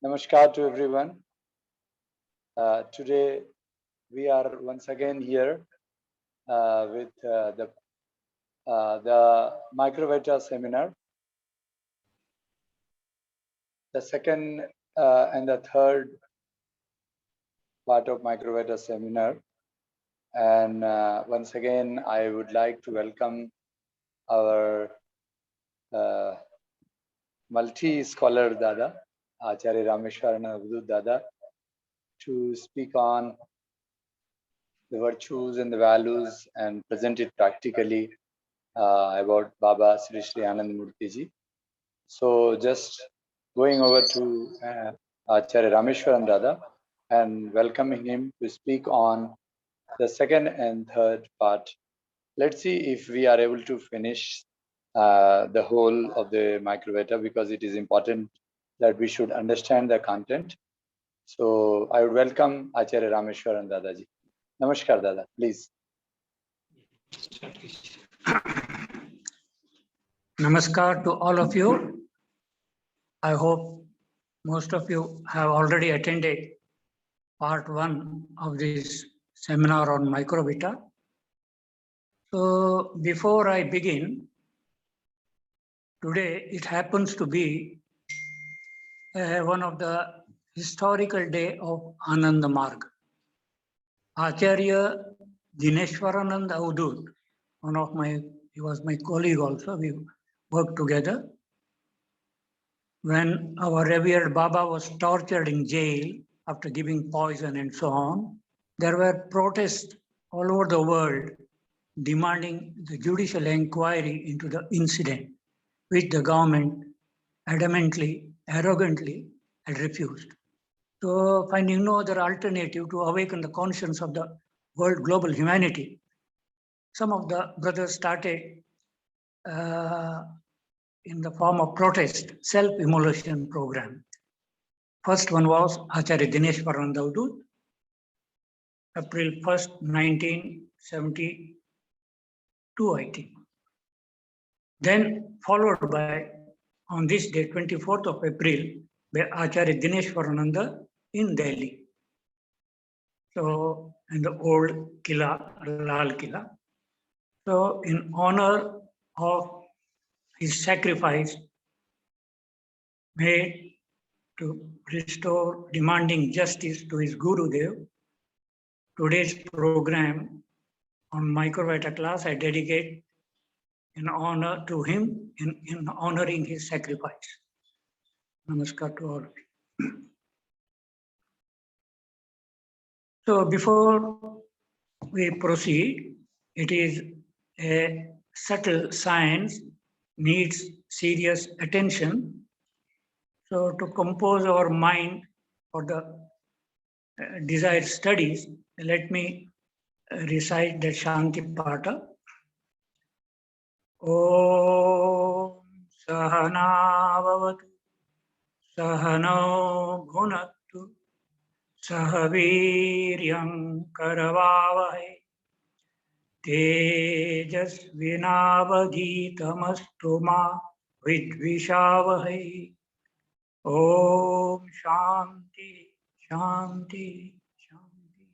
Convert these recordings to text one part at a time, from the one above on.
Namaskar to everyone. Today we are once again here with the MICROVITA seminar, the second and the third part of MICROVITA seminar. And once again, I would like to welcome our multi-scholar Dada, ACHARYA Rameshwaran Namaskar Dada, to speak on the virtues and the values and present it practically about Baba Sri Sri Ananda Murthy ji. So just going over to Acharya Rameshwaran Dada and welcoming him to speak on the second and third part. Let's see if we are able to finish the whole of the MICROVITA, because it is important that we should understand the content. So I would welcome Acharya Rameshwaran Dada ji. Namaskar Dada, please. Namaskar to all of you. I hope most of you have already attended part 1 of this seminar on MICROVITA. So before I begin, today it happens to be one of the historical day of Ananda Marga. Acharya Dineshwarananda AVADHUTA, he was my colleague also, we worked together. When our revered Baba was tortured in jail after giving poison and so on, there were protests all over the world demanding the judicial inquiry into the incident, which the government adamantly, arrogantly had refused. So finding no other alternative to awaken the conscience of the world global humanity, some of the brothers started in the form of protest, self-immolation program. First one was Acharya Dineshwarananda AVADHUTA, April 1st, 1972, I think. Then followed by, on this day, 24th of April, by Acharya Dineshwarananda in Delhi. So, in the old Killa, Lal Killa. So, in honor of his sacrifice made to restore demanding justice to his Gurudev, today's program on MICROVITA class I dedicate in honor to him, in honoring his sacrifice. Namaskar to all of you. So before we proceed, it is a subtle science, needs serious attention. So to compose our mind for the desired studies, let me recite the Shanti Pata. Om Sahana Bhavatu Sahano Bhunaktu Sahaviryam Karavavahe Tejasvinavadhitamastu ma Vidvishavahe. Om Shanti, Shanti, Shanti.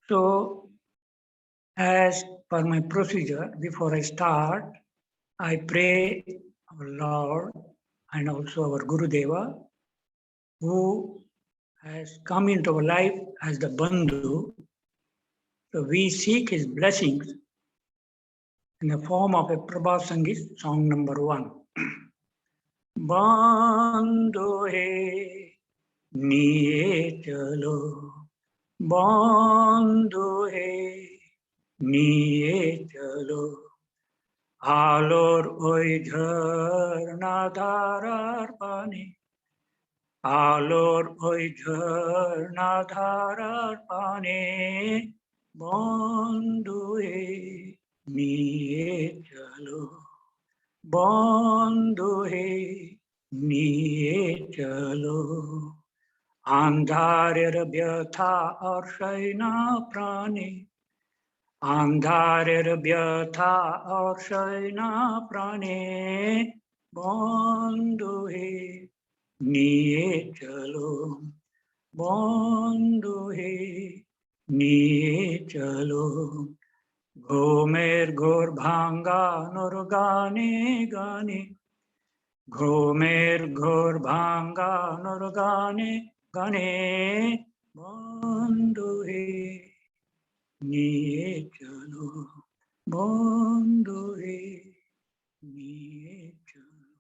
So, as per my procedure, before I start, I pray our Lord and also our Gurudeva, who has come into our life as the Bandhu. So we seek his blessings in the form of a Prabha Sangit, song number 1. Bandhu hai niye chalo, bandhu hai niye chalo, alor oi jharna dharar pani, alor oi jharna dharar pani, bandhu hai niye chalo, bandhu hai niye chalo. Andharir vyatha arshayna prani, andharir vyatha arshayna prani, বন্ধু হে নিয়ে চলো, বন্ধু হে নিয়ে চলো, ঘুমের ঘোর ভাঙ্গানোর গানে গানে, ঘুমের ঘোর ভাঙ্গানোর গানে গানে, বন্ধু হে নিয়ে চলো, বন্ধু হে নিয়ে চলো।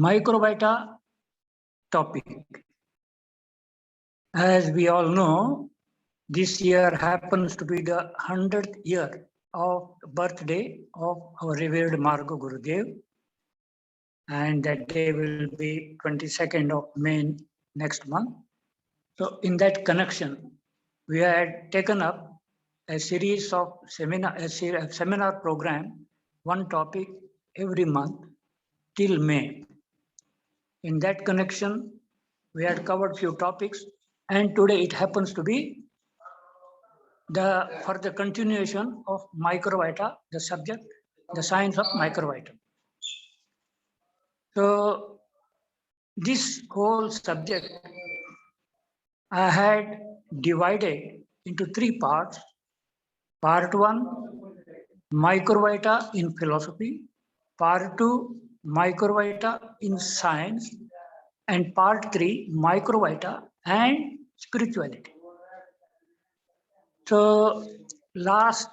Microvita topic. As we all know, this year happens to be the 100th year of birthday of our revered Marga Gurudev, and that day will be 22nd of May next month. So in that connection, we had taken up a series of seminar program, one topic every month till May. In that connection, we had covered few topics, and today it happens to be for the continuation of microvita, the subject, the science of microvita. So this whole subject I had divided into three parts. Part 1, microvita in philosophy. Part 2, microvita in science. And part 3, microvita and spirituality. So last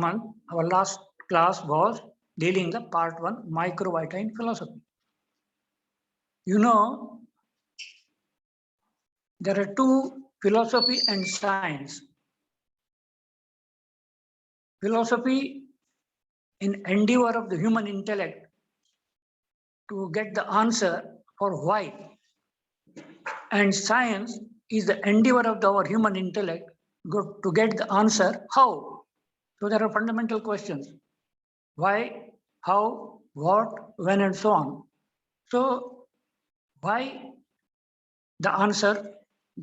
month, our last class was dealing the part 1, microvita in philosophy. You know, there are two, philosophy and science. Philosophy in endeavor of the human intellect to get the answer for why. And science is the endeavor of our human intellect to get the answer how. So there are fundamental questions. Why, how, what, when, and so on. So why the answer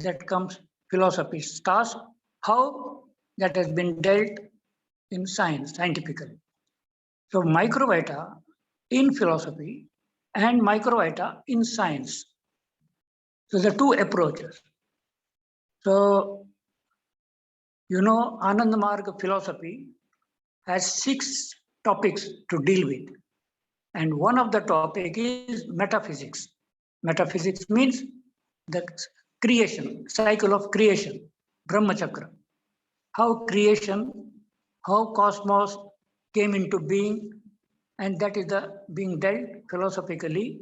that comes philosophy's task, how that has been dealt in science, scientifically. So microvita in philosophy and microvita in science. So the two approaches. So, you know, Ananda Marga philosophy has 6 topics to deal with. And one of the topic is metaphysics. Metaphysics means the creation, cycle of creation, Brahma Chakra. How creation, how cosmos came into being, and that is being dealt philosophically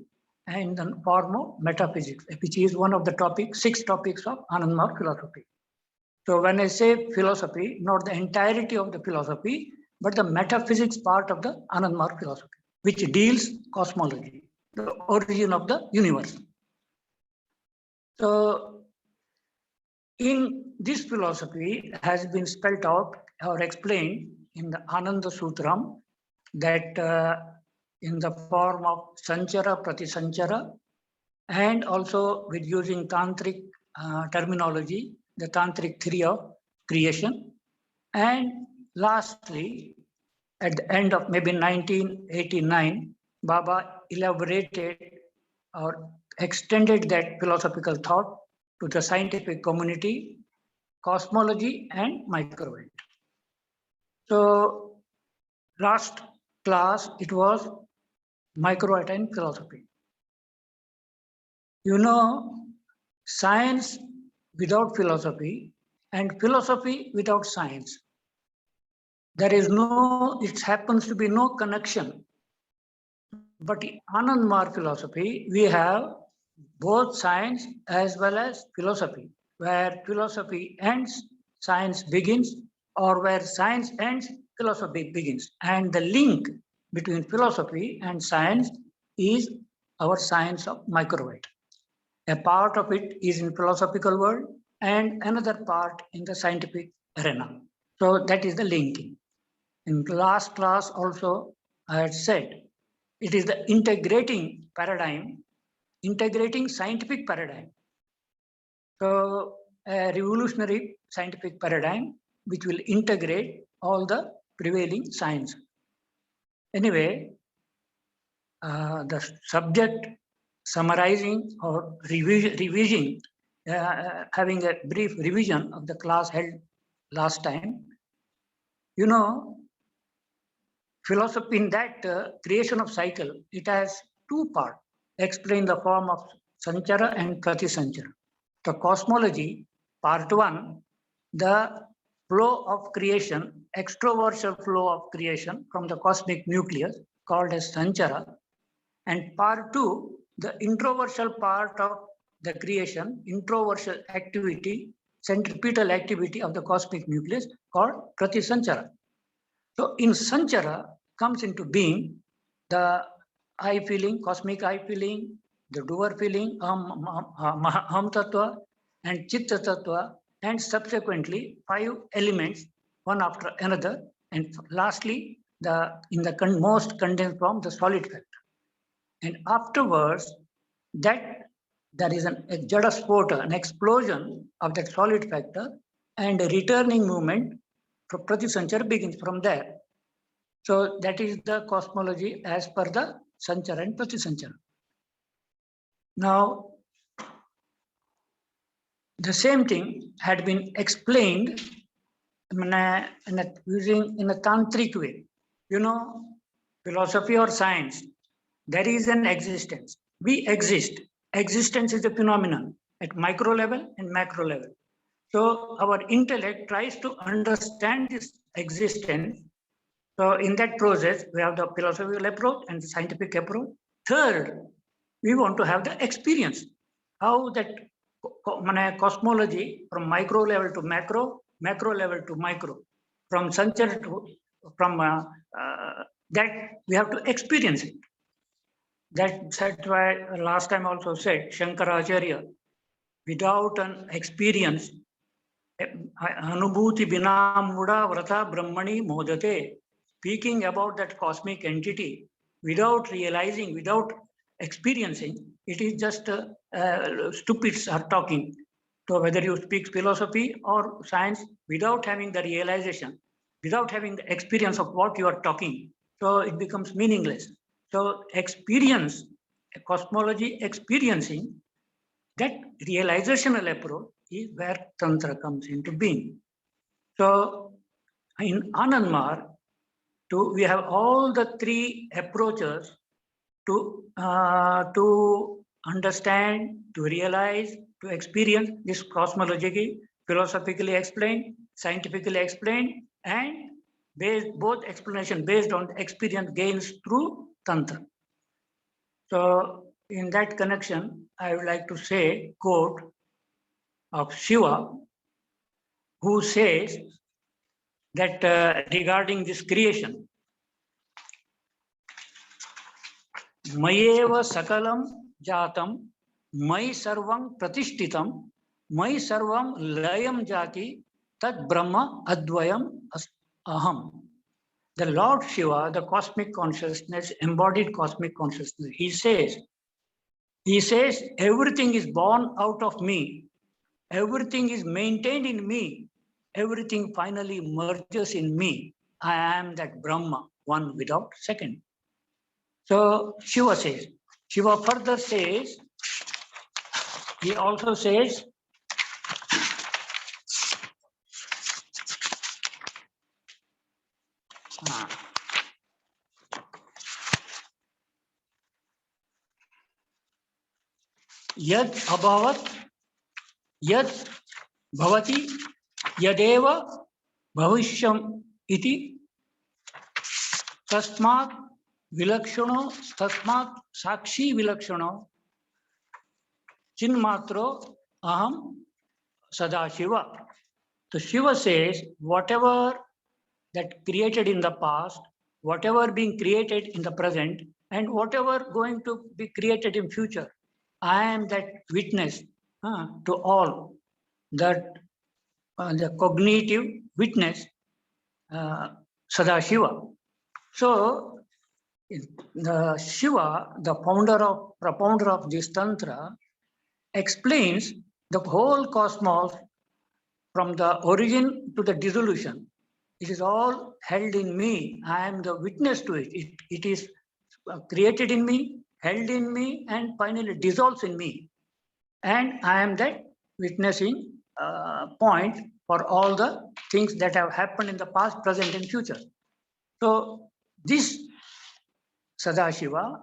and in the form of metaphysics, which is one of the 6 topics of Ananda Marga philosophy. So when I say philosophy, not the entirety of the philosophy, but the metaphysics part of the Ananda Marga philosophy, which deals cosmology, the origin of the universe. So in this philosophy has been spelled out or explained in the Ananda Sutram that in the form of Sanchara, Pratisanchara, and also with using Tantric terminology, the Tantric theory of creation. And lastly, at the end of maybe 1989, Baba elaborated or extended that philosophical thought to the scientific community, cosmology, and microvita. So last class, it was microvita in philosophy. You know, science without philosophy and philosophy without science, there is no, it happens to be no connection. But in Ananda Marga philosophy, we have both science as well as philosophy, where philosophy ends, science begins, or where science ends, philosophy begins. And the link between philosophy and science is our science of microvita. A part of it is in philosophical world and another part in the scientific arena. So that is the linking. In the last class also, I had said, it is the integrating paradigm, integrating scientific paradigm. So a revolutionary scientific paradigm, which will integrate all the prevailing science. Anyway, the subject summarizing or revising, having a brief revision of the class held last time. You know, philosophy in that creation of cycle, it has two parts, explain the form of sanchara and pratisanchara. The cosmology, part one, the flow of creation, extroversial flow of creation from the cosmic nucleus called as sanchara, and part two, the introversial part of the creation, introversial activity, centripetal activity of the cosmic nucleus called pratisanchara. So in sanchara comes into being the I feeling, cosmic I feeling, the doer feeling, aham tattva and chitta tattva, and subsequently 5 elements, one after another, and lastly, in the most condensed form, the solid factor. And afterwards, that there is a jada spota, an explosion of that solid factor, and a returning movement for pratisanchara begins from there. So that is the cosmology as per the sanchara and pratisanchara. Now, the same thing had been explained in a tantric way. You know, philosophy or science, there is an existence. We exist. Existence is a phenomenon at micro level and macro level. So our intellect tries to understand this existence. So in that process, we have the philosophical approach and the scientific approach. Third, we want to have the experience. How that cosmology from micro level to macro, macro level to micro, from sanchara to, from that we have to experience it. That's why last time also said, Shankaracharya, without an experience, Anubhuti binam muda vrata brahmani modate, speaking about that cosmic entity without realizing, without experiencing, it is just stupids are talking. So whether you speak philosophy or science without having the realization, without having the experience of what you are talking, so it becomes meaningless. So experience, cosmology experiencing, that realizational approach is where Tantra comes into being. So in Anandmar, we have all the three approaches to understand, to realize, to experience this cosmologically, philosophically explained, scientifically explained, and both explanation based on experience gains through Tantra. So in that connection, I would like to say quote of Shiva, who says that regarding this creation, Mayeva sakalam jatam, Mai sarvam pratishtitam, Mai sarvam layam jati, Tad Brahma advayam aham. The Lord Shiva, the cosmic consciousness, embodied cosmic consciousness, he says, everything is born out of me, everything is maintained in me, everything finally merges in me. I am that Brahma, one without second. So Shiva says, Shiva further says, he also says, Yad abhavat, yad bhavati, yadeva bhavishyam iti, tasmat vilakshano, tasmat sakshi vilakshano, chinmatro aham sadashiva. So Shiva says, whatever that created in the past, whatever being created in the present, and whatever going to be created in future, I am that witness to all, that the cognitive witness, Sadashiva. So the Shiva, the propounder of this Tantra, explains the whole cosmos from the origin to the dissolution It is all held in me. I am the witness to it. It is created in me, held in me, and finally dissolves in me. And I am that witnessing point for all the things that have happened in the past, present, and future. So this Sadashiva,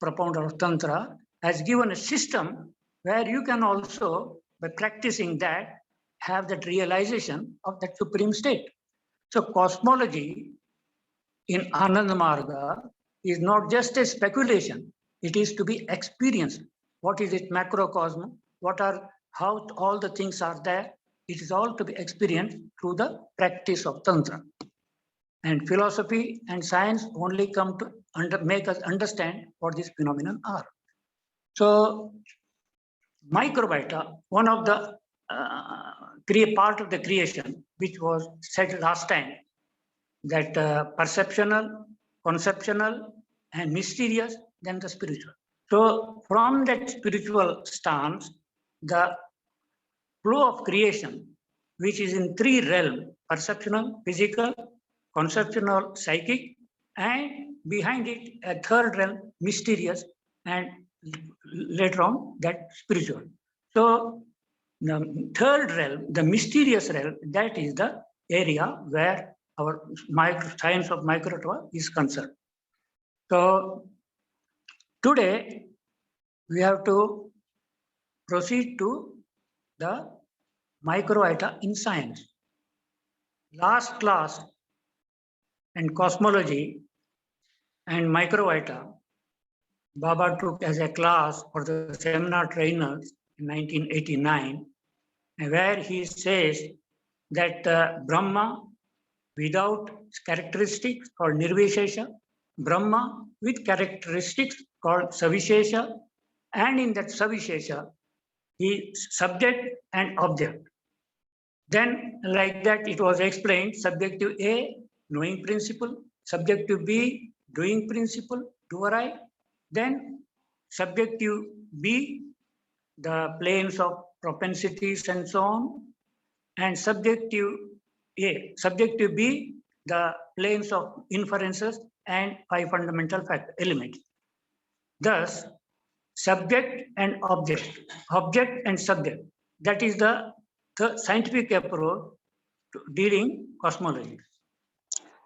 propounder of Tantra, has given a system where you can also, by practicing that, have that realization of that supreme state. So cosmology in Ananda Marga is not just a speculation, it is to be experienced. What is it, macrocosm? How all the things are there? It is all to be experienced through the practice of Tantra. And philosophy and science only come to make us understand what these phenomena are. So MICROVITA, one of the part of the creation, which was said last time, that perceptional, conceptual, and mysterious, then the spiritual. So from that spiritual stance, the flow of creation, which is in three realms, perceptional, physical, conceptual, psychic, and behind it, a third realm, mysterious, and later on, that spiritual. So the third realm, the mysterious realm, that is the area where our science of MICROVITA is concerned. So today, we have to proceed to the MICROVITA in science. Last class in cosmology and MICROVITA, Baba took as a class for the seminar trainers in 1989, where he says that Brahma without characteristics called Nirvishesha, Brahma with characteristics called Savishesha, and in that Savishesha, he subject and object. Then like that it was explained, subjective A, knowing principle, subjective B, doing principle, doer I, then subjective B, the planes of propensities and so on, and subjective A, subjective B, the planes of inferences and 5 fundamental elements. Thus, subject and object, object and subject, that is the scientific approach to dealing cosmology.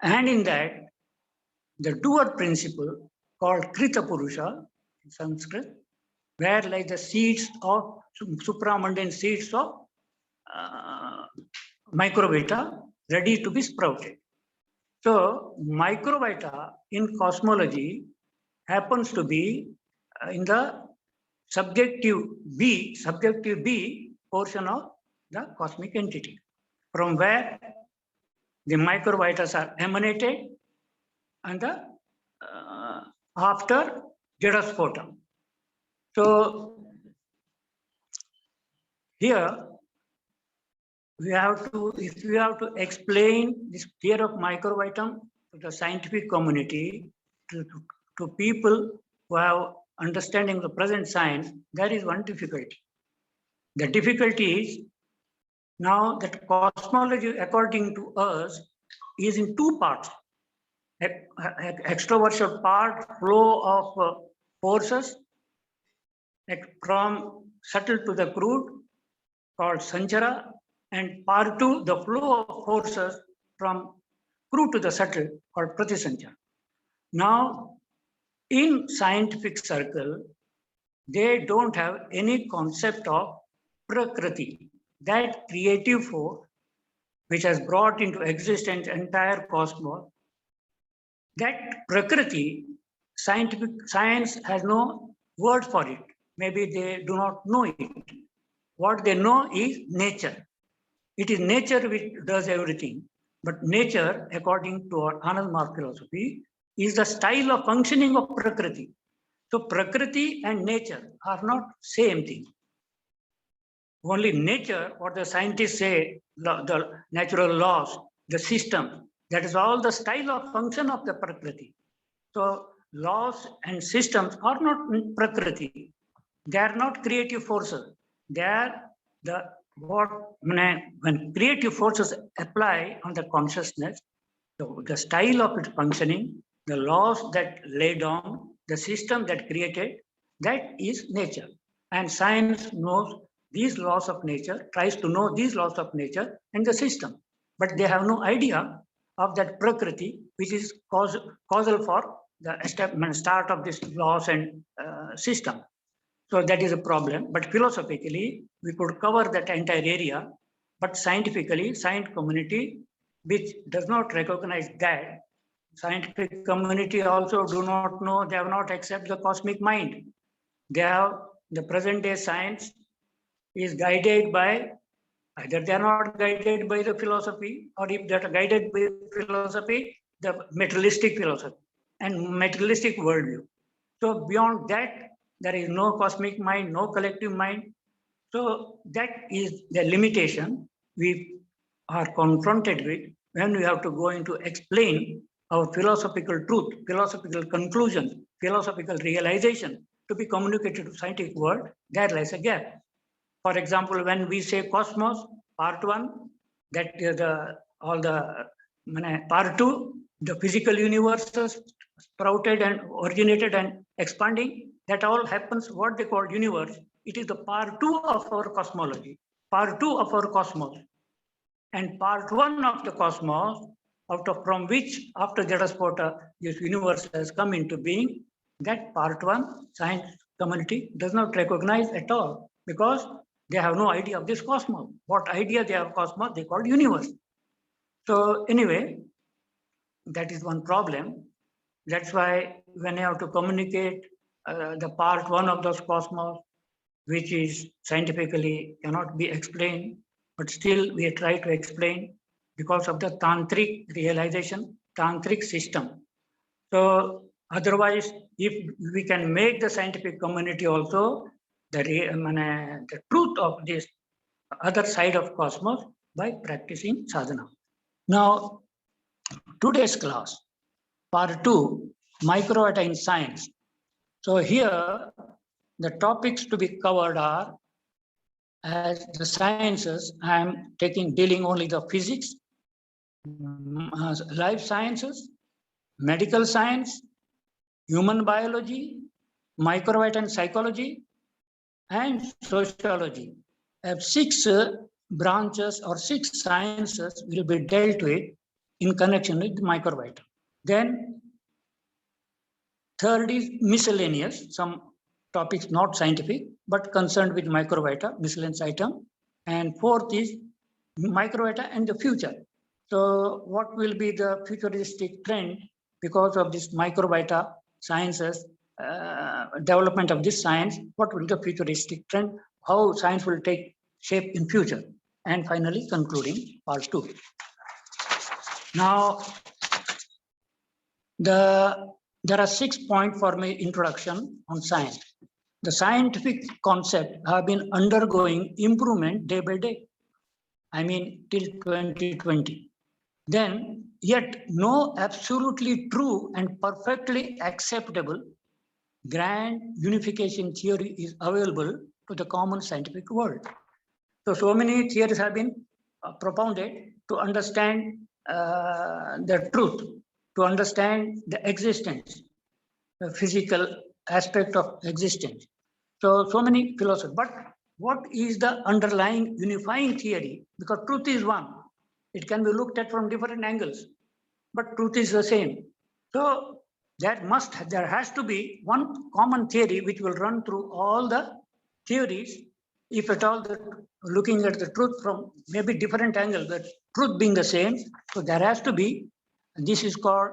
And in that, the doer principle called Krita Purusha in Sanskrit, where like the seeds of supramundane seeds of MICROVITA ready to be sprouted. So MICROVITA in cosmology happens to be in the subjective B portion of the cosmic entity, from where the MICROVITAs are emanated and the after Jadasphota. So here we have to, if we have to explain this theory of MICROVITA to the scientific community, to people who have understanding the present science, there is one difficulty. The difficulty is now that cosmology, according to us, is in two parts. Extroversion part, flow of forces from subtle to the crude, called Sanchara, and part two, the flow of forces from crude to the subtle, called Pratisanchara. Now, in scientific circle, they don't have any concept of Prakriti, that creative force which has brought into existence entire cosmos. That Prakriti, science has no word for it. Maybe they do not know it. What they know is nature. It is nature which does everything. But nature, according to our Ananda Marga philosophy, is the style of functioning of Prakriti. So Prakriti and nature are not same thing. Only nature, what the scientists say, the natural laws, the system, that is all the style of function of the Prakriti. So laws and systems are not Prakriti. They are not creative forces. They are the when creative forces apply on the consciousness, the style of its functioning, the laws that lay down, the system that created, that is nature. And science knows these laws of nature, tries to know these laws of nature and the system. But they have no idea of that Prakriti, which is causal for the start of this laws and system. So that is a problem. But philosophically, we could cover that entire area. But scientifically, science community, which does not recognize that, scientific community also do not know, they have not accepted the cosmic mind. They have, the present day science is guided by, either they are not guided by the philosophy, or if they are guided by philosophy, the materialistic philosophy and materialistic worldview. So beyond that, there is no cosmic mind, no collective mind. So that is the limitation we are confronted with when we have to go into explain our philosophical truth, philosophical conclusions, philosophical realization to be communicated to scientific world. There lies a gap. For example, when we say cosmos, part one, that is part two, the physical universes sprouted and originated and expanding, that all happens what they call universe. It is the part two of our cosmology, part two of our cosmos. And part one of the cosmos, from which after Jadaspota, this universe has come into being, that part one, science community does not recognize at all, because they have no idea of this cosmos. What idea they have of cosmos, they call universe. So anyway, that is one problem. That's why when you have to communicate the part one of those cosmos, which is scientifically cannot be explained, but still we try to explain because of the tantric realization, tantric system. So otherwise, if we can make the scientific community also the truth of this other side of cosmos by practicing sadhana. Now, today's class, part two, microvita in science. So here, the topics to be covered are, as the sciences, I am dealing only the physics, life sciences, medical science, human biology, microvita and psychology, and sociology. I have 6 branches or 6 sciences will be dealt with in connection with microvita. Then third is miscellaneous, some topics not scientific, but concerned with microvita, miscellaneous item. And fourth is microvita and the future. So what will be the futuristic trend because of this microvita sciences, development of this science, what will the futuristic trend, how science will take shape in future. And finally, concluding part 2. Now, there are 6 points for my introduction on science. The scientific concepts have been undergoing improvement day by day. I mean, till 2020. Then, yet no absolutely true and perfectly acceptable grand unification theory is available to the common scientific world. So many theories have been propounded to understand the truth, to understand the existence, the physical aspect of existence. So many philosophers. But what is the underlying unifying theory? Because truth is one. It can be looked at from different angles, but truth is the same. So there has to be one common theory which will run through all the theories, if at all looking at the truth from maybe different angles, but truth being the same. So there has to be, this is called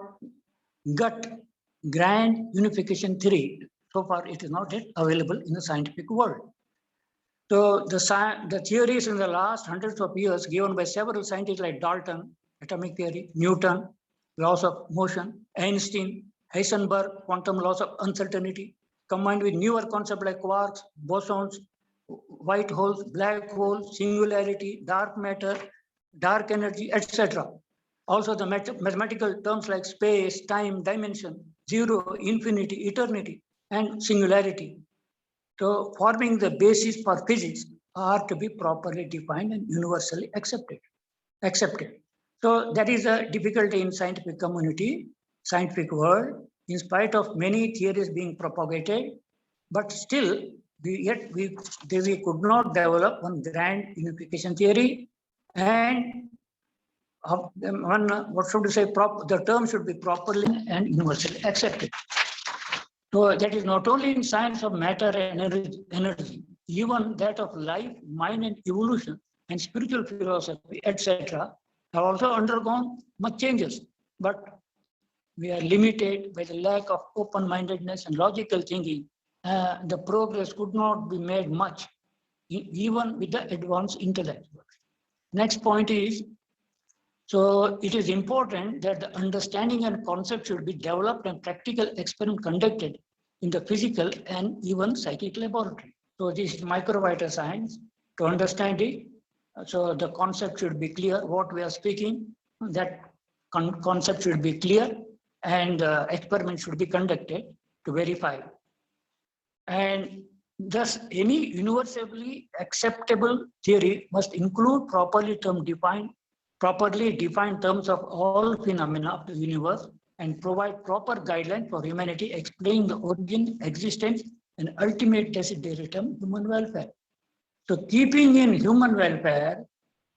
gut grand unification theory. So far, it is not yet available in the scientific world. So the theories in the last hundreds of years given by several scientists like Dalton, atomic theory, Newton, laws of motion, Einstein, Heisenberg, quantum laws of uncertainty, combined with newer concepts like quarks, bosons, white holes, black holes, singularity, dark matter, dark energy, etc. Also the mathematical terms like space, time, dimension, zero, infinity, eternity, and singularity. So forming the basis for physics are to be properly defined and universally accepted. So that is a difficulty in scientific community, scientific world, in spite of many theories being propagated, but still we could not develop one grand unification theory, and what should we say, the term should be properly and universally accepted. So that is not only in science of matter and energy, even that of life, mind and evolution and spiritual philosophy, etc., have also undergone much changes. But we are limited by the lack of open-mindedness and logical thinking. The progress could not be made much, even with the advanced intellect. Next point is, so it is important that the understanding and concept should be developed and practical experiment conducted in the physical and even psychic laboratory. So this is MICROVITA science. To understand it, so the concept should be clear, what we are speaking, that concept should be clear, and experiment should be conducted to verify. And thus, any universally acceptable theory must include properly defined terms of all phenomena of the universe and provide proper guidelines for humanity, explaining the origin, existence, and ultimate desideratum, human welfare. So keeping in human welfare,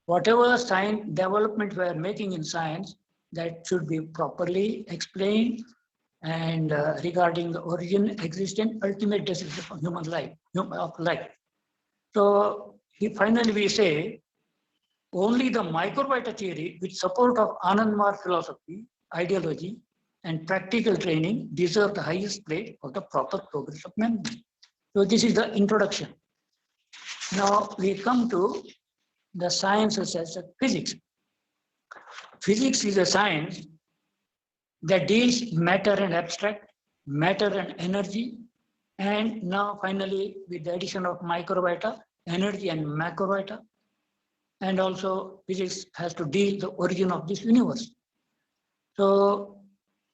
whatever science development we are making in science, that should be properly explained, and regarding the origin, existence, ultimate desideratum of human life. So finally we say, only the MICROVITA theory, with support of Ananda philosophy, ideology, and practical training, deserve the highest place for the proper progress of memory. So this is the introduction. Now we come to the sciences as physics. Physics is a science that deals matter and abstract, matter and energy, and now finally with the addition of MICROVITA, energy and macrovita. And also physics has to deal with the origin of this universe. So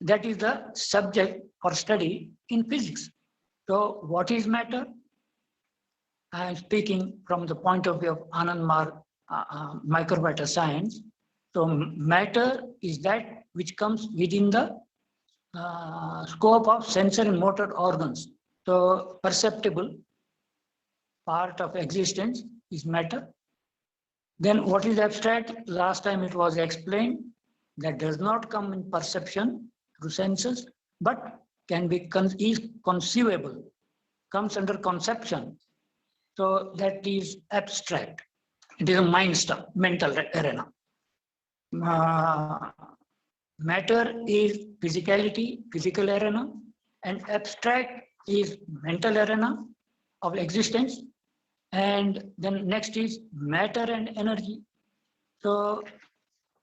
that is the subject for study in physics. So what is matter? I am speaking from the point of view of Ananda MICROVITA science. So matter is that which comes within the scope of sensory and motor organs. So perceptible part of existence is matter. Then what is abstract? Last time it was explained that does not come in perception through senses, but can be is conceivable, comes under conception. So that is abstract. It is a mind stuff, mental arena. Matter is physicality, physical arena, and abstract is mental arena of existence. And then next is matter and energy. So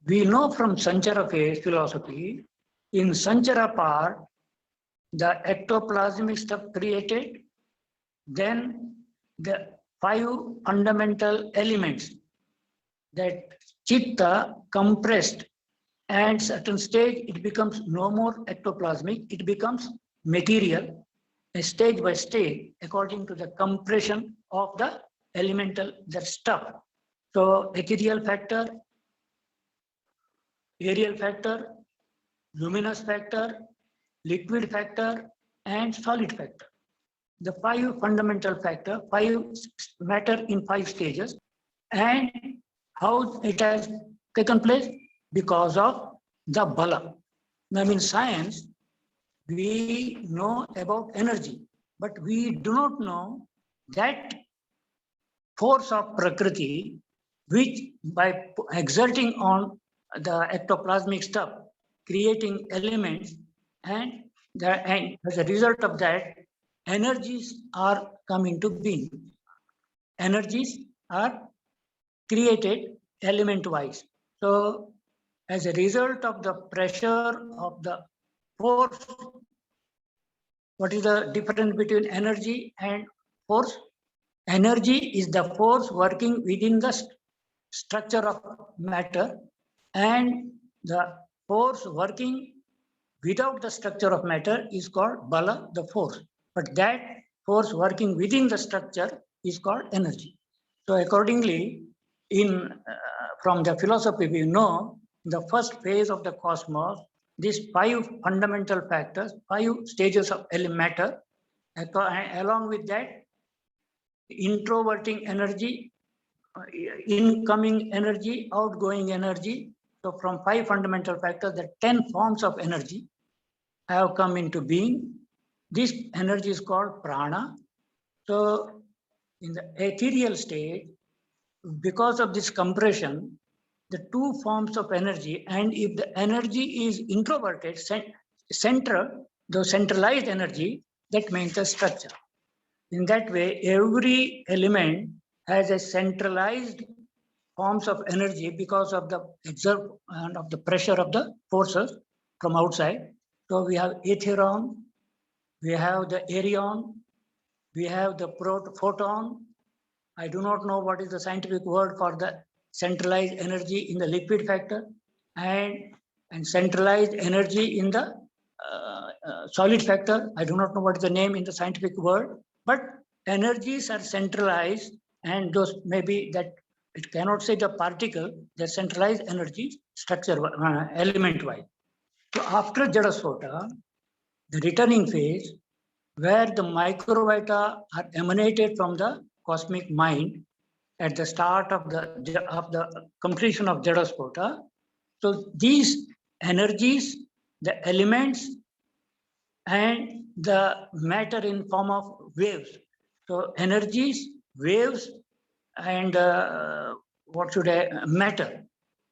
we know from Sanchara phase philosophy, in Sanchara part, the ectoplasmic stuff created, then the 5 fundamental elements that chitta compressed, and certain stage it becomes no more ectoplasmic, it becomes material, stage by stage, according to the compression of the elemental, that stuff. So ethereal factor, aerial factor, luminous factor, liquid factor, and solid factor. The 5 fundamental factor, 5 matter in 5 stages, and how it has taken place? Because of the bala. Now in science, we know about energy, but we do not know that force of Prakriti, which by exerting on the ectoplasmic stuff, creating elements, and as a result of that, energies are coming to being. Energies are created element-wise. So as a result of the pressure of the force, what is the difference between energy and force? Energy is the force working within the structure of matter, and the force working without the structure of matter is called bala, the force. But that force working within the structure is called energy. So accordingly, from the philosophy, we know the first phase of the cosmos, these 5 fundamental factors, 5 stages of matter, along with that, introverting energy, incoming energy, outgoing energy. So from 5 fundamental factors, the 10 forms of energy have come into being. This energy is called prana. So in the ethereal state, because of this compression, the 2 forms of energy, and if the energy is introverted, central, the centralized energy, that means the structure. In that way, every element has a centralized forms of energy because of the of the pressure of the forces from outside. So we have etheron, we have the area, we have the photon. I do not know what is the scientific word for the centralized energy in the liquid factor, and centralized energy in the solid factor. I do not know what is the name in the scientific word, but energies are centralized, and those maybe that it cannot say the particle, the centralized energy structure element wise. So after Jadaspota, the returning phase, where the microvita are emanated from the cosmic mind at the start of the completion of Jadaspota. So these energies, the elements, and the matter in form of waves. So energies, waves, and matter,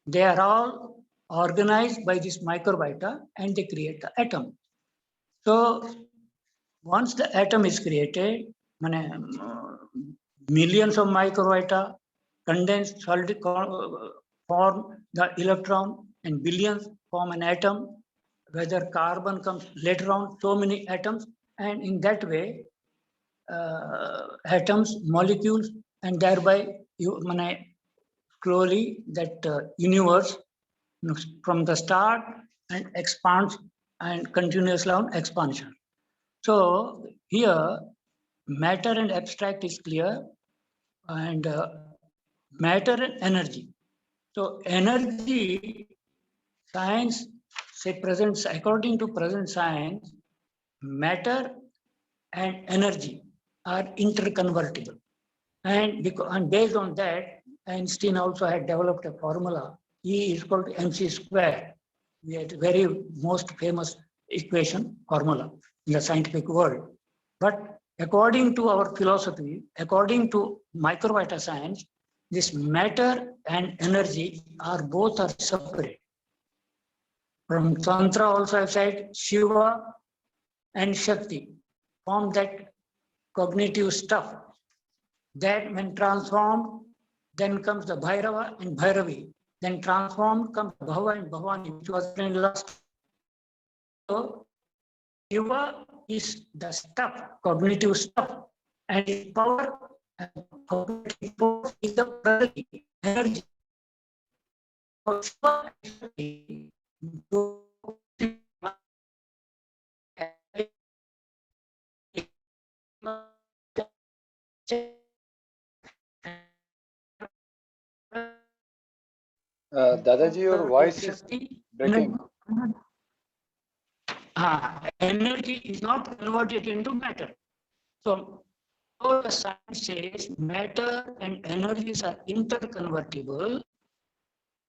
they are all organized by this microvita, and they create the atom. So once the atom is created, millions of microvita condensed solid form the electron, and billions form an atom. Whether carbon comes later on, so many atoms, and in that way, atoms, molecules, and thereby slowly that universe from the start and expands and continuously on expansion. So here, matter and abstract is clear, and matter and energy. So energy, science say present, according to present science, matter and energy are interconvertible. And based on that, Einstein also had developed a formula, E is equal to mc square. We had very most famous equation formula in the scientific world. But according to our philosophy, according to microvita science, this matter and energy are both are separate. From Tantra also I've said Shiva and Shakti form that cognitive stuff. That when transformed, then comes the Bhairava and Bhairavi. Then transformed comes Bhava and Bhavani, which was in last. So Shiva is the stuff, cognitive stuff, and its power and cognitive force is the Prakriti, energy. So Shiva and Shakti Dadaji, your voice is breaking. Energy is not converted into matter. So the science says matter and energies are interconvertible.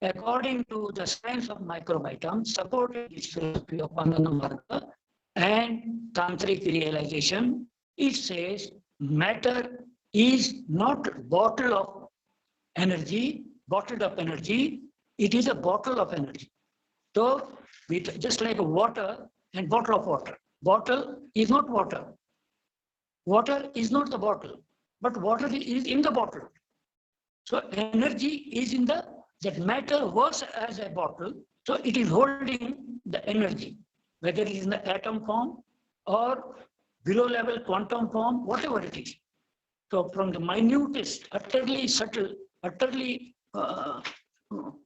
According to the science of microbiome, supported this philosophy of Ananda Marga and tantric realization, it says matter is not bottle of energy, bottled up energy, it is a bottle of energy. So just like a water and bottle of water. Bottle is not water. Water is not the bottle, but water is in the bottle. So energy is in that matter works as a bottle, so it is holding the energy, whether it is in the atom form or below level quantum form, whatever it is. So from the minutest, utterly subtle, utterly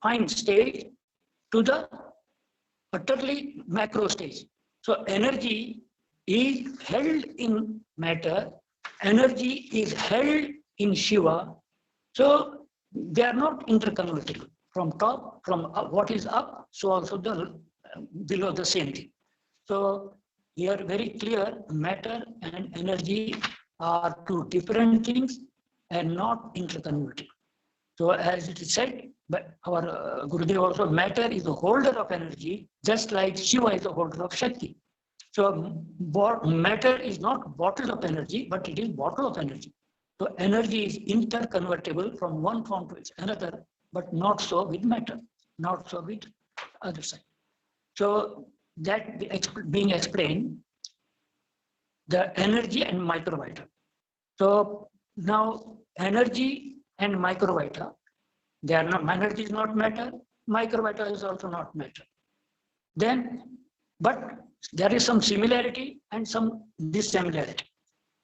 fine stage to the utterly macro stage. So energy is held in matter, energy is held in Shiva, So they are not interconvertible. From top, from what is up, so also the below the same thing. So here very clear, matter and energy are two different things and not interconvertible. So as it is said, but our Gurudev also, matter is the holder of energy, just like Shiva is the holder of Shakti. So matter is not bottle of energy, but it is bottle of energy. So energy is interconvertible from one form to another, but not so with matter, not so with other side. So that being explained, the energy and microvita. So now energy and microvita, they are not, energy is not matter, microvita is also not matter. Then, but there is some similarity and some dissimilarity.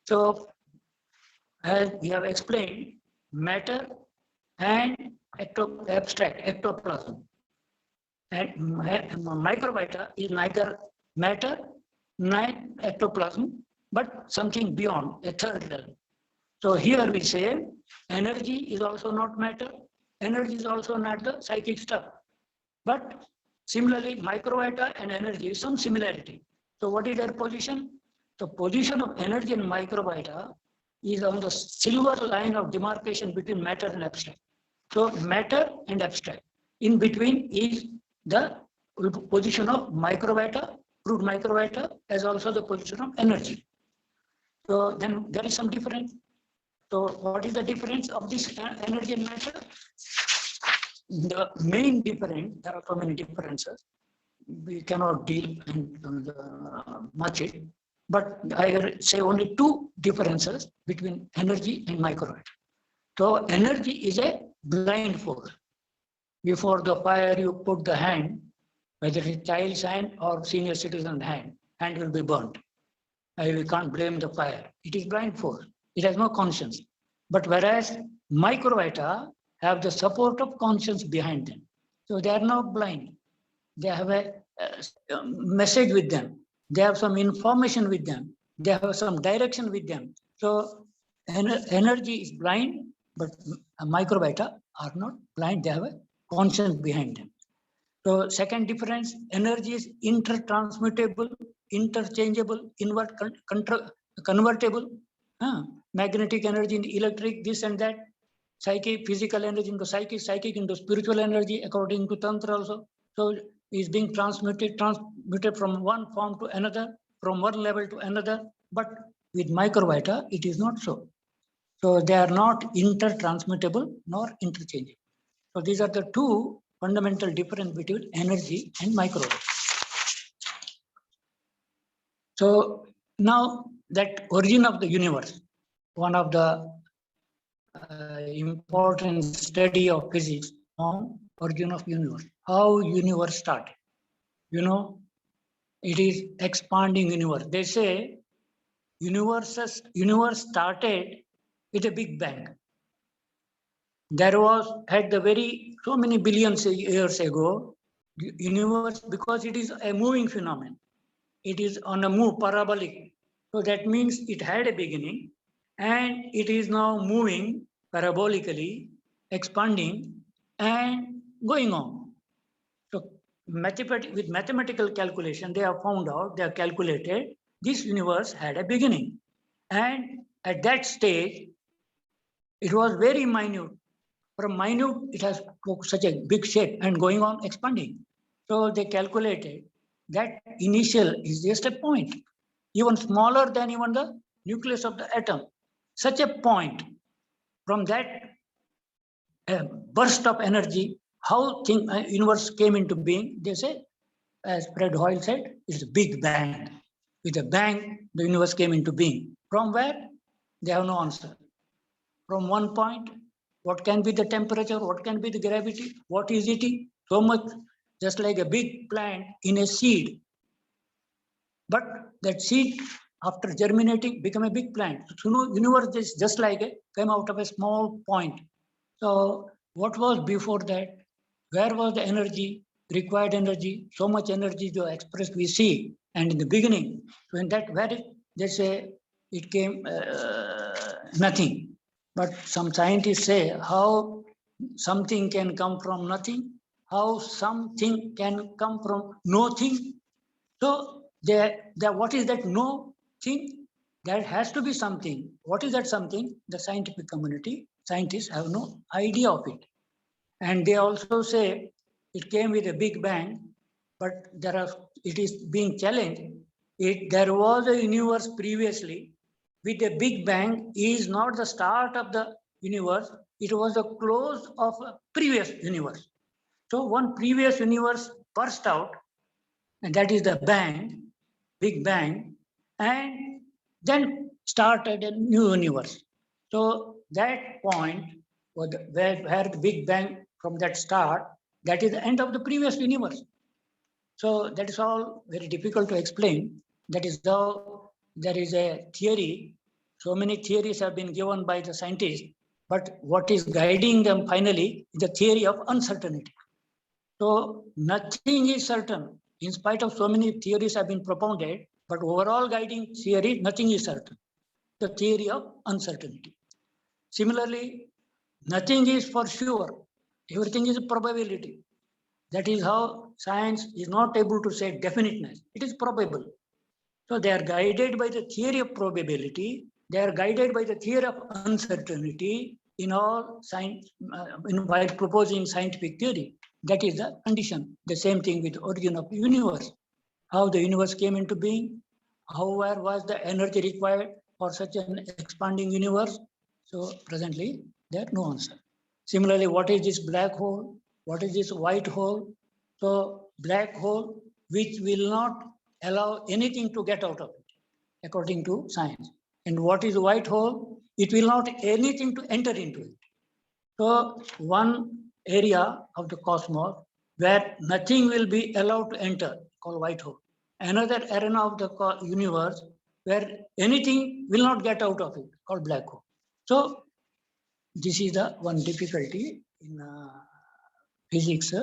So as we have explained, matter and abstract ectoplasm. And microvita is neither matter, neither ectoplasm, but something beyond, a third level. So here we say energy is also not matter, energy is also not the psychic stuff. But similarly, microvita and energy is some similarity. So what is their position? The position of energy and microvita is on the silver line of demarcation between matter and abstract. So matter and abstract. In between is the position of microvita, crude microvita, as also the position of energy. So then there is some difference. So what is the difference of this energy and matter? The main difference, there are so many differences. We cannot deal much it, but I say only two differences between energy and microvita. So energy is a blind force. Before the fire, you put the hand, whether it's child's hand or senior citizen's hand will be burnt. We can't blame the fire. It is blind force. It has no conscience. But whereas microvita have the support of conscience behind them. So they are not blind. They have a message with them. They have some information with them. They have some direction with them. So energy is blind, but microvita are not blind. They have a conscience behind them. So second difference, energy is intertransmittable, interchangeable, convertible, magnetic energy into electric, this and that, psychic, physical energy into psychic into spiritual energy, according to Tantra also. So is being transmitted from one form to another, from one level to another. But with microvita, it is not so. So they are not intertransmittable nor interchangeable. So these are the two fundamental difference between energy and microvita. So now that origin of the universe, one of the important study of physics on origin of universe, how universe started. You know, it is expanding universe. They say universe started with a big bang. There was at the very so many billions of years ago, universe, because it is a moving phenomenon. It is on a move, parabolic. So that means it had a beginning and it is now moving parabolically, expanding and going on. So with mathematical calculation, they have found out, they have calculated this universe had a beginning. And at that stage, it was very minute. From minute, it has such a big shape and going on expanding. So they calculated that initial is just a point, even smaller than even the nucleus of the atom. Such a point, from that burst of energy, how universe came into being, they say, as Fred Hoyle said, it's a big bang. With a bang, the universe came into being. From where? They have no answer. From one point, what can be the temperature? What can be the gravity? What is it? So much, just like a big plant in a seed. But that seed, after germinating, become a big plant. So universe is just like it came out of a small point. So what was before that? Where was the energy, required energy? So much energy to express we see. And in the beginning, when that, where they say it came nothing. But some scientists say how something can come from nothing, how something can come from nothing. So what is that no thing? There has to be something. What is that something? The scientific community, scientists have no idea of it. And they also say it came with a big bang, but it is being challenged. There was a universe previously with a big bang is not the start of the universe, it was the close of a previous universe. So one previous universe burst out, and that is the bang, big bang, and then started a new universe. So that point where the big bang from that start, that is the end of the previous universe. So that is all very difficult to explain. That is how there is a theory. So many theories have been given by the scientists, but what is guiding them finally is the theory of uncertainty. So nothing is certain. In spite of so many theories have been propounded, but overall guiding theory, nothing is certain. The theory of uncertainty. Similarly, nothing is for sure. Everything is a probability. That is how science is not able to say definiteness. It is probable. So they are guided by the theory of probability. They are guided by the theory of uncertainty in all science, while proposing scientific theory. That is the condition. The same thing with origin of the universe. How the universe came into being, where was the energy required for such an expanding universe. So presently, there is no answer. Similarly, what is this black hole? What is this white hole? So black hole, which will not allow anything to get out of it, according to science. And what is white hole? It will not anything to enter into it. So one area of the cosmos where nothing will be allowed to enter, called white hole. Another arena of the universe where anything will not get out of it, called black hole. So this is the one difficulty in physics.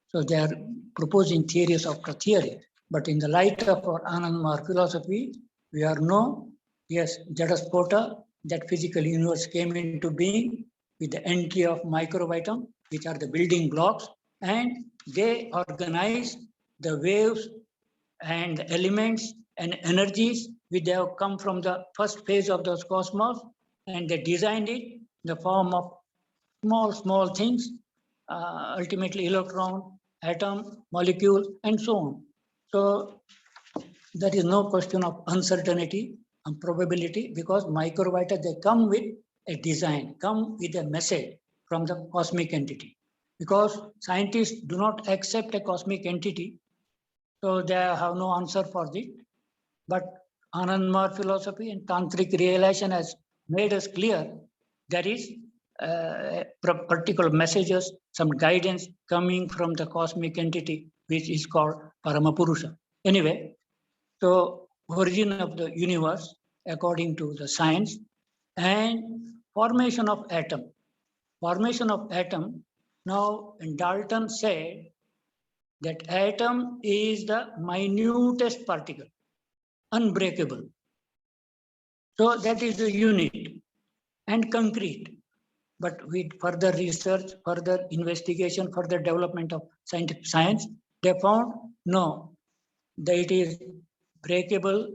So they are proposing theories after theory. But in the light of our Ananda philosophy, we are know, yes, Jadaspota, that physical universe came into being with the entry of microvita, which are the building blocks, and they organize the waves and the elements and energies which they have come from the first phase of the cosmos, and they designed it in the form of small things, ultimately electron, atom, molecule, and so on. So there is no question of uncertainty and probability, because microvita, they come with a design, come with a message from the cosmic entity. Because scientists do not accept a cosmic entity, so they have no answer for it. But Ananda philosophy and tantric realization has made us clear there is particular messages, some guidance coming from the cosmic entity, which is called Paramapurusha. Anyway, so origin of the universe according to the science, and formation of atom. Formation of atom. Now, Dalton said that atom is the minutest particle, unbreakable. So that is the unit and concrete. But with further research, further investigation, further development of scientific science, they found no, that it is breakable.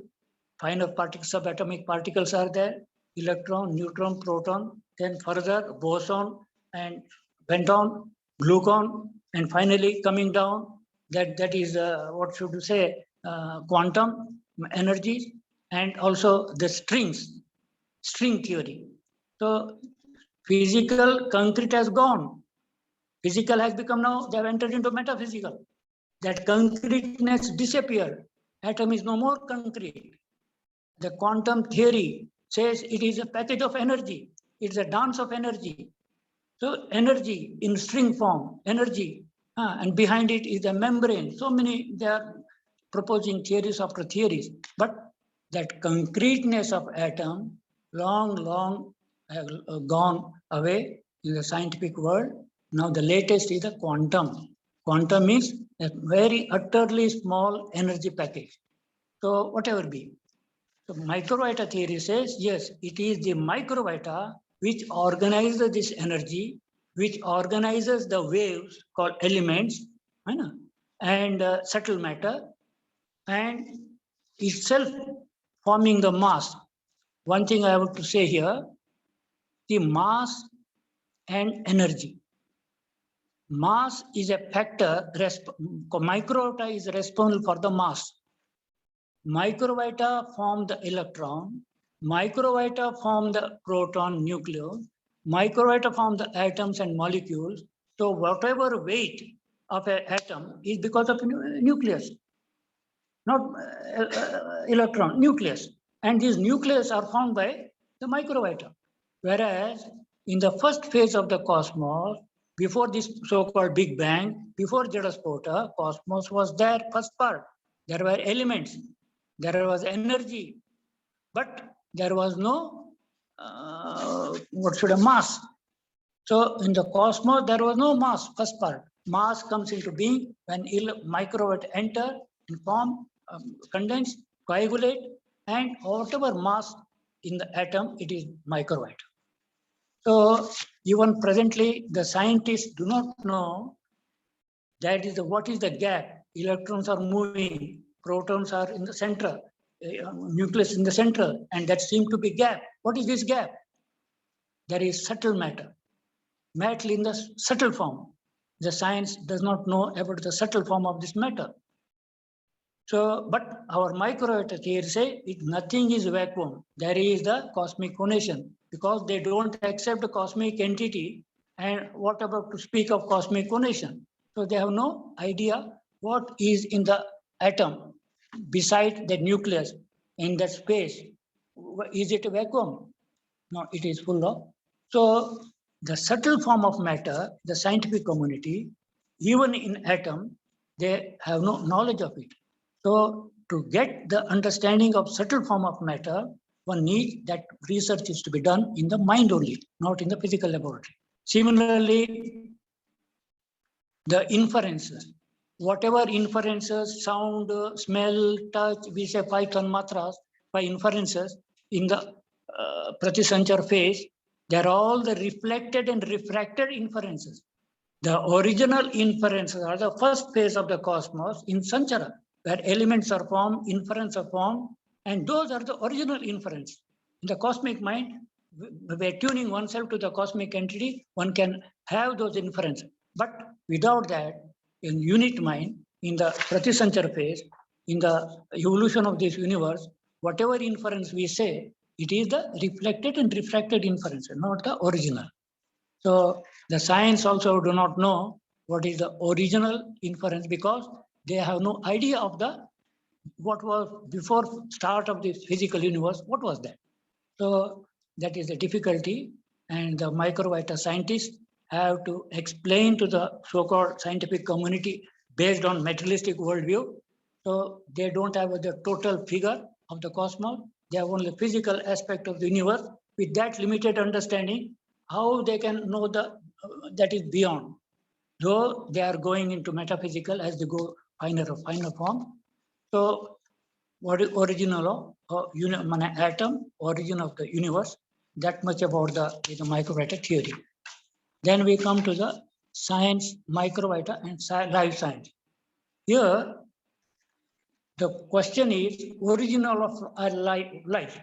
Finer particles, subatomic particles are there, electron, neutron, proton, then further boson and went on, glucon, and finally coming down, that is what should you say, quantum energies, and also the string theory. So physical concrete has gone. Physical has become now, they have entered into metaphysical. That concreteness disappeared. Atom is no more concrete. The quantum theory says it is a package of energy. It's a dance of energy. So energy in string form, energy, and behind it is a membrane. So many, they are proposing theories after theories. But that concreteness of atom, long gone away in the scientific world. Now the latest is the quantum. Quantum is a very utterly small energy package. So whatever be. So microvita theory says, yes, it is the microvita which organizes this energy, which organizes the waves called elements, and subtle matter, and itself forming the mass. One thing I have to say here, the mass and energy. Mass is a factor, microvita is responsible for the mass. Microvita form the electron, microvita form the proton nucleus, microvita form the atoms and molecules. So whatever weight of an atom is because of nucleus, not electron, nucleus. And these nucleus are formed by the microvita. Whereas in the first phase of the cosmos, before this so-called Big Bang, before Jadaspota, cosmos was there, first part. There were elements, there was energy, but there was no, mass. So in the cosmos, there was no mass, first part. Mass comes into being when microvita enter and form, condense, coagulate, and whatever mass in the atom, it is microvita. So even presently, the scientists do not know that is what is the gap. Electrons are moving, protons are in the center, nucleus in the center, and that seems to be gap. What is this gap? There is subtle matter in the subtle form. The science does not know about the subtle form of this matter. So, but our microvita theory say nothing is vacuum. There is the cosmic phonation, because they don't accept the cosmic entity. And what about to speak of cosmic phonation? So they have no idea what is in the atom beside the nucleus in that space. Is it a vacuum? No, it is full of. So the subtle form of matter, the scientific community, even in atom, they have no knowledge of it. So to get the understanding of subtle form of matter, one needs that research is to be done in the mind only, not in the physical laboratory. Similarly, the inferences, whatever inferences, sound, smell, touch, we say 5 tanmatras, 5 inferences in the Pratisanchar phase, they're all the reflected and refracted inferences. The original inferences are the first phase of the cosmos in Sanchara, where elements are formed, inference are formed, and those are the original inference. In the cosmic mind, by tuning oneself to the cosmic entity, one can have those inferences. But without that, in unit mind, in the Pratisanchar phase, in the evolution of this universe, whatever inference we say, it is the reflected and refracted inference, not the original. So the science also do not know what is the original inference, because they have no idea of the what was before start of this physical universe, what was that. So that is the difficulty, and the microvita scientists have to explain to the so-called scientific community based on materialistic worldview. So they don't have the total figure of the cosmos. They have only physical aspect of the universe. With that limited understanding, how they can know the that is beyond. Though they are going into metaphysical as they go finer form. So what is original of atom, origin of the universe, that much about the microvita theory. Then we come to the science, microvita and life science. Here, the question is original of our life.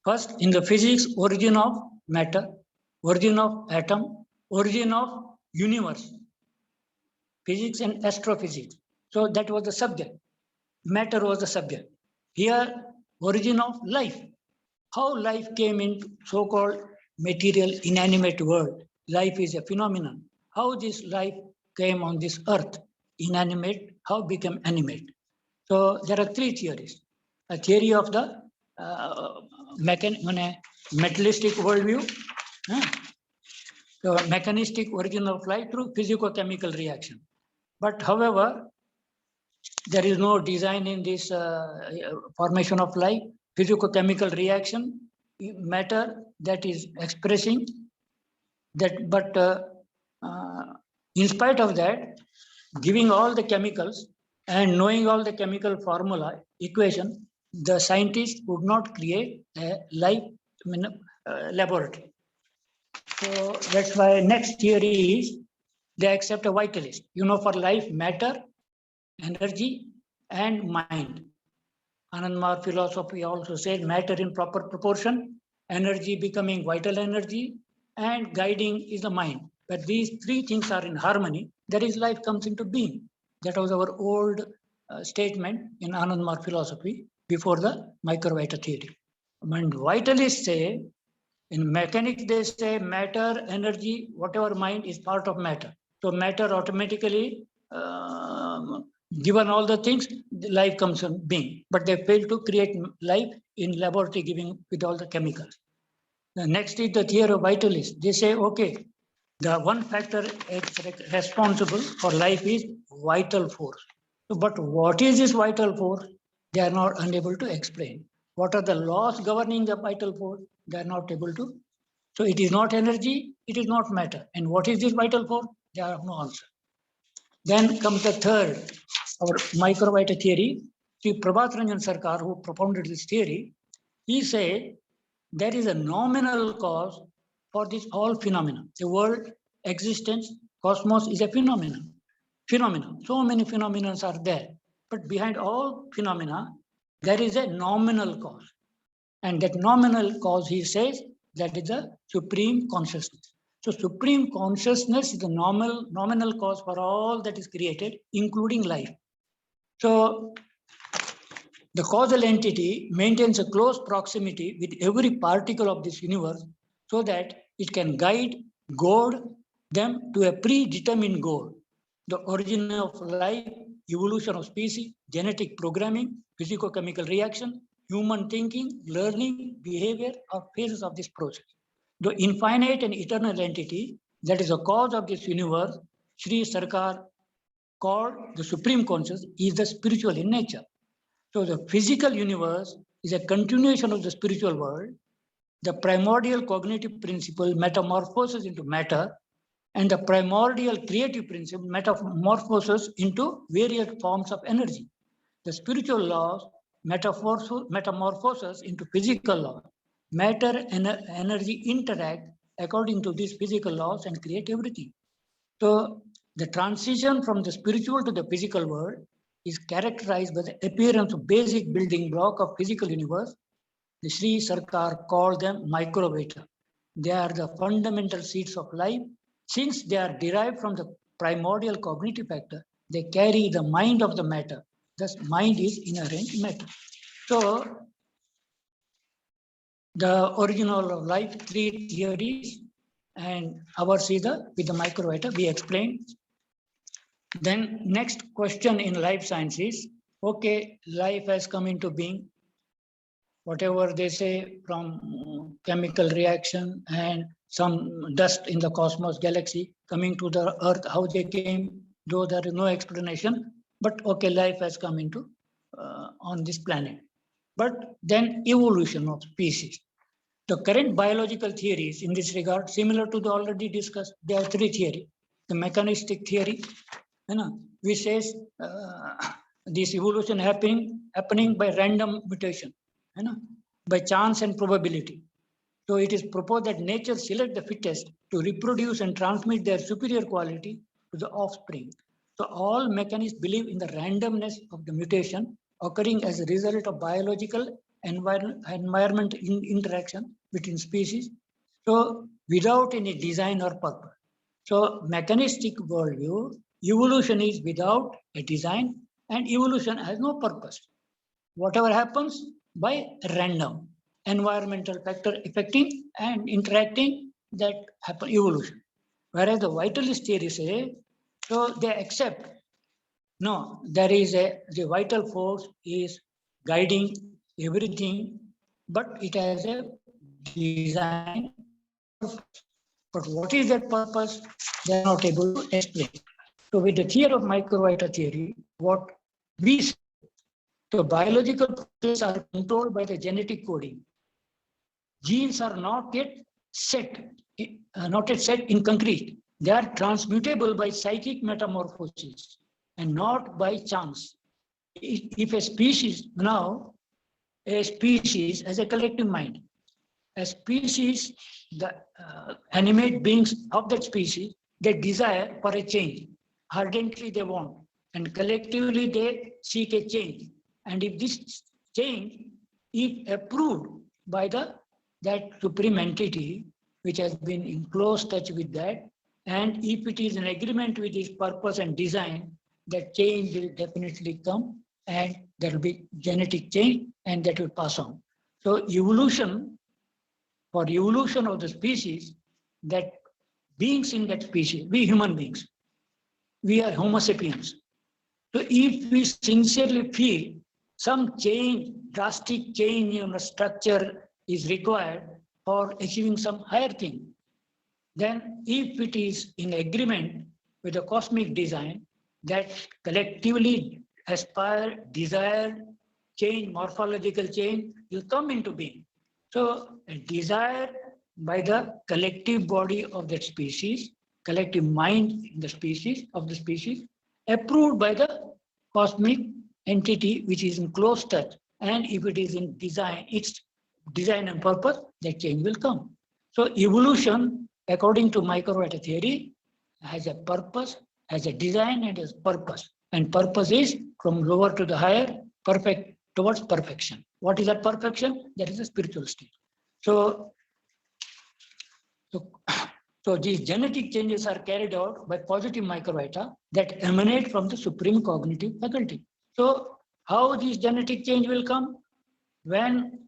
First, in the physics, origin of matter, origin of atom, origin of universe, physics and astrophysics. So that was the subject. Matter was the subject. Here, origin of life. How life came into so-called material inanimate world. Life is a phenomenon. How this life came on this earth, inanimate, how became animate. So there are 3 theories. A theory of the metallistic worldview, the mechanistic origin of life through physico-chemical reaction. But however, there is no design in this formation of life, physico-chemical reaction, matter that is expressing that, but in spite of that, giving all the chemicals and knowing all the chemical formula, equation, the scientists would not create a life laboratory. So that's why next theory is they accept a vitalist. For life, matter, energy, and mind. Ananda philosophy also says matter in proper proportion, energy becoming vital energy, and guiding is the mind. But these three things are in harmony. That is, life comes into being. That was our old statement in Ananda philosophy before the MICROVITA theory. And vitalists say, in mechanics, they say matter, energy, whatever mind is part of matter. So matter automatically, given all the things, life comes in being. But they fail to create life in laboratory giving with all the chemicals. The next is the theory of vitalists. They say, okay, the one factor responsible for life is vital force. But what is this vital force? They are not unable to explain. What are the laws governing the vital force? They are not able to. So it is not energy, it is not matter. And what is this vital force? They have no answer. Then comes the third, our MICROVITA theory. Sri Prabhat Ranjan Sarkar, who propounded this theory, he said there is a nominal cause for this all phenomena. The world, existence, cosmos is a phenomenon. So many phenomena are there. But behind all phenomena, there is a nominal cause. And that nominal cause, he says, that is the supreme consciousness. So supreme consciousness is the nominal cause for all that is created, including life. So the causal entity maintains a close proximity with every particle of this universe so that it can goad them to a predetermined goal. The origin of life, evolution of species, genetic programming, physicochemical reaction, human thinking, learning, behavior are phases of this process. The infinite and eternal entity that is the cause of this universe, Sri Sarkar called the Supreme Conscious, is the spiritual in nature. So the physical universe is a continuation of the spiritual world. The primordial cognitive principle metamorphoses into matter, and the primordial creative principle metamorphoses into various forms of energy. The spiritual laws metamorphoses into physical laws. Matter and energy interact according to these physical laws and create everything. So the transition from the spiritual to the physical world is characterized by the appearance of basic building block of physical universe. The Sri Sarkar called them MICROVITA. They are the fundamental seeds of life. Since they are derived from the primordial cognitive factor, they carry the mind of the matter. Thus, mind is inherent in matter. So, the original of life, three theories, and ours is with the MICROVITA, we explained. Then next question in life sciences, okay, life has come into being. Whatever they say from chemical reaction and some dust in the cosmos galaxy coming to the earth, how they came, though there is no explanation, but okay, life has come into on this planet. But then evolution of species. The current biological theories in this regard, similar to the already discussed, there are three theories. The mechanistic theory, which says this evolution happening by random mutation, by chance and probability. So it is proposed that nature select the fittest to reproduce and transmit their superior quality to the offspring. So all mechanists believe in the randomness of the mutation occurring as a result of biological environment interaction between species. So without any design or purpose. So mechanistic worldview, evolution is without a design and evolution has no purpose. Whatever happens by random environmental factor affecting and interacting, that happen evolution. Whereas the vitalist theory say, so they accept, no, there is the vital force is guiding everything, but it has a design. But what is that purpose? They are not able to explain. So with the theory of MICROVITA theory, what we say, the biological processes are controlled by the genetic coding. Genes are not yet set in concrete. They are transmutable by psychic metamorphosis and not by chance. If a species has a collective mind, a species, the animate beings of that species, they desire for a change. Ardently they want, and collectively they seek a change. And if this change, if approved by that supreme entity, which has been in close touch with that, and if it is in agreement with its purpose and design, that change will definitely come, and there will be genetic change, and that will pass on. So evolution, for evolution of the species, that beings in that species, we human beings, we are Homo sapiens. So if we sincerely feel some change, drastic change in the structure is required for achieving some higher thing, then if it is in agreement with the cosmic design that collectively aspire, desire, change, morphological change will come into being. So a desire by the collective body of that species, collective mind in the species, of the species, approved by the cosmic entity which is in close touch. And if it is in design, its design and purpose, that change will come. So evolution, according to MICROVITA theory, has a purpose, has a design, and has purpose. And purpose is from lower to the higher, perfect towards perfection. What is that perfection? That is a spiritual state. So these genetic changes are carried out by positive microvita that emanate from the supreme cognitive faculty. So how this genetic change will come? When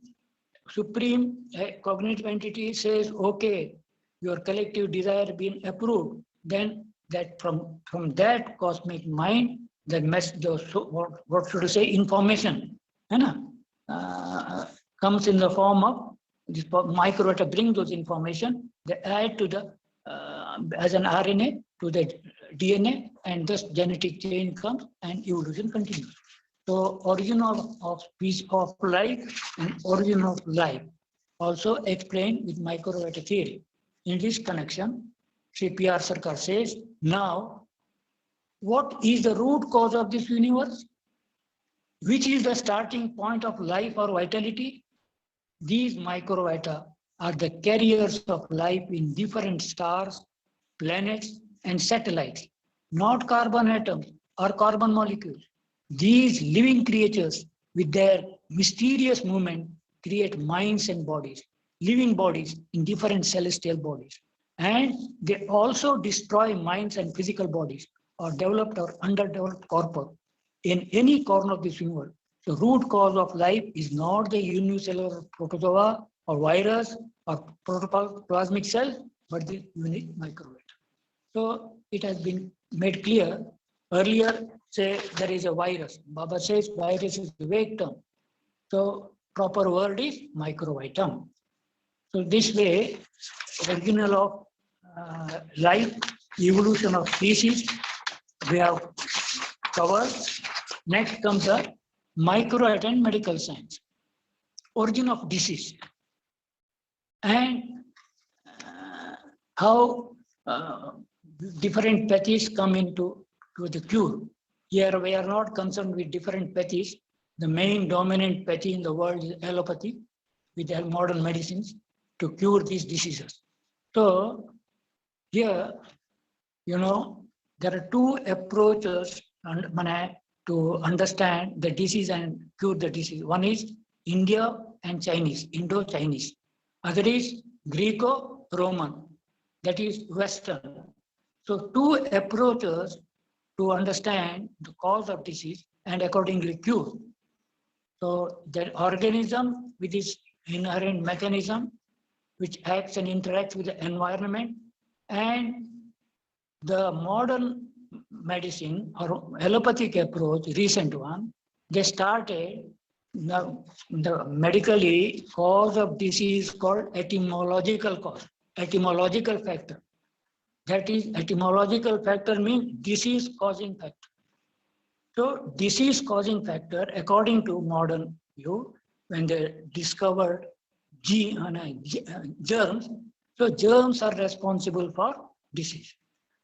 supreme cognitive entity says, okay, your collective desire been approved, then that from that cosmic mind, what should I say, information comes in the form of this microvita, bring those information, they add to the as an RNA to the DNA, and thus genetic change comes and evolution continues. So origin of species of life and origin of life also explained with microvita theory. In this connection, Sri P.R. Sarkar says, now, what is the root cause of this universe? Which is the starting point of life or vitality? These microvita are the carriers of life in different stars, planets, and satellites, not carbon atoms or carbon molecules. These living creatures, with their mysterious movement, create minds and bodies, living bodies in different celestial bodies. And they also destroy minds and physical bodies, or developed or underdeveloped corpora in any corner of this universe. The root cause of life is not the unicellular protozoa or virus or protoplasmic cell, but the unique microvita. So it has been made clear. Earlier, say there is a virus. Baba says virus is a vague term. So proper word is microvita. So this way, original of life, evolution of species, we have covered. Next comes the microvita and medical science. Origin of disease. And how different pathies come into the cure. Here we are not concerned with different pathies. The main dominant pathy in the world is allopathy, with their modern medicines to cure these diseases. So here, there are two approaches to understand the disease and cure the disease. One is India and Chinese, Indo-Chinese. Other is Greco-Roman, that is Western. So two approaches to understand the cause of disease and accordingly cure. So the organism with its inherent mechanism, which acts and interacts with the environment, and the modern medicine or allopathic approach, recent one, they started the medically cause of disease called etymological cause, etymological factor. That is, etymological factor means disease causing factor. So disease causing factor, according to modern view, when they discovered germs, so germs are responsible for disease.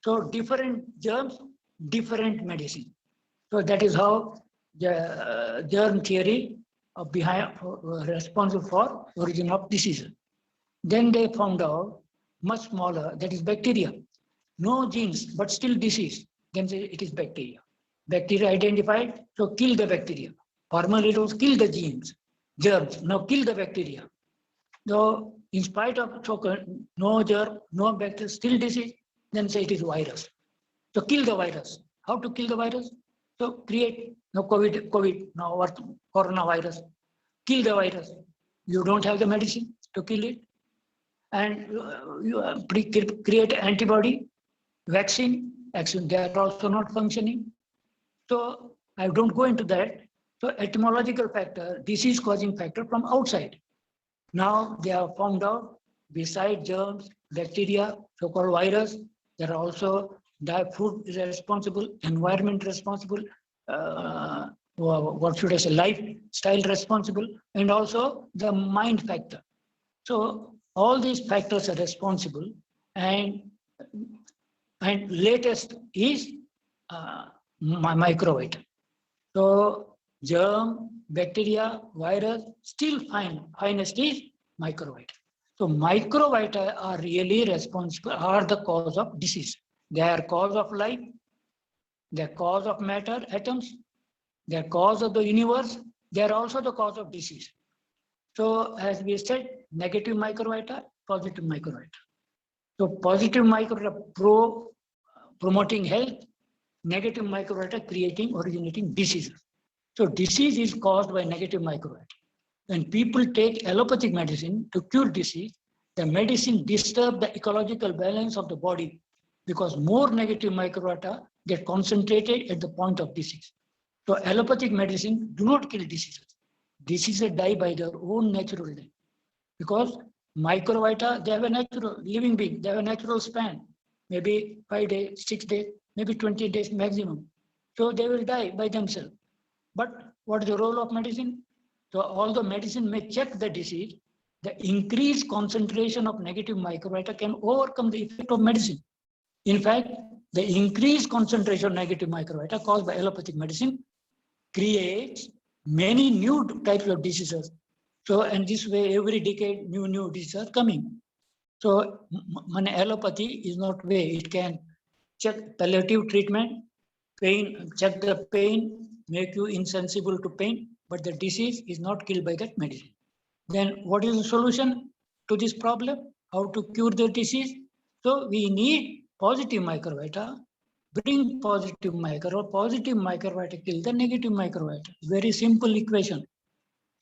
So different germs, different medicine. So that is how the germ theory of behind responsible for origin of diseases. Then they found out much smaller, that is bacteria. No genes, but still disease. Then it is bacteria. Bacteria identified, so kill the bacteria. Formerly it was kill the genes, germs. Now kill the bacteria. So in spite of no germ, no bacteria, still disease, then say it is virus. So kill the virus. How to kill the virus? So create no COVID, now what coronavirus. Kill the virus. You don't have the medicine to kill it, and you create antibody, vaccine. They are also not functioning. So I don't go into that. So etymological factor, disease causing factor from outside. Now they have found out, beside germs, bacteria, so-called virus, there are also food is responsible, environment responsible, what should I say, lifestyle responsible, and also the mind factor. So all these factors are responsible, and latest is MICROVITA. So germ, bacteria, virus, still finest is MICROVITA. So MICROVITA are really responsible, are the cause of disease. They are cause of life, they are cause of matter, atoms, they are cause of the universe, they are also the cause of disease. So as we said, negative MICROVITA, positive MICROVITA. So positive MICROVITA promoting health, negative MICROVITA originating diseases. So disease is caused by negative MICROVITA. When people take allopathic medicine to cure disease, the medicine disturbs the ecological balance of the body because more negative MICROVITA get concentrated at the point of disease. So allopathic medicine do not kill diseases. Diseases die by their own natural death because MICROVITA, they have a natural living being, they have a natural span, maybe 5 days, 6 days, maybe 20 days maximum. So they will die by themselves. But what is the role of medicine? So although medicine may check the disease, the increased concentration of negative MICROVITA can overcome the effect of medicine. In fact, the increased concentration of negative MICROVITA caused by allopathic medicine creates many new types of diseases. So, and this way, every decade, new diseases are coming. So, allopathy is not way. It can check palliative treatment, pain, check the pain, make you insensible to pain, but the disease is not killed by that medicine. Then what is the solution to this problem? How to cure the disease? So we need positive MICROVITA, bring positive MICROVITA kill the negative MICROVITA. Very simple equation.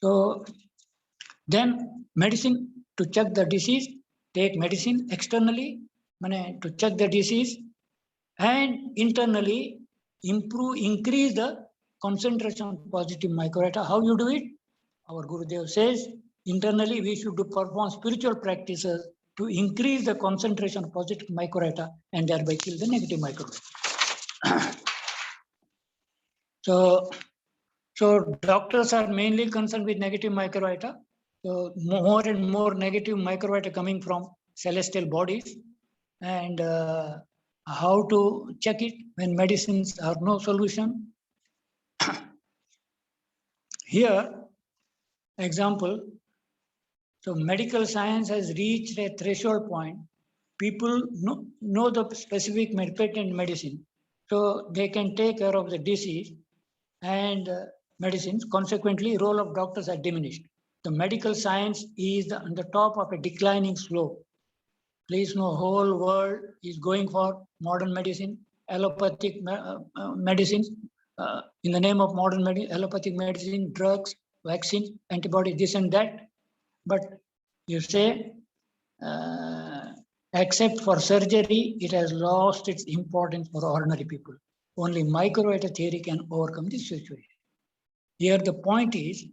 So then medicine to check the disease, take medicine externally to check the disease, and internally increase the concentration of positive MICROVITA. How you do it? Our Gurudev says, internally we should perform spiritual practices to increase the concentration of positive MICROVITA and thereby kill the negative MICROVITA. So doctors are mainly concerned with negative MICROVITA. So more and more negative MICROVITA coming from celestial bodies, and how to check it when medicines are no solution. Here, example, so medical science has reached a threshold point. People know the specific patent medicine, so they can take care of the disease and medicines. Consequently, role of doctors are diminished. The medical science is on the top of a declining slope. Please know, whole world is going for modern medicine, allopathic medicines. In the name of modern medicine, allopathic medicine, drugs, vaccines, antibodies, this and that. But you say, except for surgery, it has lost its importance for ordinary people. Only MICROVITA theory can overcome this situation. Here the point is,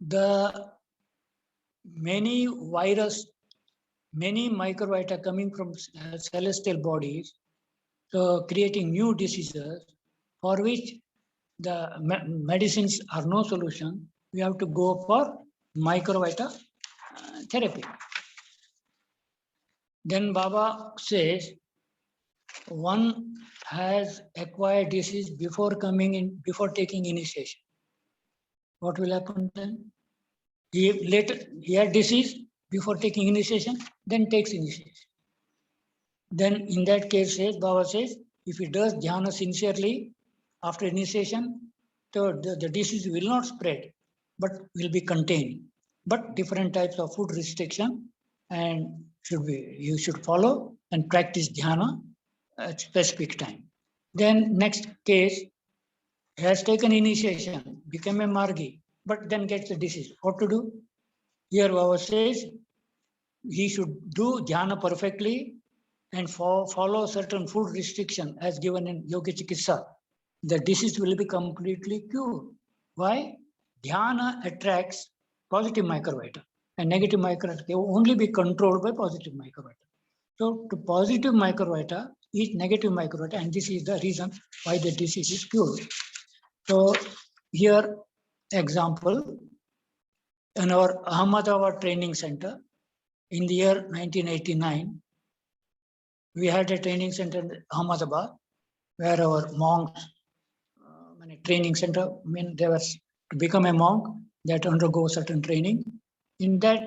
the many MICROVITA coming from celestial bodies, so creating new diseases for which the medicines are no solution. We have to go for MICROVITA therapy. Then Baba says, one has acquired disease before taking initiation. What will happen then? He had disease before taking initiation, then takes initiation. Then in that case, Baba says, if he does dhyana sincerely after initiation, the disease will not spread, but will be contained. But different types of food restriction and you should follow and practice dhyana at specific time. Then next case, has taken initiation, become a margi, but then gets the disease. What to do? Here Baba says he should do dhyana perfectly and follow certain food restriction as given in Yoga Chikitsa. The disease will be completely cured. Why? Dhyana attracts positive microvita and negative microvita can only be controlled by positive microvita. So to positive microvita is negative microvita, and this is the reason why the disease is cured. So here example, in our Ahmedabad training center in the year 1989, we had a training center in Ahmedabad where our monks, a training center, they were to become a monk, they had to undergo certain training. In that,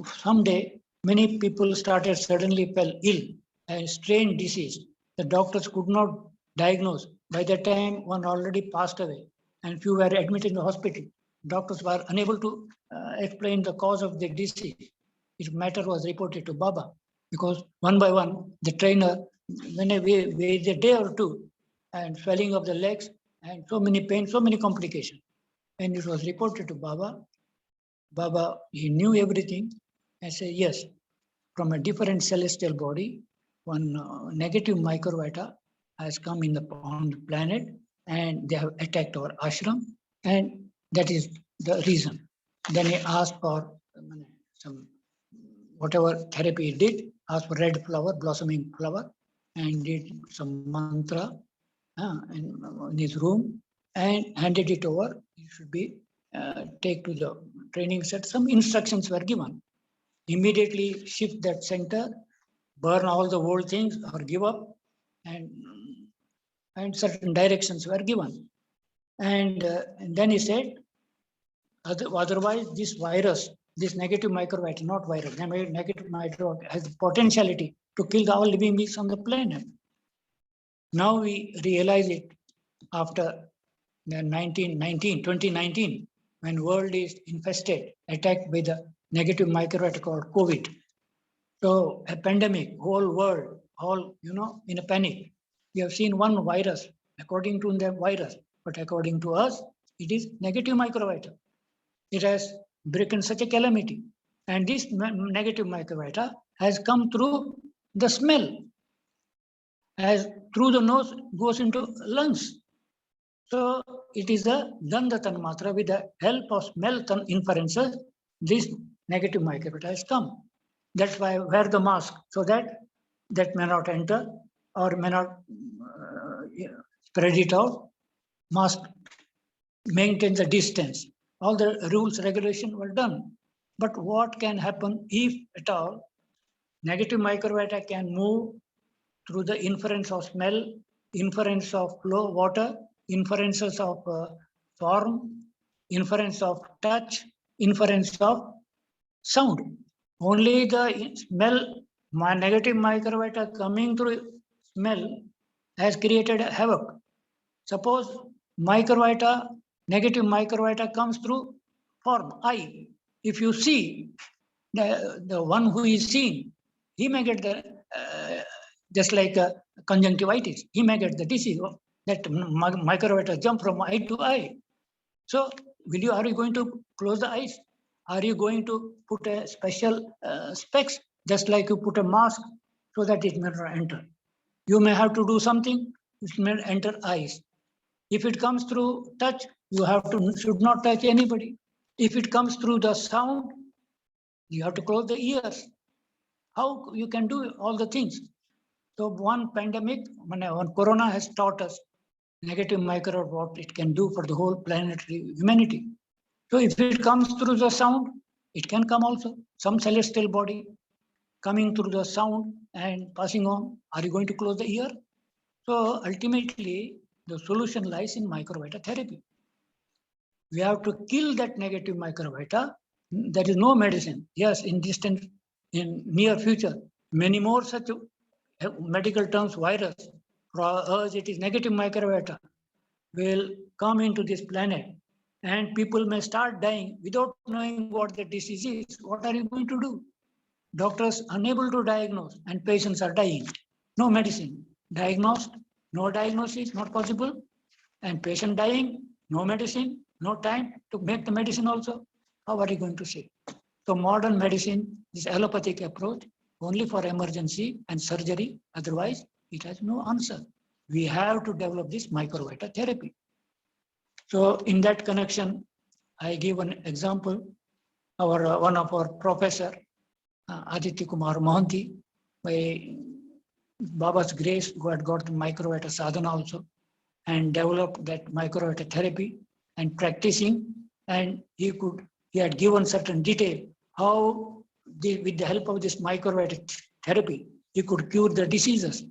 someday, many people started suddenly fell ill, a strange disease. The doctors could not diagnose. By that time, one already passed away, and few were admitted in the hospital. Doctors were unable to explain the cause of the disease. This matter was reported to Baba, because one by one, the trainer, when I wait a day or two, and swelling of the legs, and so many pain, so many complications. And it was reported to Baba. Baba, he knew everything and said, yes, from a different celestial body, one negative microvita has come on the planet and they have attacked our ashram, and that is the reason. Then he asked for some, whatever therapy he did, asked for red flower, blossoming flower, and did some mantra in his room and handed it over. It should be take to the training set. Some instructions were given. Immediately shift that center, burn all the old things or give up, and certain directions were given. And then he said, otherwise this virus, this negative microvita, not virus, negative microvita has the potentiality to kill all living beings on the planet. Now we realize it after 2019, when world is infested, attacked by the negative microvita called COVID. So a pandemic, whole world, all, in a panic. We have seen one virus, according to the virus, but according to us, it is negative microvita. It has broken such a calamity. And this negative microvita has come through the smell, as through the nose goes into lungs. So it is a Gandha Tanmatra, with the help of smell inferences, this negative microvita has come. That's why I wear the mask, so that may not enter or may not spread it out. Mask maintains the distance. All the rules, regulations were done. But what can happen if at all negative microvita can move through the inference of smell, inference of flow, water, inferences of form, inference of touch, inference of sound. Only the smell, negative microvita coming through smell has created a havoc. Suppose negative microvita comes through form, eye. If you see, the one who is seen, he may get the, just like conjunctivitis, he may get the disease. That microvita jump from eye to eye. So are you going to close the eyes? Are you going to put a special specs, just like you put a mask, so that it may not enter? You may have to do something which may enter eyes. If it comes through touch, you should not touch anybody. If it comes through the sound, you have to close the ears. How you can do all the things? So one pandemic, one corona has taught us negative micro, what it can do for the whole planetary humanity. So if it comes through the sound, it can come also. Some celestial body coming through the sound and passing on. Are you going to close the ear? So ultimately, the solution lies in microvita therapy. We have to kill that negative microvita, there is no medicine. Yes, in distant, in near future, many more such medical terms, virus, for us it is negative microvita, will come into this planet, and people may start dying without knowing what the disease is. What are you going to do? Doctors unable to diagnose, and patients are dying. No medicine. Diagnosed, no diagnosis, not possible. And patient dying, no medicine, no time to make the medicine also. How are you going to say? So modern medicine is allopathic approach only for emergency and surgery. Otherwise, it has no answer. We have to develop this microvita therapy. So in that connection, I give an example. Our one of our professor, Aditya Kumar Mohanty, by Baba's grace, who had got the microvita sadhana also, and developed that microvita therapy and practicing, and he had given certain detail how with the help of this microvita therapy, he could cure the diseases,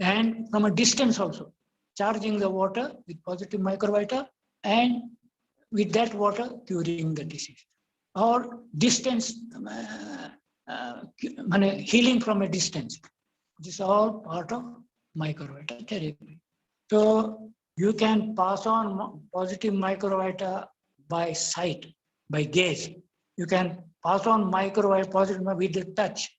and from a distance also, charging the water with positive microvita, and with that water curing the disease, or distance healing from a distance. This is all part of microvita therapy. So you can pass on positive microvita by sight, by gaze. You can pass on microvita positive with the touch.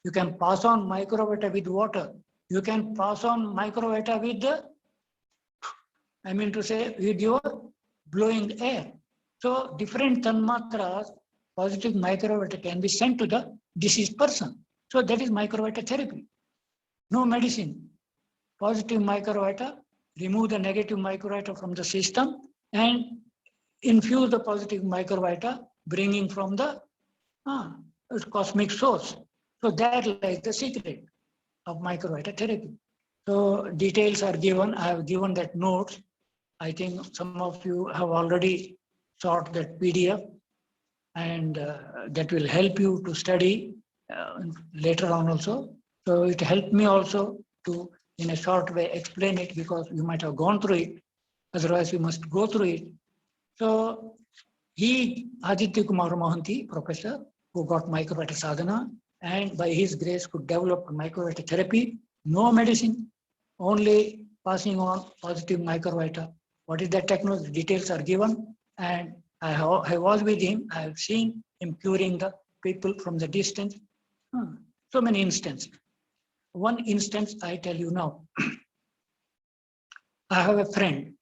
You can pass on microvita with water. You can pass on microvita with the, I mean to say, with your blowing the air. So different tanmatras, positive microvita can be sent to the deceased person. So that is microvita therapy. No medicine. Positive microvita, remove the negative microvita from the system and infuse the positive microvita, bringing from the cosmic source. So that lies the secret of microvita therapy. So details are given. I have given that notes. I think some of you have already sought that PDF, and that will help you to study later on also. So it helped me also to, in a short way, explain it, because you might have gone through it. Otherwise, you must go through it. So he, Aditya Kumar Mohanty, professor, who got microvita sadhana, and by his grace could develop microvita therapy, no medicine, only passing on positive microvita. What is that technology? Details are given, and I was with him. I have seen him curing the people from the distance. So many instances. One instance I tell you now. I have a friend,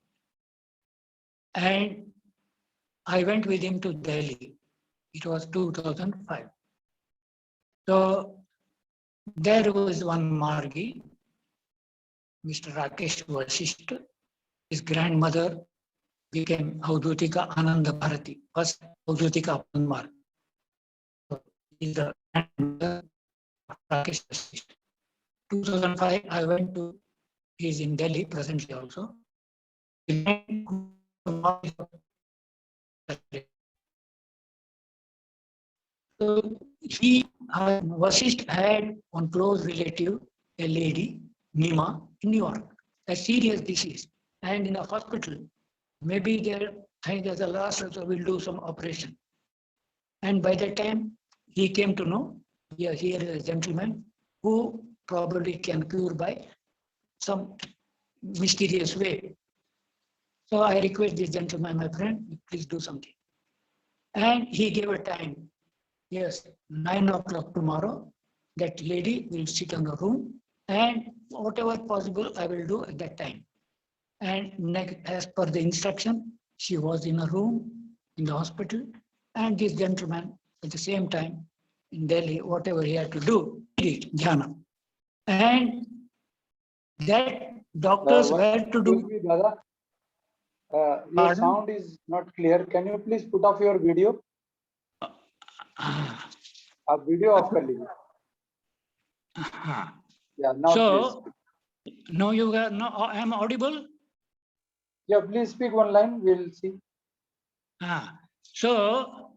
and I went with him to Delhi. It was 2005. So there was one Margi, Mr. Rakesh Vasisht. His grandmother became Avadhutika Ananda Bharati, first Avadhutika Marga. So he's the grandmother of Rakesh Vasisht. 2005, I went to, he's in Delhi presently also. So Vasisht had one close relative, a lady, Nima, in New York, a serious disease, and in a hospital. Maybe they think as a last resort will do some operation. And by that time, he came to know, here is a gentleman who probably can cure by some mysterious way. So I request this gentleman, my friend, please do something. And he gave a time. Yes, 9 o'clock tomorrow, that lady will sit in a room, and whatever possible I will do at that time. And as per the instruction, she was in a room in the hospital, and this gentleman at the same time in Delhi, whatever he had to do, he did jhana. And that doctors were to do. Your sound is not clear. Can you please put off your video? A video off kar lijiye. Yeah, now so please. now you are, no, I am audible. Yeah, please speak one line. We'll see. So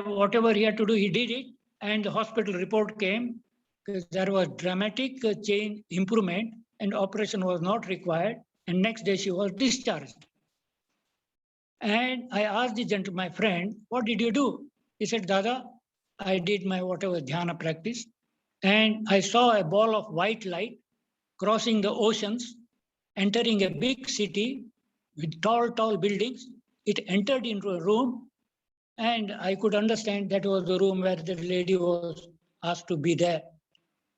whatever he had to do, he did it, and the hospital report came. There was dramatic change, improvement, and operation was not required. And next day she was discharged. And I asked the gentleman, my friend, what did you do? He said, Dada, I did my whatever dhyana practice, and I saw a ball of white light crossing the oceans, entering a big city with tall, tall buildings. It entered into a room, and I could understand that was the room where the lady was asked to be there.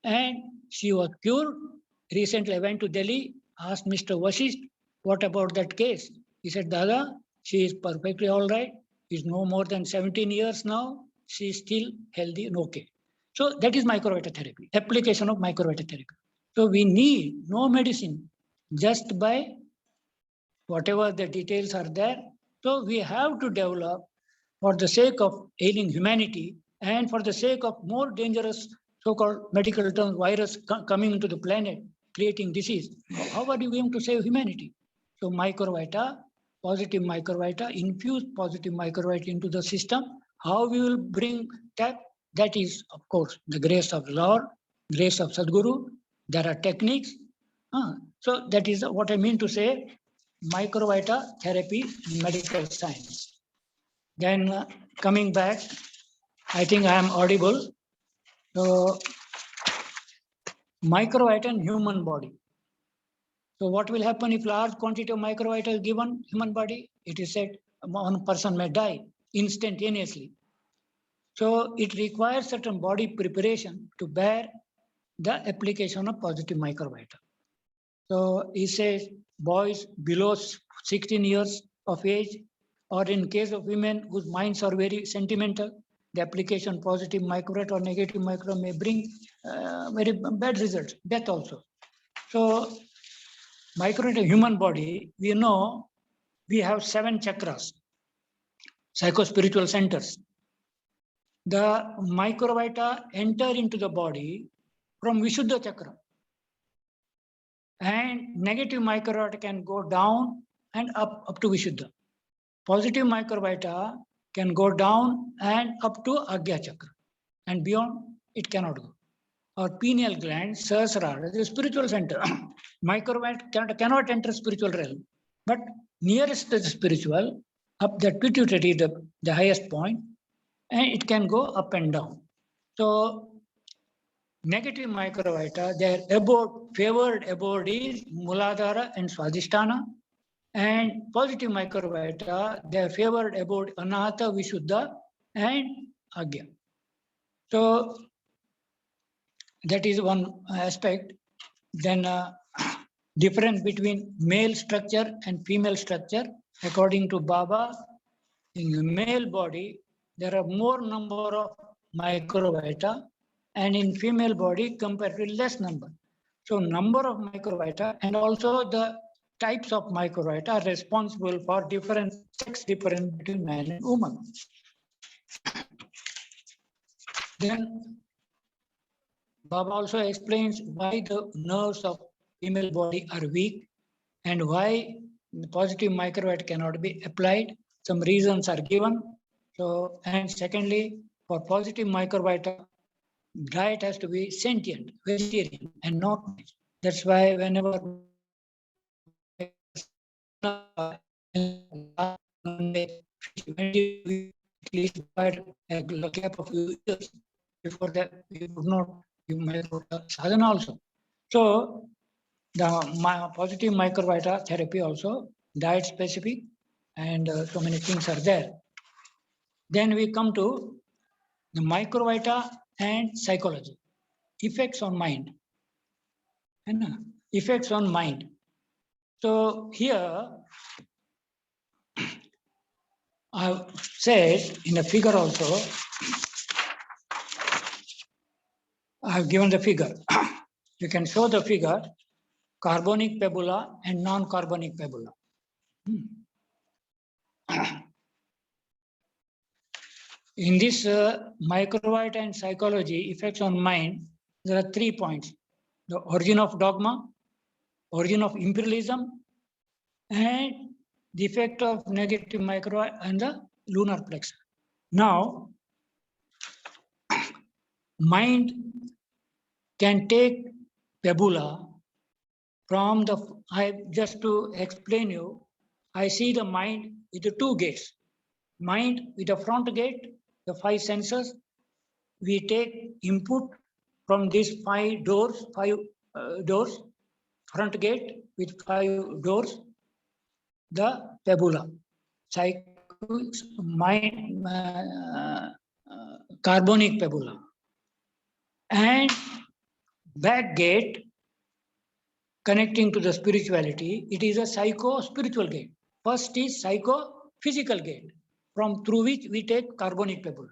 And she was cured. Recently, I went to Delhi, asked Mr. Vashisht, what about that case? He said, Dada, she is perfectly all right. She's no more than 17 years now. She is still healthy and okay. So that is microvita therapy, application of microvita therapy. So we need no medicine, just by whatever the details are there. So we have to develop for the sake of ailing humanity and for the sake of more dangerous so-called medical terms, virus coming into the planet, creating disease. How are you going to save humanity? So microvita, positive microvita, infuse positive microvita into the system. How we will bring that? That is, of course, the grace of the Lord, grace of Sadguru. There are techniques. So that is what I mean to say, microvita therapy in medical science. Then coming back, I think I am audible. So microvita in human body. So what will happen if large quantity of microvita is given human body? It is said one person may die instantaneously. So it requires certain body preparation to bear the application of positive microvita. So he says boys below 16 years of age, or in case of women whose minds are very sentimental, the application positive microvita or negative microvita may bring very bad results, death also. So microvita human body, we know we have 7 chakras, psychospiritual centers. The microvita enter into the body from Vishuddha chakra. And negative microvita can go down and up to Vishuddha. Positive microvita can go down and up to Agya chakra. And beyond, it cannot go. Our pineal gland, Sahasrara, the spiritual center. Microvita cannot enter spiritual realm. But nearest to the spiritual, up the pituitary, the highest point, and it can go up and down. So negative microvita, their abode, favored abode is Muladhara and Swadhisthana. And positive microvita, their favored abode Anahata, Vishuddha and Agya. So that is one aspect. Then difference between male structure and female structure. According to Baba, in the male body, there are more number of microvita, and in female body, comparatively less number. So number of microvita and also the types of microvita are responsible for different sex difference between man and woman. Then Baba also explains why the nerves of female body are weak and why the positive microvita cannot be applied. Some reasons are given. So, and secondly, for positive microvita, diet has to be sentient, vegetarian, and not. That's why whenever at least a gap of years before that, we would not give microvita sadhana also. So the positive microvita therapy also diet specific, and so many things are there. Then we come to the microvita and psychology, effects on mind, and effects on mind. So here I said in the figure also, I have given the figure. You can show the figure, carbonic pebula and non-carbonic pebula. In this microvita and psychology effects on mind, there are 3 points: the origin of dogma, origin of imperialism, and the effect of negative microvita and the lunar plexus. Now, mind can take pebula from the, just to explain you I see the mind with the two gates. Mind with the front gate, the 5 senses. We take input from these 5 doors, front gate with 5 doors, the pabula, mind, carbonic pabula, and back gate connecting to the spirituality. It is a psycho-spiritual gate. First is psycho-physical gate, through which we take carbonic pabula.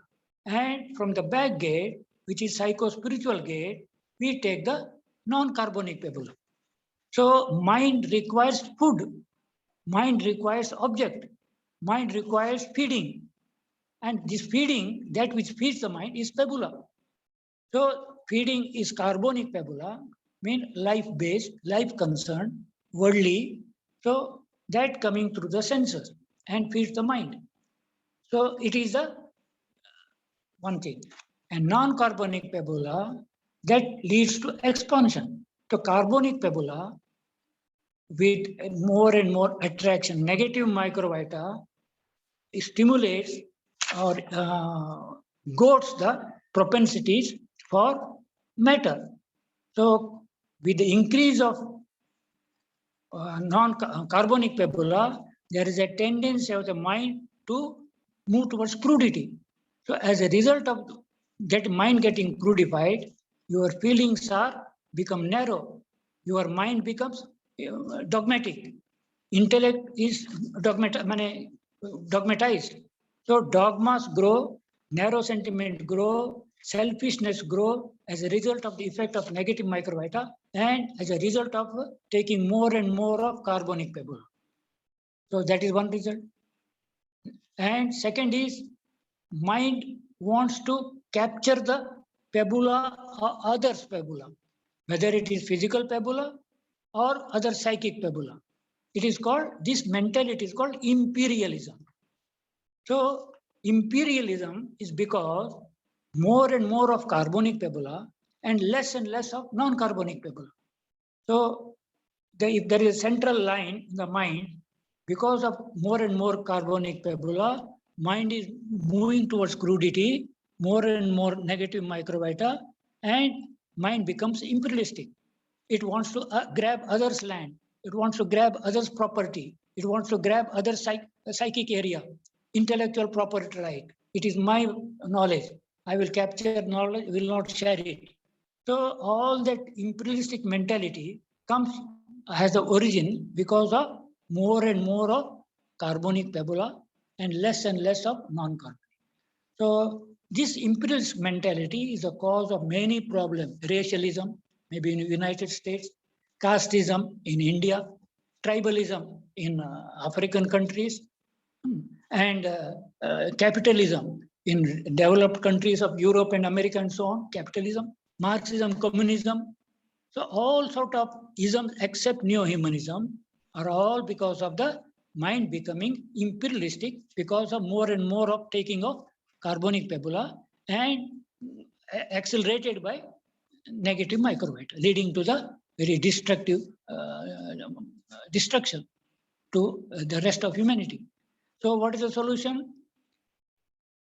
And from the back gate, which is psycho-spiritual gate, we take the non-carbonic pabula. So mind requires food, mind requires object, mind requires feeding. And this feeding, that which feeds the mind, is pabula. So feeding is carbonic pabula, mean life-based, life-concerned, worldly. So that coming through the senses and feeds the mind. So it is a one thing. And non-carbonic pabula, that leads to expansion. So carbonic pabula, with more and more attraction, negative microvita stimulates or goads the propensities for matter. So with the increase of non-carbonic pabula, there is a tendency of the mind to move towards crudity. So as a result of mind getting crudified, your feelings are become narrow. Your mind becomes dogmatic. Intellect is dogmatized. So dogmas grow, narrow sentiment grow, selfishness grow as a result of the effect of negative microvita and as a result of taking more and more of carbonic pabula. So that is one result. And second is mind wants to capture the pabula or others' pabula, whether it is physical pabula or other psychic pabula. It is called, this mentality is called imperialism. So imperialism is because more and more of carbonic pabula and less of non-carbonic pabula. So if there is a central line in the mind, because of more and more carbonic pabula, mind is moving towards crudity, more and more negative microvita, and mind becomes imperialistic. It wants to grab others' land. It wants to grab others' property. It wants to grab other psychic area, intellectual property right. It is my knowledge. I will capture knowledge, will not share it. So all that imperialistic mentality has the origin because of more and more of carbonic pabula and less of non-carbonic. So this imperialist mentality is the cause of many problems. Racialism, maybe in the United States, casteism in India, tribalism in African countries, and capitalism in developed countries of Europe and America and so on, capitalism, Marxism, communism. So all sort of isms except neo-humanism are all because of the mind becoming imperialistic because of more and more of taking of carbonic pabula and accelerated by negative microvita, leading to the very destructive destruction to the rest of humanity. So what is the solution?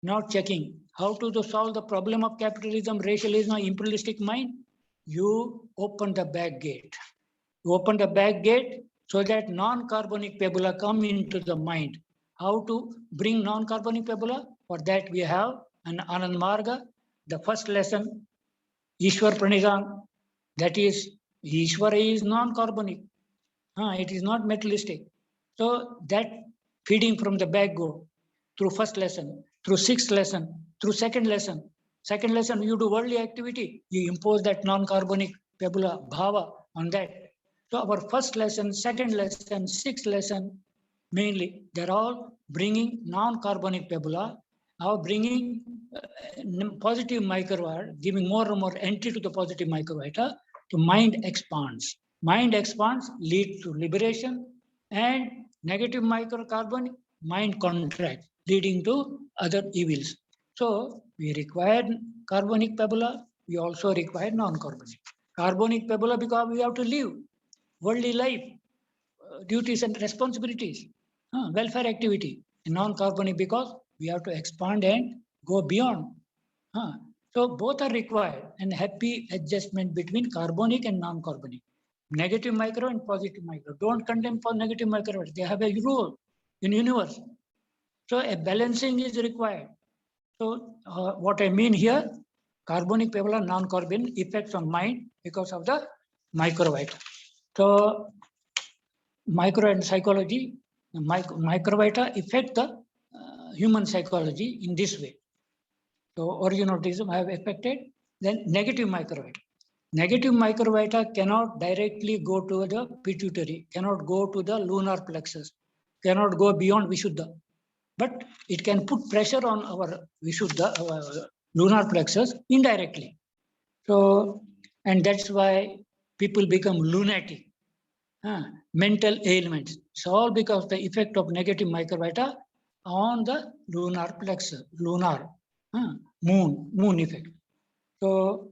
Not checking how to solve the problem of capitalism, racialism, imperialistic mind. You open the back gate. You open the back gate so that non-carbonic pabula come into the mind. How to bring non-carbonic pabula? For that we have an Ananda Marga, the first lesson, Ishwar Pranidhan, that is, Ishwara is non-carbonic. It is not metallistic. So that feeding from the back go through first lesson, through sixth lesson, through second lesson. Second lesson, you do worldly activity, you impose that non-carbonic pabula, bhava on that. So our first lesson, second lesson, sixth lesson, mainly, they're all bringing non-carbonic pabula, bringing positive microvita, giving more and more entry to the positive microvita, the mind expands. Mind expands, leads to liberation, and negative microcarbon, mind contracts, leading to other evils. So we require carbonic pabula, we also require non-carbonic. Carbonic pabula because we have to live worldly life, duties and responsibilities. welfare activity, non-carbonic because we have to expand and go beyond. So both are required and happy adjustment between carbonic and non-carbonic. Negative micro and positive micro. Don't condemn for negative micro. They have a role in universe. So a balancing is required. So what I mean here, carbonic people are non-carbon effects on mind because of the microvita. So micro and psychology, microvita affect the human psychology in this way. So origin of autism have affected. Then negative microvita. Negative microvita cannot directly go to the pituitary, cannot go to the lunar plexus, cannot go beyond Vishuddha. But it can put pressure on our Vishuddha, our lunar plexus indirectly. So, and that's why people become lunatic, mental ailments. It's all because the effect of negative microvita on the lunar plexus, moon effect. So,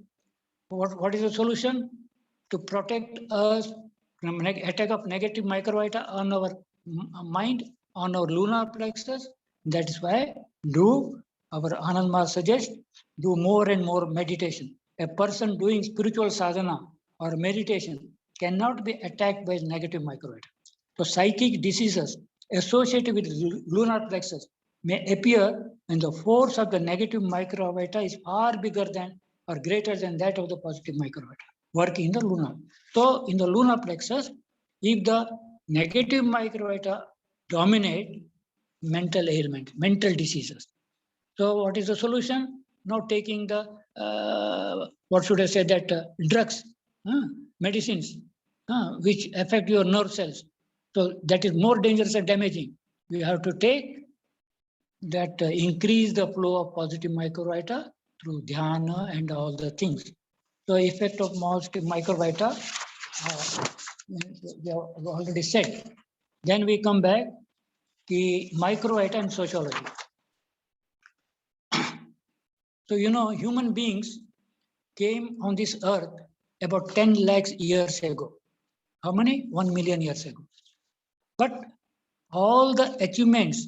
what is the solution? To protect us from attack of negative microvita on our mind, on our lunar plexus. That is why our Ananda suggests, do more and more meditation. A person doing spiritual sadhana or meditation cannot be attacked by negative microvita. So psychic diseases associated with lunar plexus may appear when the force of the negative microvita is far bigger than or greater than that of the positive microvita working in the lunar. So in the lunar plexus, if the negative microvita dominate, mental ailment, mental diseases. So what is the solution? Not taking the, what should I say, that drugs, medicines, which affect your nerve cells. So that is more dangerous and damaging. We have to take that increase the flow of positive microvita through dhyana and all the things. So effect of positive microvita, we have already said. Then we come back to microvita and sociology. So, human beings came on this earth about 10 lakhs years ago. How many? 1 million years ago. But all the achievements,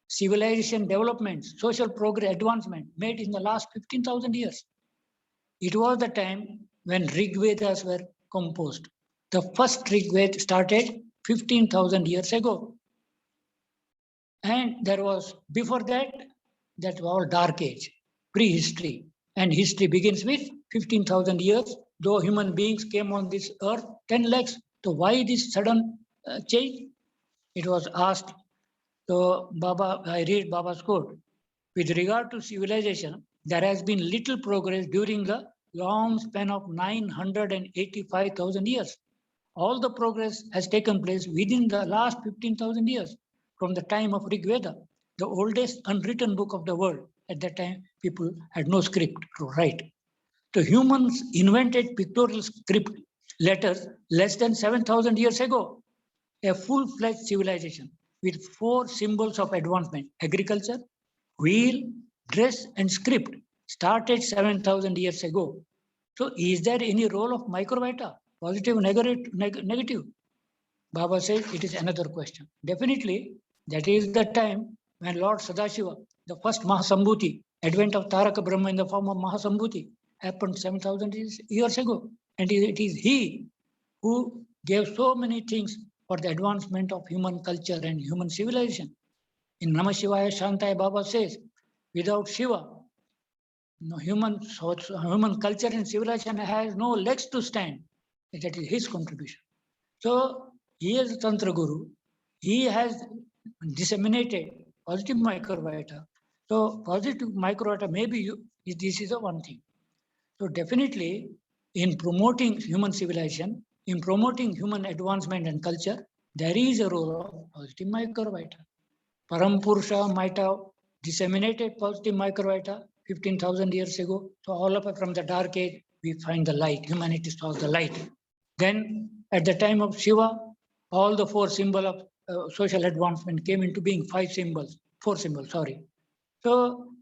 civilization developments, social progress, advancement made in the last 15,000 years. It was the time when Rig Vedas were composed. The first Rig Veda started 15,000 years ago. And there was, before that was all dark age, prehistory. And history begins with 15,000 years, though human beings came on this earth 10 lakhs. So why this sudden change? It was asked. So I read Baba's quote. With regard to civilization, there has been little progress during the long span of 985,000 years. All the progress has taken place within the last 15,000 years from the time of Rig Veda, the oldest unwritten book of the world. At that time, people had no script to write. So humans invented pictorial script letters less than 7,000 years ago. A full-fledged civilization with 4 symbols of advancement: agriculture, wheel, dress, and script started 7,000 years ago. So is there any role of microvita, positive, negative? Baba says it is another question. Definitely, that is the time when Lord Sadashiva, the first Mahasambhuti, advent of Taraka Brahma in the form of Mahasambhuti, happened 7,000 years ago. And it is he who gave so many things for the advancement of human culture and human civilization. In Namah Shivaya Shantaya, Baba says, without Shiva, human culture and civilization has no legs to stand. That is his contribution. So he is a Tantra Guru. He has disseminated positive microvita. So positive microvita, maybe this is the one thing. So definitely in promoting human civilization, in promoting human advancement and culture, there is a role of positive microvita. Parampurusha might have disseminated positive microvita 15,000 years ago. So all of it from the dark age, we find the light. Humanity saw the light. Then at the time of Shiva, all the 4 symbols of social advancement came into being, 4 symbols, sorry. So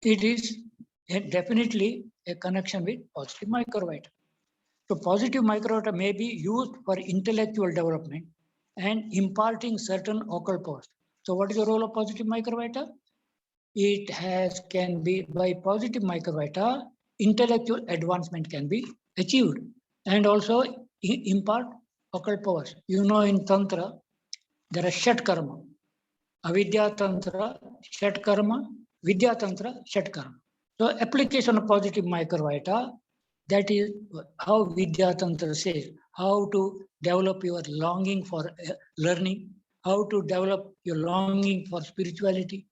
it is definitely a connection with positive microvita. So positive microvita may be used for intellectual development, and imparting certain occult powers. So what is the role of positive microvita? It can be by positive microvita, intellectual advancement can be achieved and also impart occult powers. You know, in Tantra, there are Shat Karma, Avidya Tantra, Shat Karma, Vidya Tantra, Shat Karma. So application of positive microvita, that is how Vidya Tantra says, how to develop your longing for learning, how to develop your longing for spirituality.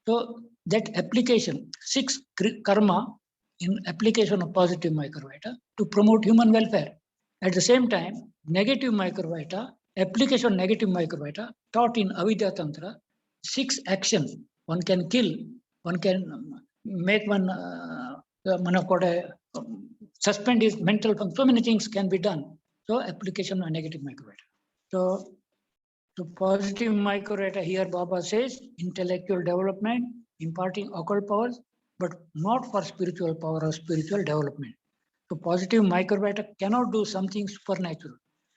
So that application, 6 karma in application of positive microvita to promote human welfare. At the same time, negative microvita, application of negative microvita taught in Avidya Tantra, 6 actions. One can kill, one can make one, suspend his mental function. So many things can be done. So application of negative microvita. So positive microvita here Baba says intellectual development, imparting occult powers, but not for spiritual power or spiritual development. So positive microvita cannot do something supernatural.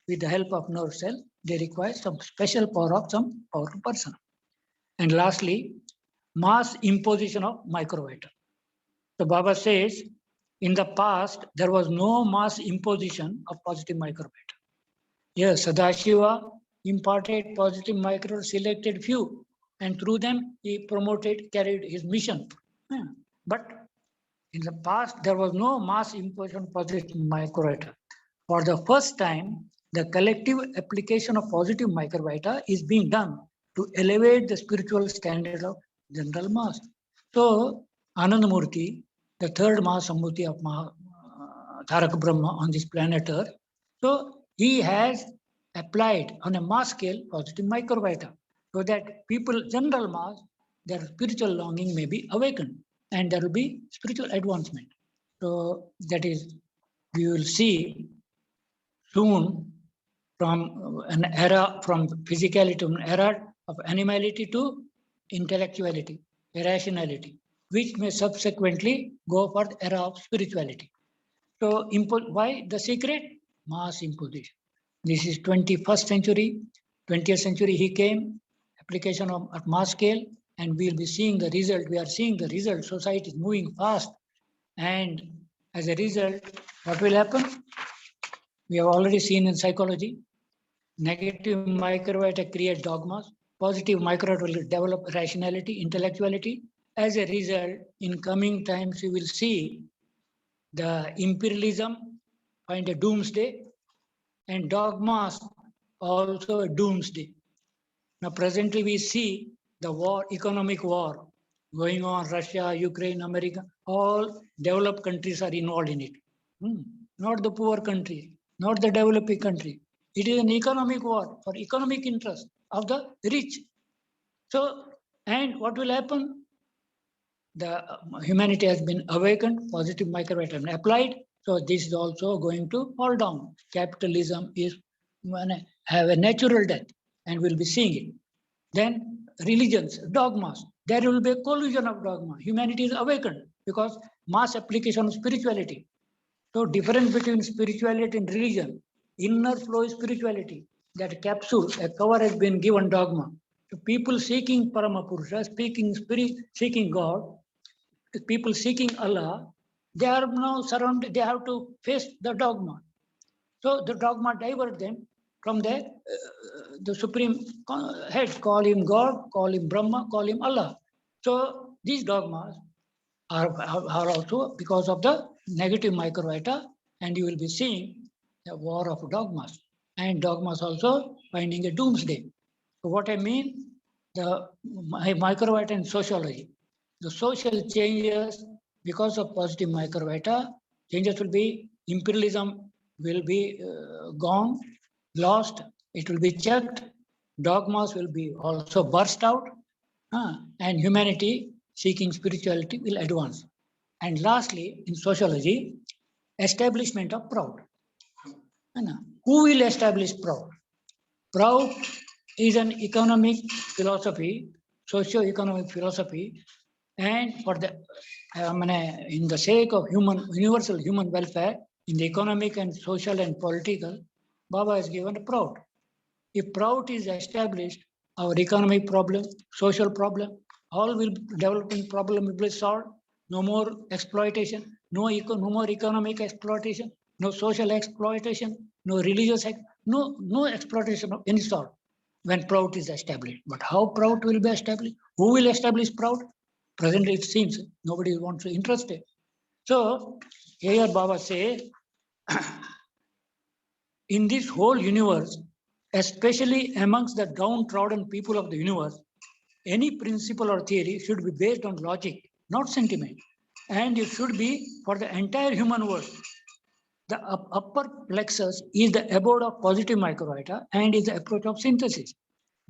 With the help of nerve cell, they require some special power of some powerful person. And lastly, mass imposition of microvita. So Baba says, in the past, there was no mass imposition of positive microvita. Yes, Sadashiva imparted positive micro, selected few, and through them he carried his mission. But in the past, there was no mass imposition of positive microvita. For the first time, the collective application of positive microvita is being done to elevate the spiritual standard of general mass. So, Anandamurti, the third mass Sambhuti of Tarak Brahma on this planet Earth, so he has applied on a mass scale positive microvita so that people, general mass, their spiritual longing may be awakened and there will be spiritual advancement. So that is, we will see soon from an era, from physicality to an era of animality to intellectuality, irrationality, which may subsequently go for the era of spirituality. So why the secret? Mass imposition. This is 21st century, 20th century he came, application at mass scale, and we'll be seeing the result. We are seeing the result. Society is moving fast. And as a result, what will happen? We have already seen in psychology, negative microvita create dogmas, positive microvita will develop rationality, intellectuality. As a result, in coming times, you will see the imperialism find a doomsday and dogmas also a doomsday. Now presently we see the war, economic war going on, Russia, Ukraine, America, all developed countries are involved in it. Not the poor country, not the developing country. It is an economic war for economic interest of the rich. So, and what will happen? The humanity has been awakened, positive microvita applied. So this is also going to fall down. Capitalism is have a natural death, and we'll be seeing it. Then religions, dogmas, there will be a collusion of dogma. Humanity is awakened because mass application of spirituality. So difference between spirituality and religion, inner flow is spirituality. That capsule, a cover has been given dogma. So people seeking Paramapurusha, seeking God, people seeking Allah, they are now surrounded, they have to face the dogma. So the dogma divert them from the supreme head, call him God, call him Brahma, call him Allah. So these dogmas are also because of the negative microvita, and you will be seeing the war of dogmas, and dogmas also finding a doomsday. So what I mean, the microvita and sociology, the social changes because of positive microvita, changes will be imperialism will be gone, lost, it will be checked, dogmas will be also burst out, and humanity seeking spirituality will advance. And lastly, in sociology, establishment of proud. Who will establish proud? Proud is an economic philosophy, socio-economic philosophy, and for the in the sake of universal human welfare, in the economic and social and political, Baba has given a proud. If proud is established, our economic problem, social problem, all will developing problem will be solved. No more exploitation, no more economic exploitation, no social exploitation, no religious, no exploitation of any sort when proud is established. But how proud will be established? Who will establish proud? Presently, it seems nobody wants to interested. So here Baba says, in this whole universe, especially amongst the downtrodden people of the universe, any principle or theory should be based on logic, not sentiment. And it should be for the entire human world. The upper plexus is the abode of positive microvita and is the approach of synthesis.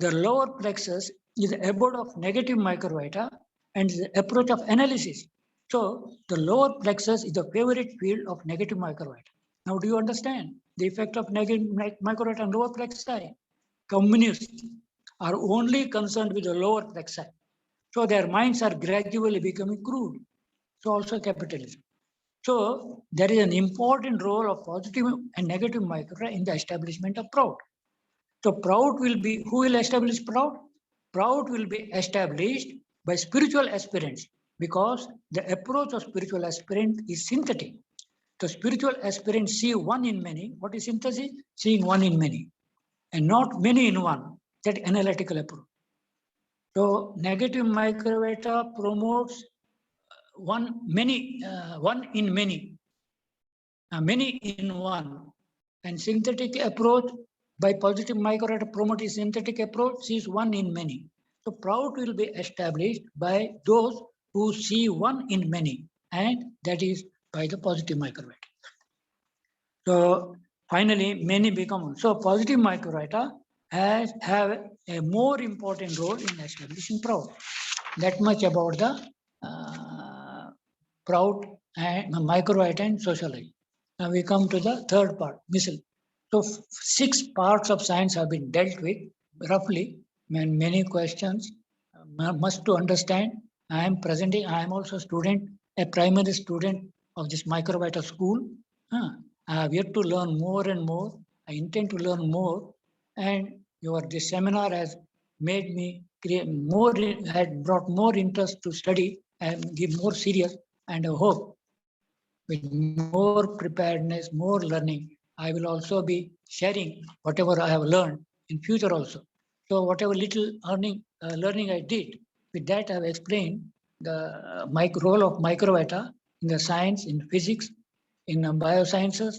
The lower plexus is the abode of negative microvita and is the approach of analysis. So the lower plexus is the favorite field of negative microvita. Now, do you understand the effect of negative microvita on lower plexi? Communists are only concerned with the lower plexi. So their minds are gradually becoming crude. So also capitalism. So there is an important role of positive and negative microvita in the establishment of proud. So proud will be, who will establish proud? Proud will be established by spiritual aspirants because the approach of spiritual aspirant is synthetic. The spiritual aspirants see one in many. What is synthesis? Seeing one in many and not many in one, that analytical approach. So negative microvita promotes one in many, many in one. And synthetic approach by positive microvita promotes synthetic approach sees one in many. So proud will be established by those who see one in many, and that is by the positive microvita. So finally, many become one. So positive microvita have a more important role in establishing proud. That much about the proud and microvita and sociology. Now we come to the third part, missile. So 6 parts of science have been dealt with roughly, and many questions must to understand. I am also a student, a primary student of this microvita school. I have yet to learn more and more. I intend to learn more, and this seminar has made me had brought more interest to study and give more serious, and I hope with more preparedness, more learning, I will also be sharing whatever I have learned in future also. So whatever little learning I did, with that I have explained the role of microvita in the science, in physics, in biosciences,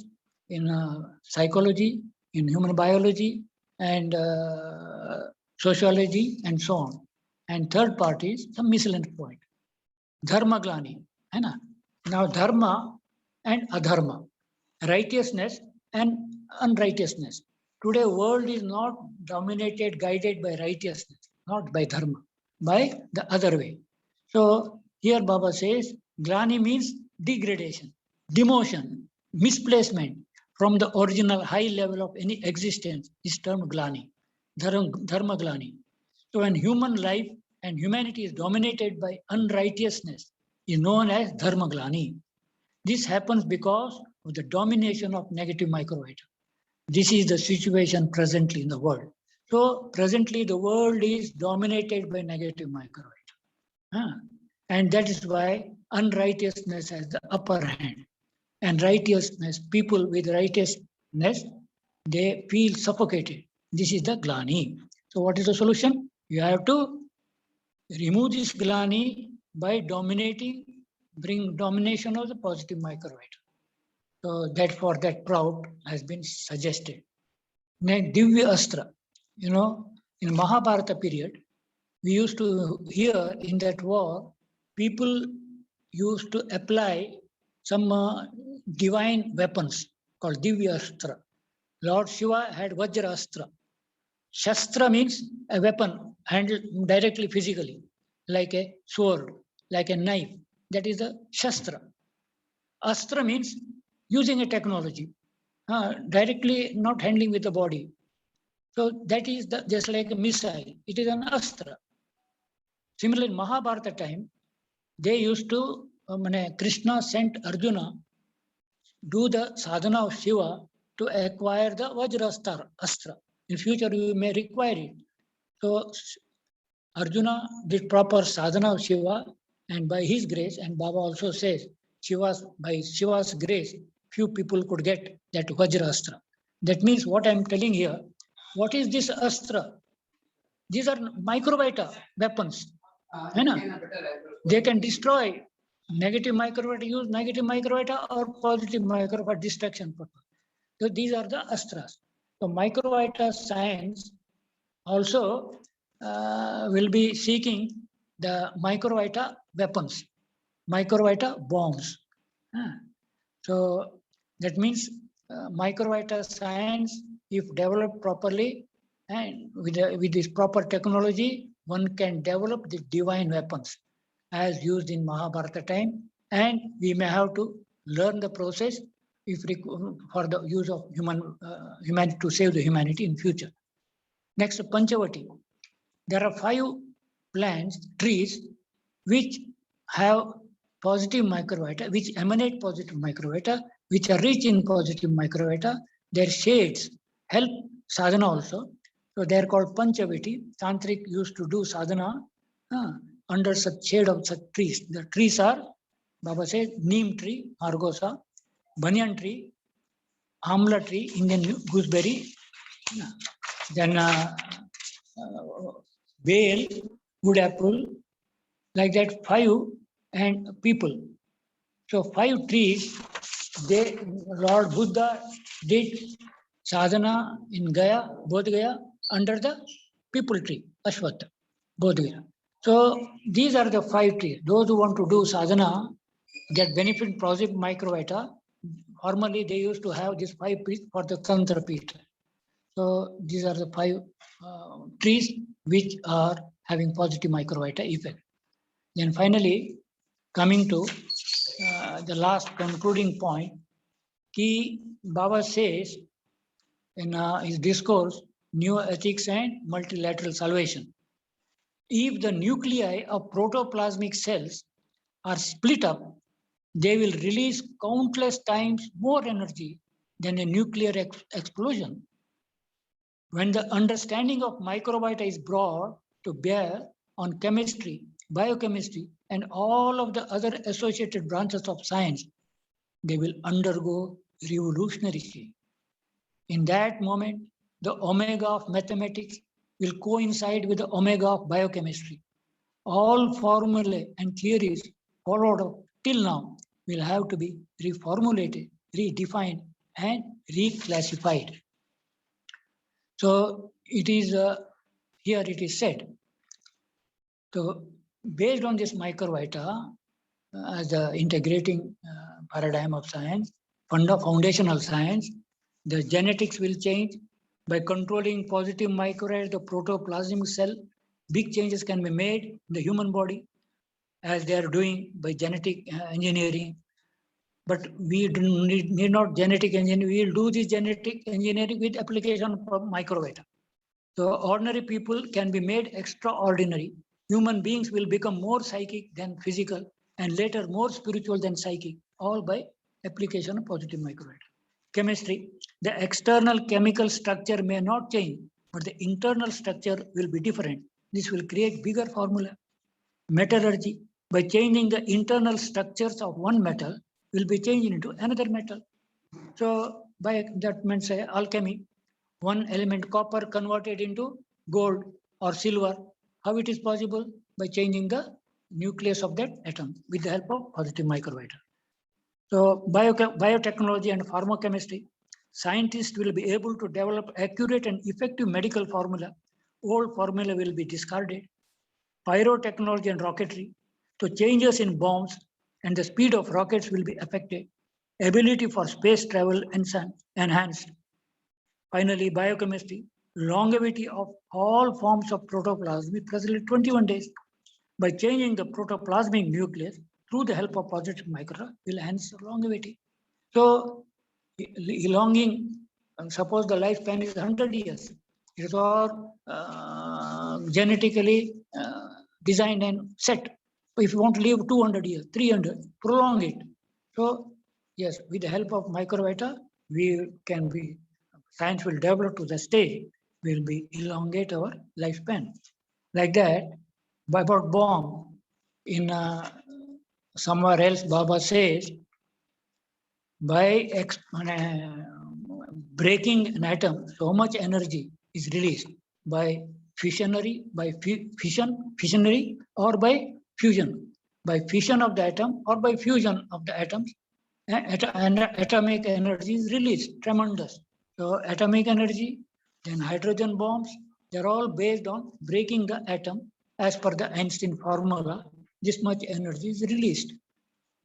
in psychology, in human biology, and sociology, and so on. And third part is the miscellaneous point. Dharma glani. Now dharma and adharma, righteousness and unrighteousness. Today world is not dominated, guided by righteousness, not by dharma, by the other way. So here Baba says, glani means degradation, demotion, misplacement from the original high level of any existence is termed glani, dharma glani. So when human life and humanity is dominated by unrighteousness, is known as dharma glani. This happens because of the domination of negative microvita. This is the situation presently in the world. So presently the world is dominated by negative microvita. And that is why unrighteousness has the upper hand. And righteousness, people with righteousness, they feel suffocated. This is the glani. So what is the solution? You have to remove this glani by bring domination of the positive microvita. So that for that proud has been suggested. Next, Divya Astra. In Mahabharata period, we used to hear in that war, people used to apply some divine weapons called Divya Astra. Lord Shiva had Vajra Astra. Shastra means a weapon handled directly physically, like a sword, like a knife. That is a Shastra. Astra means using a technology, directly not handling with the body. So that is just like a missile. It is an Astra. Similarly, in Mahabharata time, they used to, Krishna sent Arjuna do the sadhana of Shiva to acquire the Vajra Astra. In future, we may require it. So Arjuna did proper sadhana of Shiva, and by his grace, and Baba also says, by Shiva's grace, few people could get that Vajra Astra. That means what I am telling here, what is this Astra? These are microvita weapons. They can destroy negative microvita, use negative microvita or positive microvita destruction purpose. So these are the astras. So microvita science also will be seeking the microvita weapons, microvita bombs. So that means microvita science, if developed properly and with this proper technology, one can develop the divine weapons as used in Mahabharata time, and we may have to learn the process for the use of humanity to save the humanity in future. Next, Panchavati. There are 5 plants, trees, which have positive microvita, which emanate positive microvita, which are rich in positive microvita. Their shades help sadhana also. So they are called Panchavati. Tantric used to do sadhana under such shade of such trees. The trees are, Baba said, neem tree, margosa, banyan tree, amla tree, Indian gooseberry, then whale, wood apple, like that 5 and people. So 5 trees, Lord Buddha did sadhana in Gaya, Bodh Gaya, under the people tree, Ashwatha, Bodh Gaya. So these are the 5 trees. Those who want to do sadhana get benefit positive microvita. Formerly they used to have these 5 trees for the Tantra Pita. So these are the 5 trees which are having positive microvita effect. Then finally, coming to the last concluding point, Baba says in his discourse, New Ethics and Multilateral Salvation. If the nuclei of protoplasmic cells are split up, they will release countless times more energy than a nuclear explosion. When the understanding of microbiota is brought to bear on chemistry, biochemistry, and all of the other associated branches of science, they will undergo revolutionary change. In that moment, the omega of mathematics will coincide with the omega of biochemistry. All formulae and theories followed up till now will have to be reformulated, redefined, and reclassified. So it is here it is said. So based on this microvita as the integrating paradigm of science, foundational science, the genetics will change by controlling positive microvita, the protoplasmic cell. Big changes can be made in the human body as they are doing by genetic engineering. But we need not genetic engineering. We will do this genetic engineering with application of microvita. So ordinary people can be made extraordinary. Human beings will become more psychic than physical, and later more spiritual than psychic, all by application of positive microvita. Chemistry, the external chemical structure may not change, but the internal structure will be different. This will create bigger formula. Metallurgy, by changing the internal structures of one metal, will be changed into another metal. So by that means alchemy, one element copper converted into gold or silver. How it is possible? By changing the nucleus of that atom with the help of positive microvita. So biotechnology and pharmacochemistry, scientists will be able to develop accurate and effective medical formula. Old formula will be discarded. Pyrotechnology and rocketry, so changes in bombs and the speed of rockets will be affected. Ability for space travel enhanced. Finally, biochemistry, longevity of all forms of protoplasm is presently 21 days. By changing the protoplasmic nucleus through the help of positive micro will enhance longevity. So, elonging, suppose the lifespan is 100 years. It is all genetically designed and set. If you want to live 200 years, 300, prolong it. So, yes, with the help of microvita, science will develop to the stage will be elongate our lifespan. Like that, about bomb, in somewhere else, Baba says, by breaking an atom, so much energy is released by fissionary, or by fusion. By fission of the atom or by fusion of the atoms, atomic energy is released, tremendous. So atomic energy, then hydrogen bombs, they're all based on breaking the atom as per the Einstein formula. This much energy is released.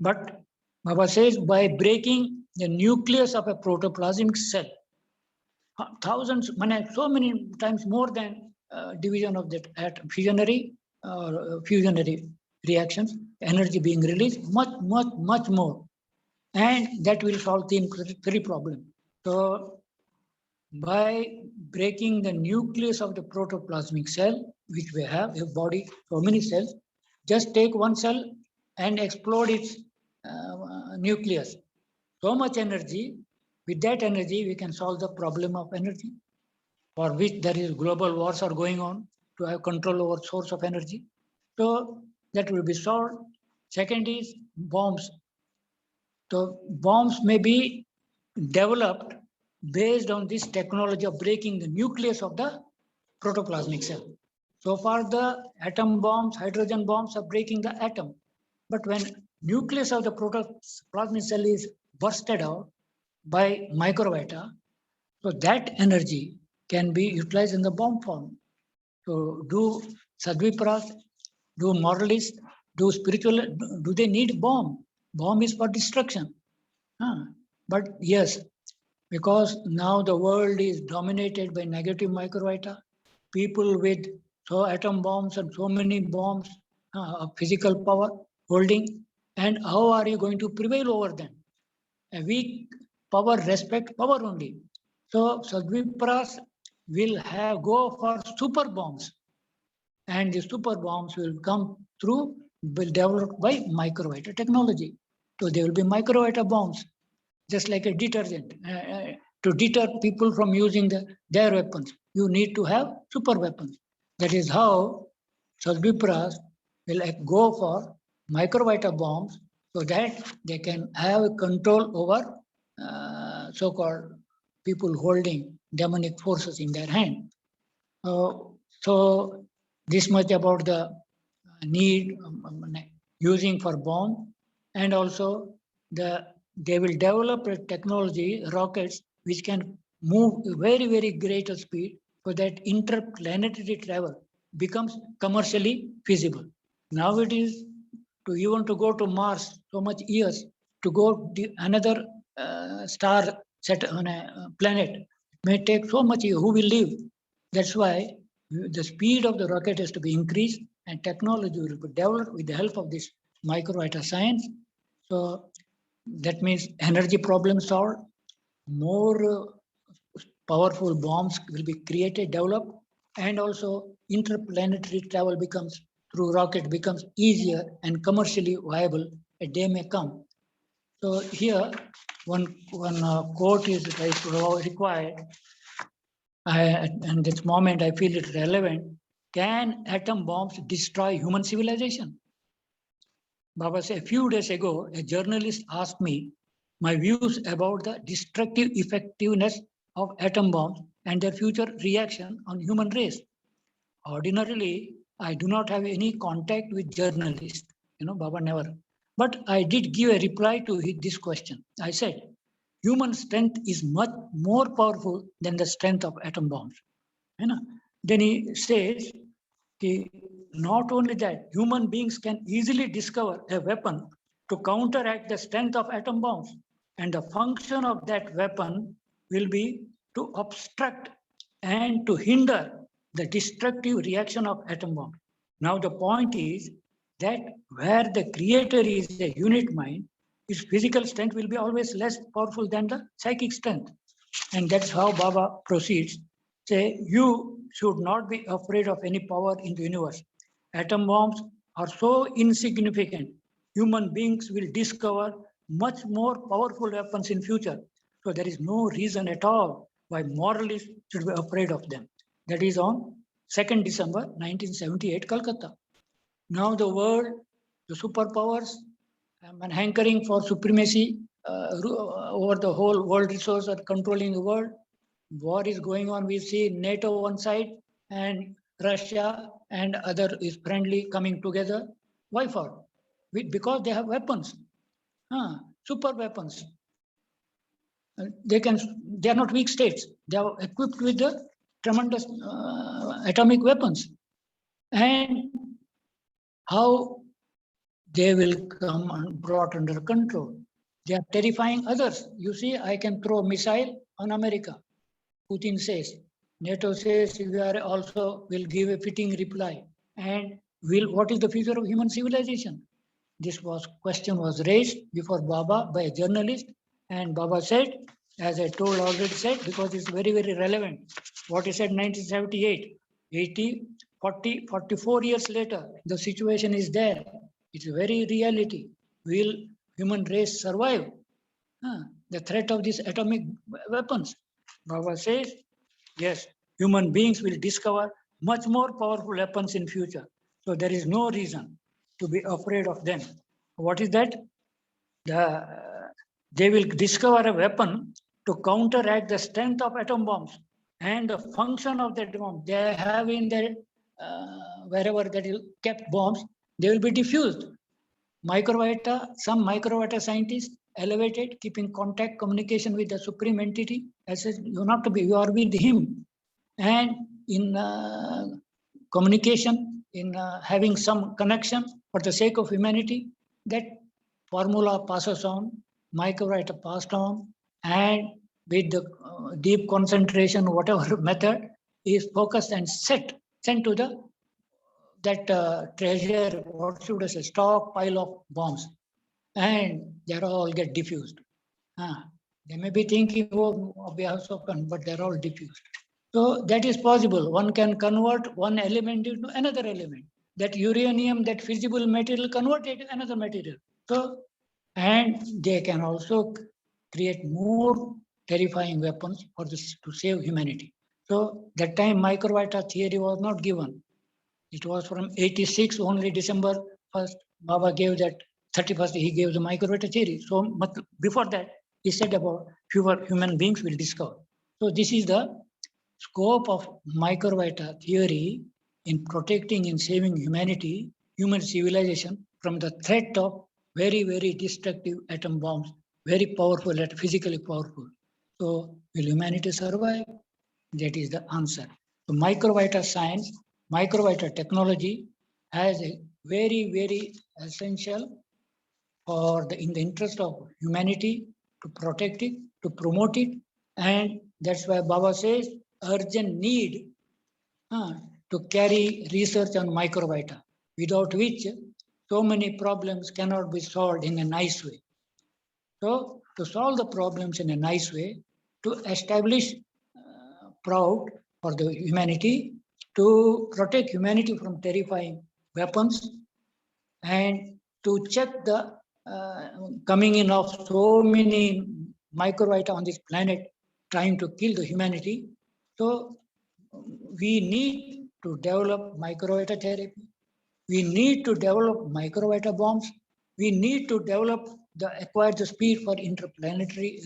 But Baba says by breaking the nucleus of a protoplasmic cell, thousands, so many times more than division of that atom, fusionary or fusionary reactions, energy being released, much more. And that will solve the three problem. So by breaking the nucleus of the protoplasmic cell, which we have, a body, so many cells, just take one cell and explode its nucleus. So much energy, with that energy, we can solve the problem of energy, for which there is global wars are going on to have control over source of energy. So that will be solved. Second is bombs. So bombs may be developed based on this technology of breaking the nucleus of the protoplasmic cell. So far, the atom bombs, hydrogen bombs are breaking the atom. But when nucleus of the protoplasmic cell is bursted out by microvita, so that energy can be utilized in the bomb form. So do sadvipras, do moralists, do spiritual, do they need bomb? Bomb is for destruction. But yes, because now the world is dominated by negative microvita, people with so atom bombs and so many bombs of physical power holding, and how are you going to prevail over them? A weak power respect power only. So Sadvipras will have go for super bombs, and the super bombs will come through, will developed by microvita technology. So there will be microvita bombs, just like a detergent. To deter people from using their weapons, you need to have super weapons. That is how Sadvipras will go for microvita bombs, so that they can have control over so-called people holding demonic forces in their hand. So this much about the need using for bomb, and also they will develop a technology, rockets, which can move very greater speed, so that interplanetary travel becomes commercially feasible. Now it is to even to go to Mars, so much years to go to another star set on a planet. It may take so much years. Who will live? That's why the speed of the rocket has to be increased, and technology will be developed with the help of this microvita science. So that means energy problem solved, more powerful bombs will be created, developed, and also interplanetary travel becomes through rocket becomes easier and commercially viable. A day may come. So here, one quote is required. And this moment I feel it relevant. Can atom bombs destroy human civilization? Baba said, a few days ago, a journalist asked me my views about the destructive effectiveness of atom bombs and their future reaction on human race. Ordinarily, I do not have any contact with journalists. Baba never. But I did give a reply to this question. I said, human strength is much more powerful than the strength of atom bombs. Then he says, not only that, human beings can easily discover a weapon to counteract the strength of atom bombs. And the function of that weapon will be to obstruct and to hinder the destructive reaction of atom bomb. Now the point is that where the creator is a unit mind, his physical strength will be always less powerful than the psychic strength. And that's how Baba proceeds. Say, you should not be afraid of any power in the universe. Atom bombs are so insignificant. Human beings will discover much more powerful weapons in future. So there is no reason at all why moralists should be afraid of them. That is on 2nd December 1978, Calcutta. Now the world, the superpowers, and hankering for supremacy over the whole world resource are controlling the world. War is going on. We see NATO one side and Russia and other is friendly coming together. Why for? Because they have weapons, super weapons. They are not weak states. They are equipped with the tremendous atomic weapons. And how they will come and brought under control. They are terrifying others. You see, I can throw a missile on America. Putin says. NATO says we are also will give a fitting reply. And what is the future of human civilization? This question was raised before Baba by a journalist, and Baba said, as I told already said, because it's very, very relevant. What he said 1978, 80, 40, 44 years later, the situation is there. It's a very reality. Will human race survive the threat of these atomic weapons? Baba says, yes, human beings will discover much more powerful weapons in future. So there is no reason to be afraid of them. What is that? They will discover a weapon to counteract the strength of atom bombs and the function of the bomb. They have in their, wherever that is kept bombs, they will be diffused. Some microvita scientists elevated, keeping contact, communication with the supreme entity. I said, you are with him. And in communication, in having some connection for the sake of humanity, that formula passes on, microvita passed on, and with the deep concentration, whatever method is focused and sent to that treasure, what should I say, stockpile of bombs, and they all get diffused. They may be thinking of behalf of, but they're all diffused. So that is possible. One can convert one element into another element. That uranium, that fissile material, converted to another material. So, and they can also create more terrifying weapons to save humanity. So that time microvita theory was not given. It was from 86, only December 1st, Baba gave that 31st, he gave the microvita theory. So before that, he said about fewer human beings will discover. So this is the scope of microvita theory in protecting and saving humanity, human civilization from the threat of very, very destructive atom bombs, very powerful, physically powerful. So will humanity survive? That is the answer. So microvita science, microvita technology has a very, very essential in the interest of humanity to protect it, to promote it. And that's why Baba says urgent need to carry research on microvita, without which so many problems cannot be solved in a nice way. So to solve the problems in a nice way, to establish proud for the humanity, to protect humanity from terrifying weapons, and to check the coming in of so many microvita on this planet trying to kill the humanity. So we need to develop microvita therapy. We need to develop microvita bombs. We need to acquire the speed for interplanetary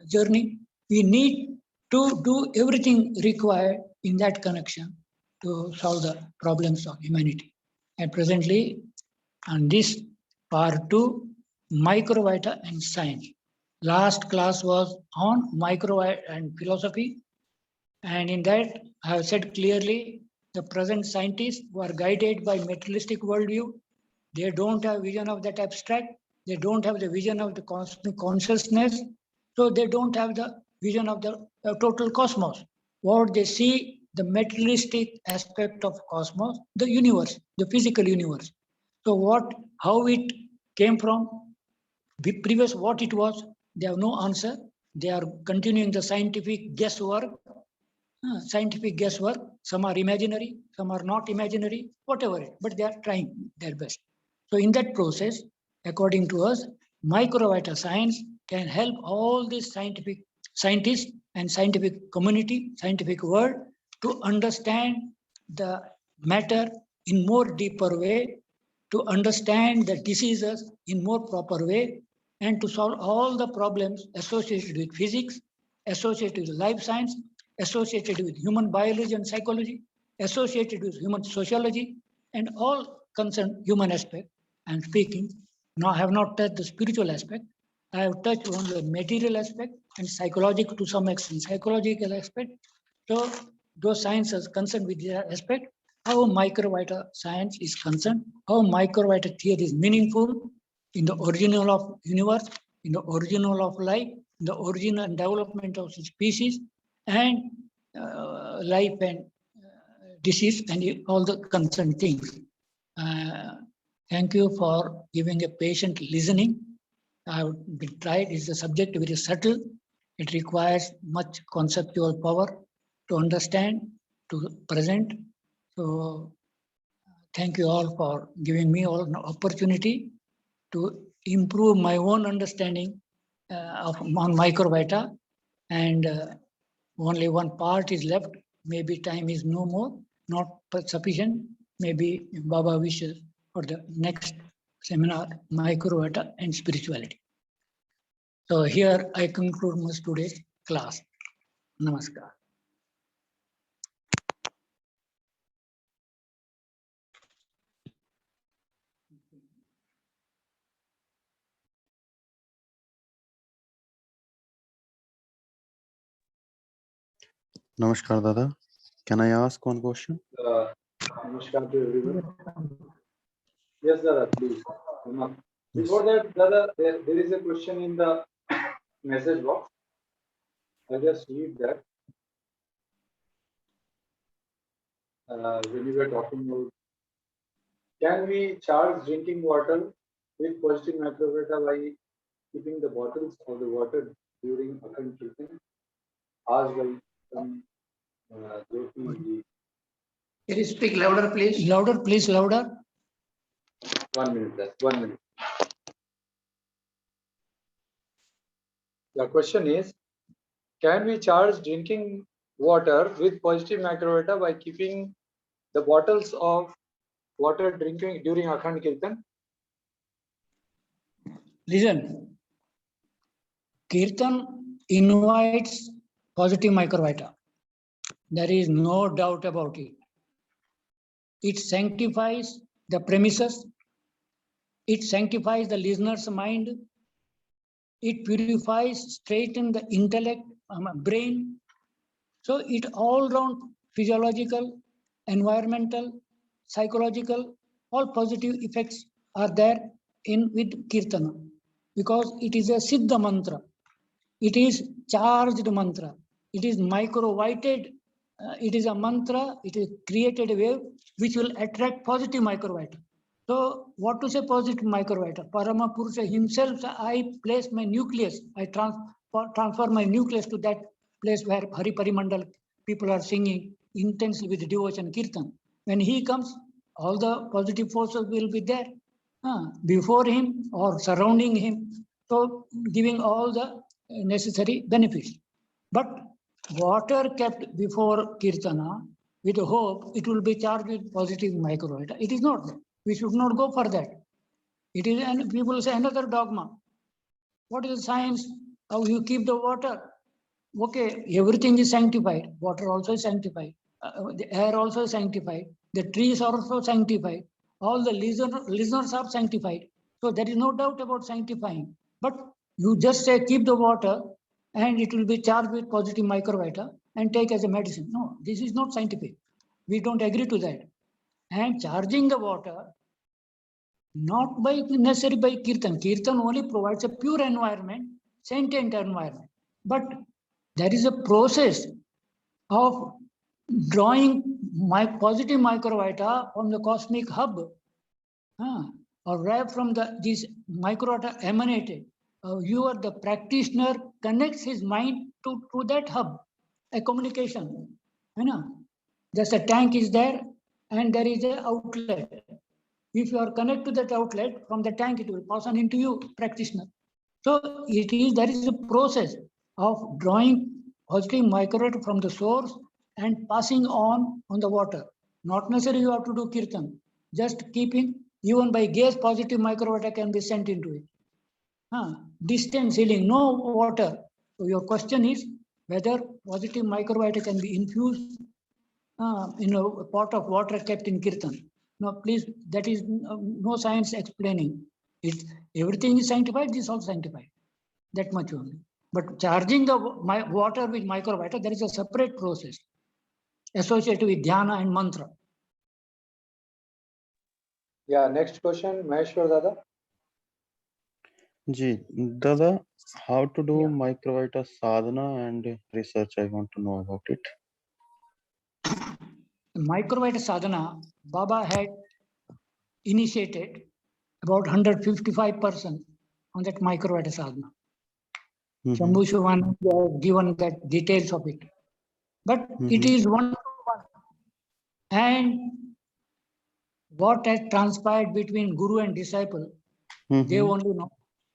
journey. We need to do everything required in that connection to solve the problems of humanity. And presently, on this part 2, microvita and science. Last class was on microvita and philosophy. And in that, I have said clearly, the present scientists who are guided by materialistic worldview, they don't have vision of that abstract. They don't have the vision of the cosmic consciousness. So they don't have the vision of the total cosmos. What they see, the materialistic aspect of cosmos, the universe, the physical universe. So how it came from, previous what it was, they have no answer. They are continuing the scientific guesswork. Some are imaginary, some are not imaginary, whatever, but they are trying their best. So in that process, according to us, microvita science can help all these scientists and scientific community, scientific world to understand the matter in more deeper way, to understand the diseases in more proper way, and to solve all the problems associated with physics, associated with life science, associated with human biology and psychology, associated with human sociology, and all concerned human aspect. I am speaking. Now I have not touched the spiritual aspect. I have touched on the material aspect and psychological to some extent, psychological aspect. So those sciences concerned with their aspect, how microvita science is concerned, how microvita theory is meaningful in the original of universe, in the original of life, in the origin and development of species, and life and disease and all the concerned things. Thank you for giving a patient listening. I have been tried. It's a subject very subtle. It requires much conceptual power to understand, to present. So thank you all for giving me all an opportunity to improve my own understanding on microvita. And only one part is left. Maybe time is no more, not sufficient. Maybe if Baba wishes for the next seminar, microvita and spirituality. So here I conclude my today's class. Namaskar. Namaskar, Dada. Can I ask one question? Namaskar to everyone. Yes, Dada, please. Before that, Dada, there is a question in the message box. I'll just read that. When you were talking about, can we charge drinking water with positive microvita by keeping the bottles of the water during Akhand Kirtan? Asked by some Jyoti. Can you speak louder, please? Louder, please, louder. 1 minute, that's 1 minute. The question is, can we charge drinking water with positive microvita by keeping the bottles of water drinking during Akhand Kirtan? Listen, Kirtan invites positive microvita. There is no doubt about it. It sanctifies the premises. It sanctifies the listener's mind. It purifies, straightens the intellect, brain. So it all round physiological, environmental, psychological, all positive effects are there in with Kirtana, because it is a Siddha mantra. It is charged mantra. It is microvited. It is a mantra. It is created a wave which will attract positive microvita. So what to say positive microvita? Parama Purusha himself, I place my nucleus. I transfer my nucleus to that place where Hari Parimandal people are singing intensely with devotion Kirtan. When he comes, all the positive forces will be there before him or surrounding him. So giving all the necessary benefits. But water kept before Kirtana with hope, it will be charged with positive microvita. It is not that. We should not go for that. It is, and people say another dogma. What is science? How you keep the water? Okay, everything is sanctified. Water also is sanctified. The air also is sanctified. The trees are also sanctified. All the listeners are sanctified. So there is no doubt about sanctifying. But you just say keep the water and it will be charged with positive microvita and take as a medicine. No, this is not scientific. We don't agree to that. And charging the water, not by necessarily by Kirtan. Kirtan only provides a pure environment, sentient environment. But there is a process of drawing my positive microvita from the cosmic hub, or right from these microvita emanated. You are the practitioner connects his mind to that hub, a communication. Just a tank is there and there is an outlet. If you are connected to that outlet, from the tank it will pass on into you, practitioner. So there is a process of drawing positive microvita from the source and passing on the water. Not necessarily you have to do kirtan. Just keeping, even by gaze, positive microvita can be sent into it. Distance healing, no water. So your question is whether positive microvita can be infused in a pot of water kept in kirtan. No, please, that is no science explaining. Everything is sanctified, this is also sanctified. That much only. But charging the water with microvita, there is a separate process associated with dhyana and mantra. Yeah, next question, Maheshwar Dada. Ji, Dada, how to do Yeah. microvita sadhana and research? I want to know about it. Microvita sadhana, Baba had initiated about 155% on that microvita sadhana. Shambhu Shivan has given that details of it. But it is one to one. And what has transpired between guru and disciple, they only know.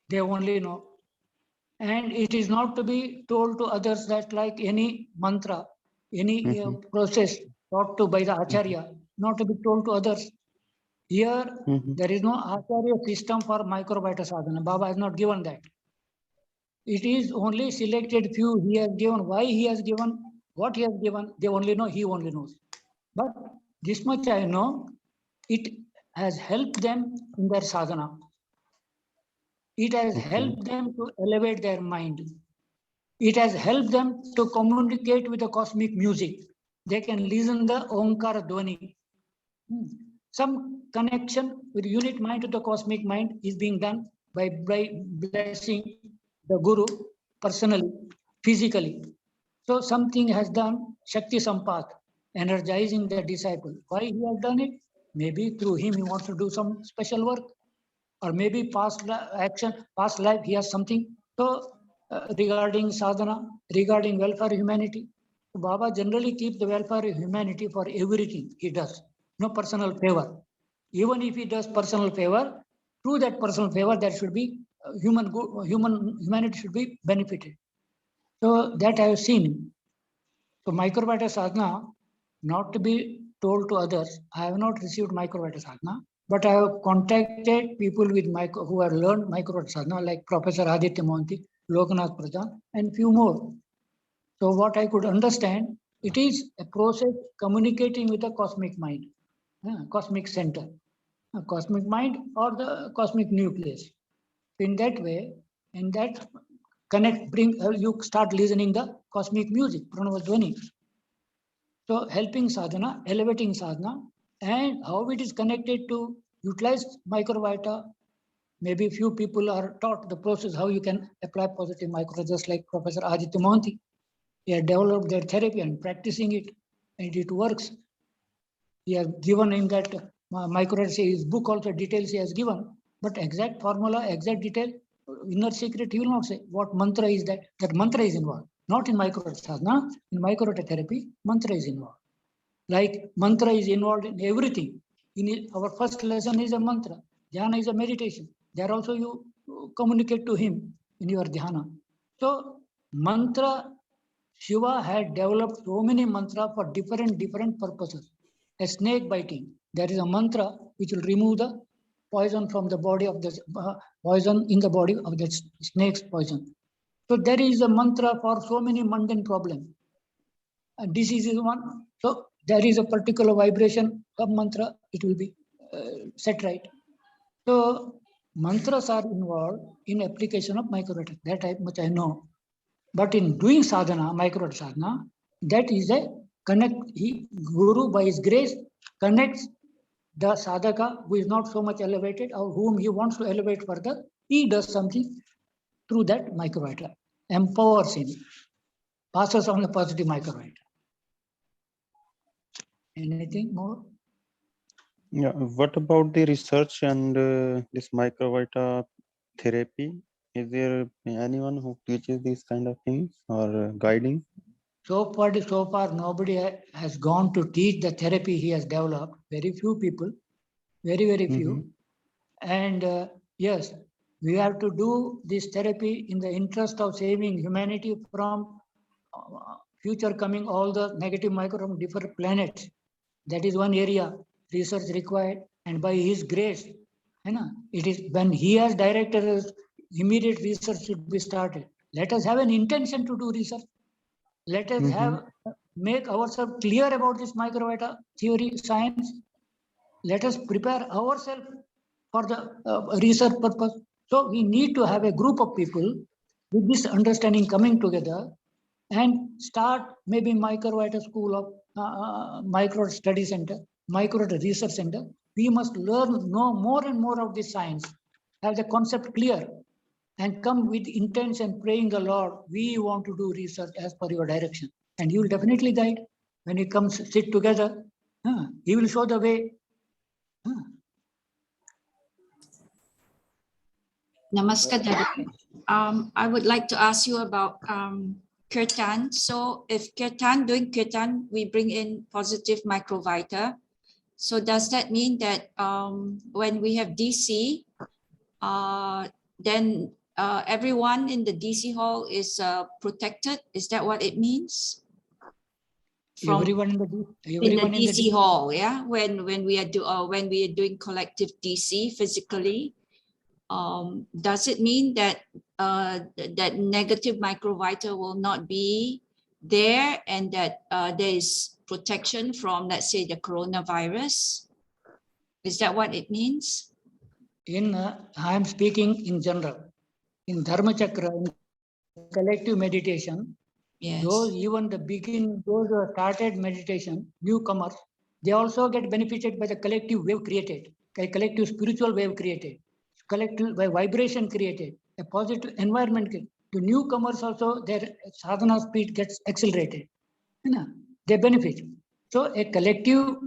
They only know. And it is not to be told to others that like any mantra, any process taught to by the Acharya, not to be told to others. Here, there is no Acharya system for microvita sadhana. Baba has not given that. It is only selected few he has given. Why he has given, what he has given, they only know, he only knows. But this much I know, it has helped them in their sadhana. It has helped them to elevate their mind. It has helped them to communicate with the cosmic music. They can listen the Omkara Dhwani. Some connection with unit mind to the cosmic mind is being done by blessing the Guru personally, physically. So something has done Shakti Sampath, energizing the disciple. Why he has done it? Maybe through him he wants to do some special work, or maybe past action, past life he has something. So regarding sadhana, regarding welfare of humanity, Baba generally keeps the welfare of humanity for everything he does. No personal favor. Even if he does personal favor, through that personal favor, there should be humanity should be benefited. So that I have seen. So microvita sadhana, not to be told to others. I have not received microvita sadhana, but I have contacted people with who have learned microvita sadhana, like Professor Aditya Mohanty, Lokanath Pradhan, and few more. So what I could understand, it is a process communicating with the cosmic mind, cosmic center, cosmic mind or the cosmic nucleus. In that way, in that you start listening the cosmic music, Pranava Dhwani. So helping sadhana, elevating sadhana, and how it is connected to utilize microvita. Maybe few people are taught the process how you can apply positive microvita, just like Professor Aditya Mohanty. He had developed their therapy and practicing it, and it works. He has given in that microvita, his book also details he has given, but exact formula, exact detail, inner secret, he will not say. What mantra is that? That mantra is involved. Not in microvita sadhana, in microvita therapy, mantra is involved. Like mantra is involved in everything. In our first lesson is a mantra. Dhyana is a meditation. There also you communicate to him in your dhyana. So mantra, Shiva had developed so many mantras for different purposes. A snake biting, there is a mantra which will remove the poison from the body of the poison in the body of the snake's poison. So there is a mantra for so many mundane problems. Disease is one. So there is a particular vibration of mantra, it will be set right. So mantras are involved in application of microvita. That much I know. But in doing sadhana, microvita sadhana, that is a connect. Guru by his grace connects the sadhaka who is not so much elevated or whom he wants to elevate further. He does something through that microvita, empowers him, passes on the positive microvita. Anything more? Yeah. What about the research and this microvita therapy? Is there anyone who teaches these kind of things or guiding? So far, nobody has gone to teach the therapy he has developed. Very few people, very few. And yes, we have to do this therapy in the interest of saving humanity from future coming, all the negative micro from different planets. That is one area research required, and by his grace, it is when he has directed us, immediate research should be started. Let us have an intention to do research. Let us make ourselves clear about this microvita theory, science. Let us prepare ourselves for the research purpose. So we need to have a group of people with this understanding coming together and start maybe microvita school of micro study center, micro research center. We must know more and more of this science, have the concept clear, and come with intention, praying the Lord, we want to do research as per your direction. And he will definitely guide. When he comes, sit together, he will show the way. Namaskar, Dada. I would like to ask you about kirtan. So if doing kirtan, we bring in positive microvita. So does that mean that when we have DC, then everyone in the DC hall is protected? Is that what it means? Everyone in the DC hall, yeah. When we are doing collective DC physically, does it mean that that negative microvita will not be there, and that there is protection from, let's say, the coronavirus? Is that what it means? I am speaking in general. In Dharma Chakra, in collective meditation, Yes. those who started meditation, newcomers, they also get benefited by the collective wave created, a collective spiritual wave created, collective vibration created, a positive environment. The newcomers also, their sadhana speed gets accelerated. They benefit. So a collective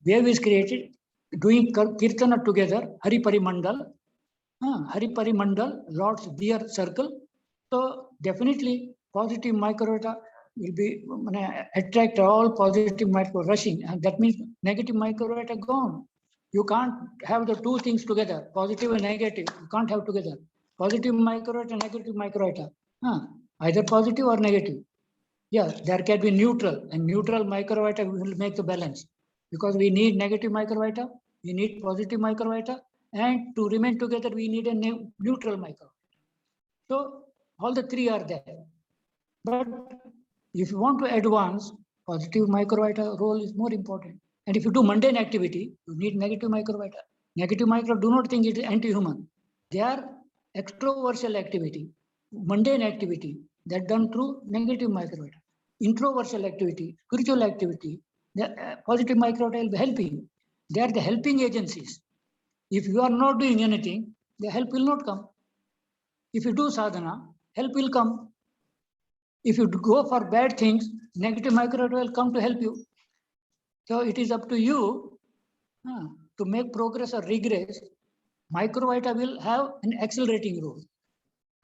wave is created, doing kirtana together, Hari Parimandal, Lord's dear circle. So definitely positive microvita will be attract all positive micro rushing, and that means negative microvita gone. You can't have the two things together, positive and negative. You can't have together. Positive microvita, negative microvita. Either positive or negative. Yeah, there can be neutral, and neutral microvita will make the balance, because we need negative microvita, we need positive microvita, and to remain together, we need a neutral microvita. So all the three are there. But if you want to advance, positive microvita role is more important. And if you do mundane activity, you need negative microvita. Negative micro, do not think it is anti-human. They are extroversial activity, mundane activity that done through negative microvita. Introversial activity, spiritual activity, the positive microvita will be helping. They are the helping agencies. If you are not doing anything, the help will not come. If you do sadhana, help will come. If you go for bad things, negative microvita will come to help you. So it is up to you to make progress or regress. Microvita will have an accelerating role.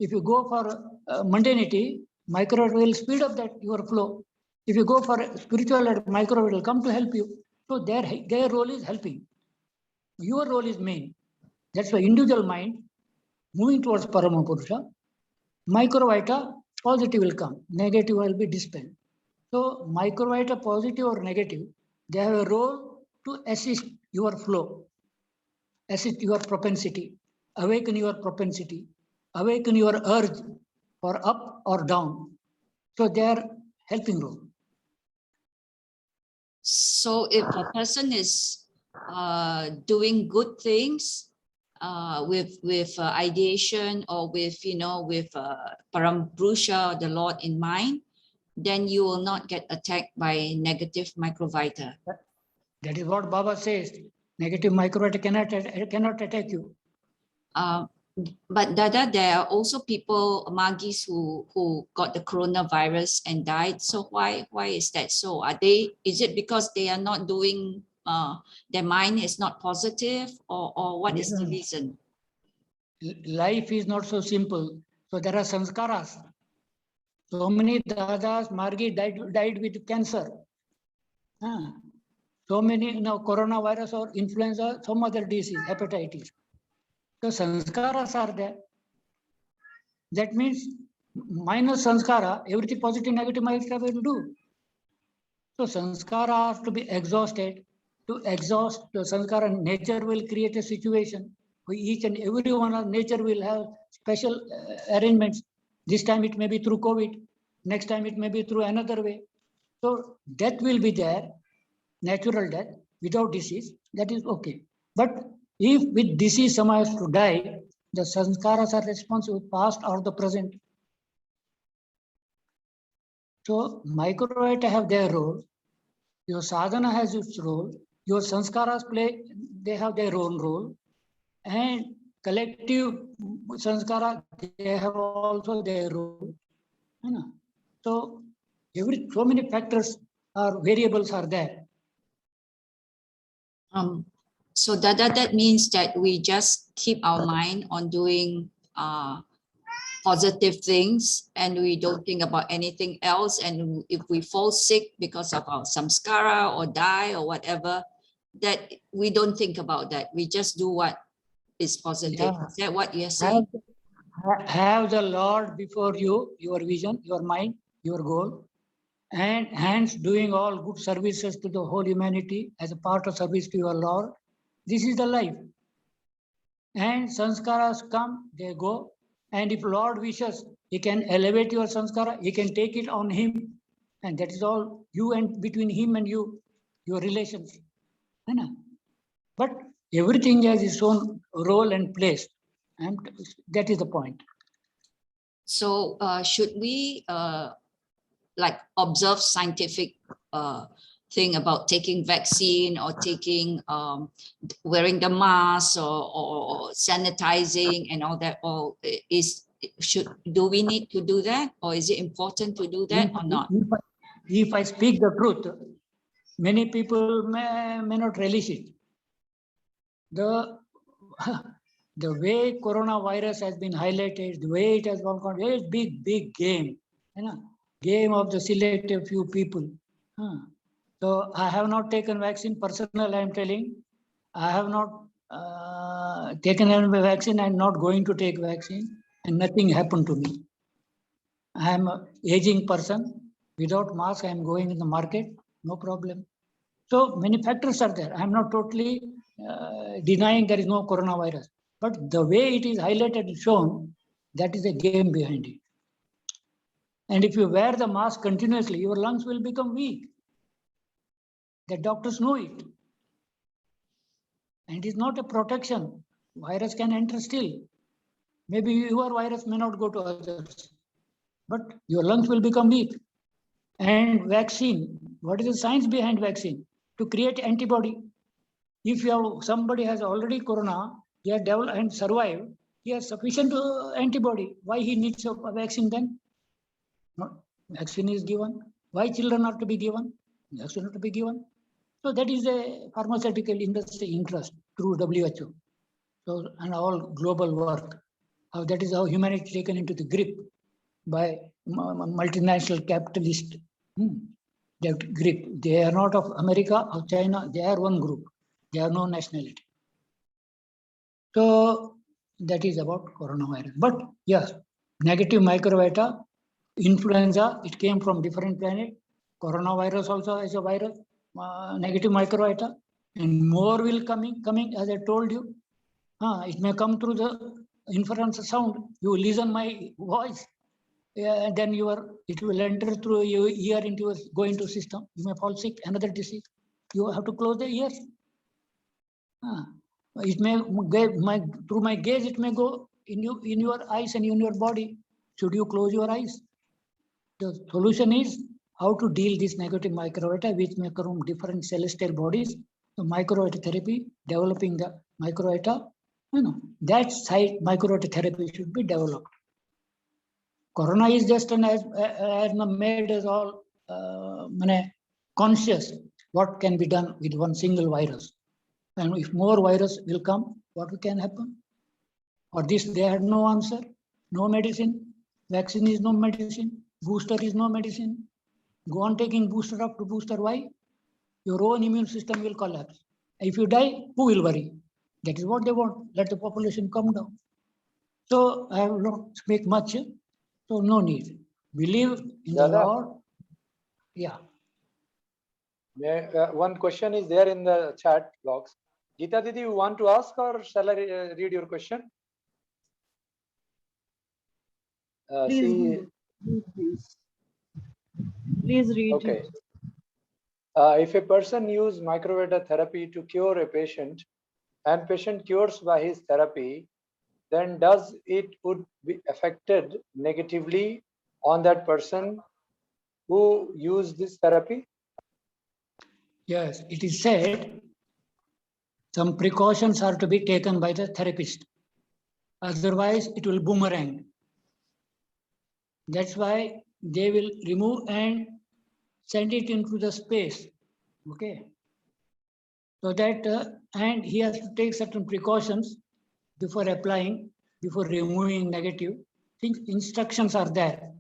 If you go for mundanity, microvita will speed up that your flow. If you go for spiritual, microvita will come to help you. So their role is helping. Your role is main. That's why individual mind moving towards Paramapurusha, microvita positive will come, negative will be dispelled. So microvita positive or negative, they have a role to assist your flow, assist your propensity, awaken your propensity, awaken your urge for up or down. So they are helping role. So if a person is doing good things with ideation, or with Parampurusha, the Lord in mind, then you will not get attacked by negative microvita. That is what Baba says. Negative microvita cannot attack you. But Dada, there are also people, Magis, who got the coronavirus and died. So why is that so? Is it because they are not doing, their mind is not positive, or what is the reason? Life is not so simple. So there are sanskaras. So many dadas, Margi died with cancer. So many coronavirus or influenza, some other disease, hepatitis. So sanskaras are there. That means minus sanskara, everything positive, negative microwave will do. So sanskara has to be exhausted. To exhaust the sanskara, nature will create a situation. For each and every one of nature will have special arrangements. This time it may be through COVID. Next time it may be through another way. So death will be there, natural death without disease. That is okay. But if with disease someone has to die, the sanskaras are responsible, past or the present. So microvita have their role. Your sadhana has its role. Your sanskaras play, they have their own role. And collective sanskara, they have also their role. So so many factors or variables are there. So that means that we just keep our mind on doing positive things and we don't think about anything else. And if we fall sick because of our samskara or die or whatever, that we don't think about that. We just do what is positive. Yeah. Is that what you're saying? Have the Lord before you, your vision, your mind, your goal, and hence doing all good services to the whole humanity as a part of service to your Lord. This is the life. And sanskaras come, they go. And if Lord wishes, he can elevate your sanskara, he can take it on him. And that is all you and between him and you, your relations. But everything has its own role and place. And that is the point. So should we like observe scientific thing about taking vaccine or taking wearing the mask or sanitizing and all that, or do we need to do that, or is it important to do that or not? If I speak the truth, many people may not relish it. The way coronavirus has been highlighted, the way it has gone, it's big game. Game of the selective few people. So I have not taken vaccine. Personally, I am telling, I have not taken a vaccine. I'm not going to take vaccine, and nothing happened to me. I am an aging person. Without mask, I am going in the market. No problem. So many factors are there. I am not totally denying there is no coronavirus. But the way it is highlighted and shown, that is a game behind it. And if you wear the mask continuously, your lungs will become weak. The doctors know it. And it is not a protection. Virus can enter still. Maybe your virus may not go to others, but your lungs will become weak. And vaccine, what is the science behind vaccine? To create antibody. If somebody has already corona, he has developed and survived, he has sufficient antibody. Why he needs a vaccine then? No, vaccine is given. Why children are to be given? Vaccine are to be given. So that is a pharmaceutical industry interest through WHO. So and all global work. That is how humanity is taken into the grip by multinational capitalist. That grip. They are not of America or China. They are one group. They are no nationality. So that is about coronavirus. But yes, negative microvita, influenza, it came from different planet. Coronavirus also is a virus, negative microvita, and more will coming as I told you. It may come through the inference sound. You listen my voice, then it will enter through your ear go into system. You may fall sick, another disease. You have to close the ears. It may through my gaze, it may go in your eyes and in your body. Should you close your eyes? The solution is how to deal this negative microvita, which may come from different celestial bodies. The microvita therapy, developing the microvita, that side microvita therapy should be developed. Corona is just as made us all conscious what can be done with one single virus. And if more virus will come, what can happen? For this, they had no answer, no medicine. Vaccine is no medicine. Booster is no medicine. Go on taking booster after booster. Why? Your own immune system will collapse. If you die, who will worry? That is what they want. Let the population come down. So I will not speak much. So no need. Believe in the Dada. Lord. Yeah. One question is there in the chat box. Geeta Didi, you want to ask or shall I read your question? Please read Okay. it. If a person use microvita therapy to cure a patient and patient cures by his therapy, then does it would be affected negatively on that person who used this therapy? Yes, it is said some precautions are to be taken by the therapist. Otherwise, it will boomerang. That's why they will remove and send it into the space. Okay. So that, and he has to take certain precautions before applying, before removing negative. Things, instructions are there.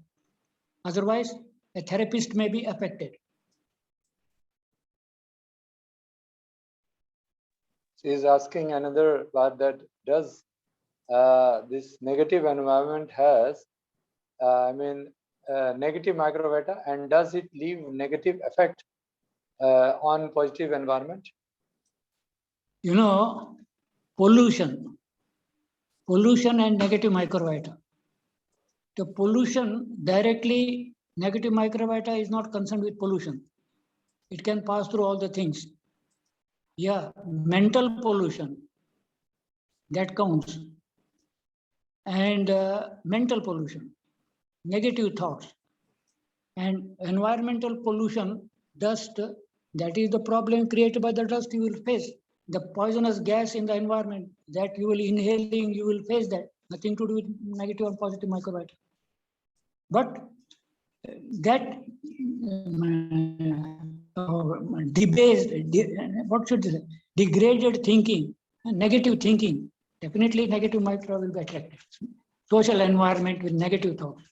Otherwise, a therapist may be affected. She is asking another part that does this negative environment has, negative microvita, and does it leave negative effect on positive environment? You know, pollution and negative microvita. The pollution directly, negative microvita is not concerned with pollution. It can pass through all the things. Yeah, mental pollution, that counts. And mental pollution, negative thoughts. And environmental pollution, dust, that is the problem created by the dust you will face. The poisonous gas in the environment that you will inhaling, you will face that. Nothing to do with negative or positive microbiota. But that debased, what should I say? Degraded thinking, negative thinking, definitely negative micro will be attracted. Social environment with negative thoughts,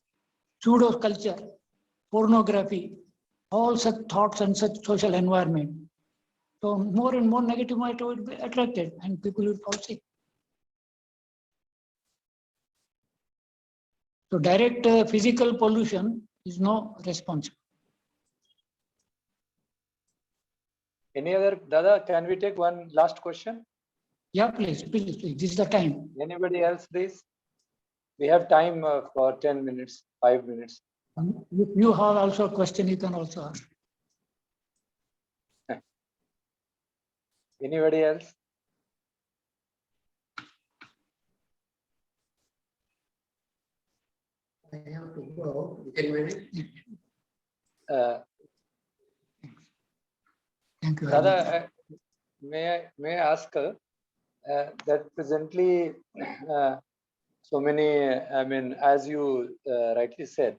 pseudo culture, pornography, all such thoughts and such social environment. So more and more negative micro will be attracted and people will fall sick. So direct physical pollution is no responsible. Any other, Dada, can we take one last question? Yeah, please. This is the time. Anybody else, please? We have time for 10 minutes, 5 minutes. If you have also a question, you can also ask. Anybody else? I have to go. 10 minutes. Thank you. Dada, may I ask that presently so many, as you rightly said,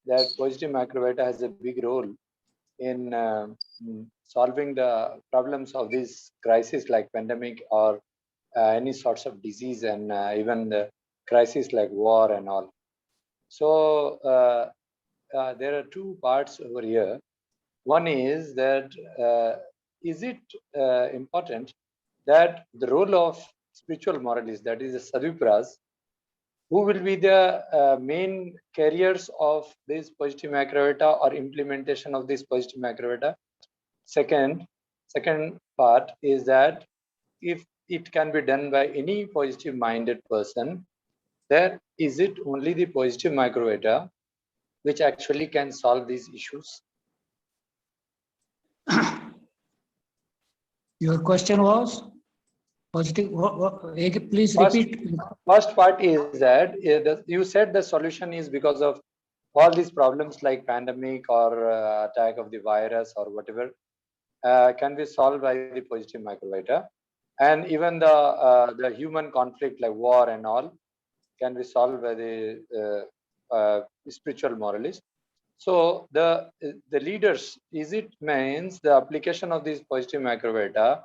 that positive microbiota has a big role in solving the problems of this crisis like pandemic or any sorts of disease and even the crisis like war and all. So there are two parts over here. One is that is it important that the role of spiritual moralists, that is the sadhupras, who will be the main carriers of this positive microbiota or implementation of this positive microbiota? Second part is that if it can be done by any positive minded person, then is it only the positive microbiota which actually can solve these issues? Your question was positive. Please repeat. First part is that you said the solution is because of all these problems like pandemic or attack of the virus or whatever can be solved by the positive microbiota, and even the human conflict like war and all can be solved by the spiritual moralists. So the leaders, is it means the application of this positive microbiota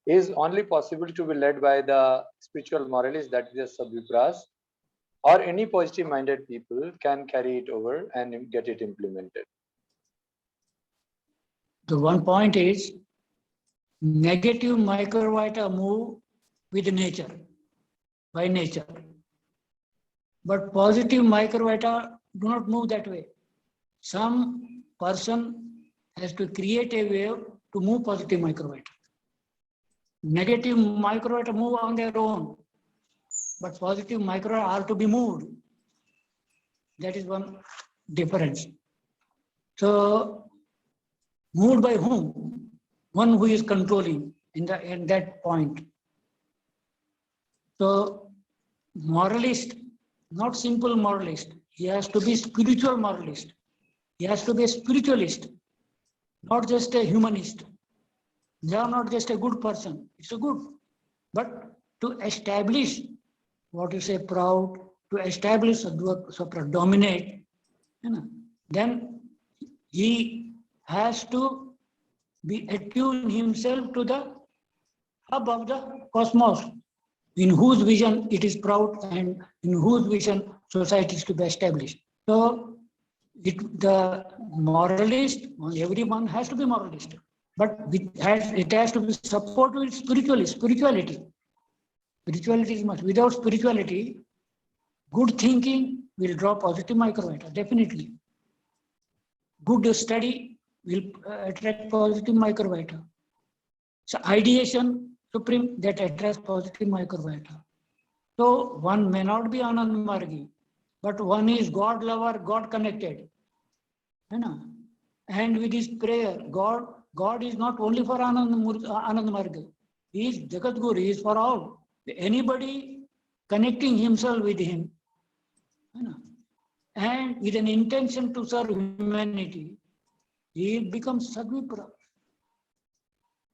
is only possible to be led by the spiritual moralists, that is the sadhupras, or any positive minded people can carry it over and get it implemented? The one point is negative microbiota move with nature, by nature. But positive microbiota do not move that way. Some person has to create a wave to move positive microvita. Negative microvita move on their own, but positive microvita are to be moved. That is one difference. So, moved by whom? One who is controlling in that point. So, moralist, not simple moralist. He has to be spiritual moralist. He has to be a spiritualist, not just a humanist. They are not just a good person. It's a good. But to establish what you say proud, to establish Sadhva, dominate, then he has to be attuned himself to the hub of the cosmos, in whose vision it is proud and in whose vision society is to be established. So the moralist, everyone has to be moralist, but it has to be supported with spirituality. Spirituality is much. Without spirituality, good thinking will draw positive microvita, definitely. Good study will attract positive microvita. So ideation, supreme, that attracts positive microvita. So one may not be Anand Margi, but one is God lover, God connected. And with his prayer, God is not only for Anand Marga. He is Jagat Guru, he is for all. Anybody connecting himself with him, and with an intention to serve humanity, he becomes Sadvipura.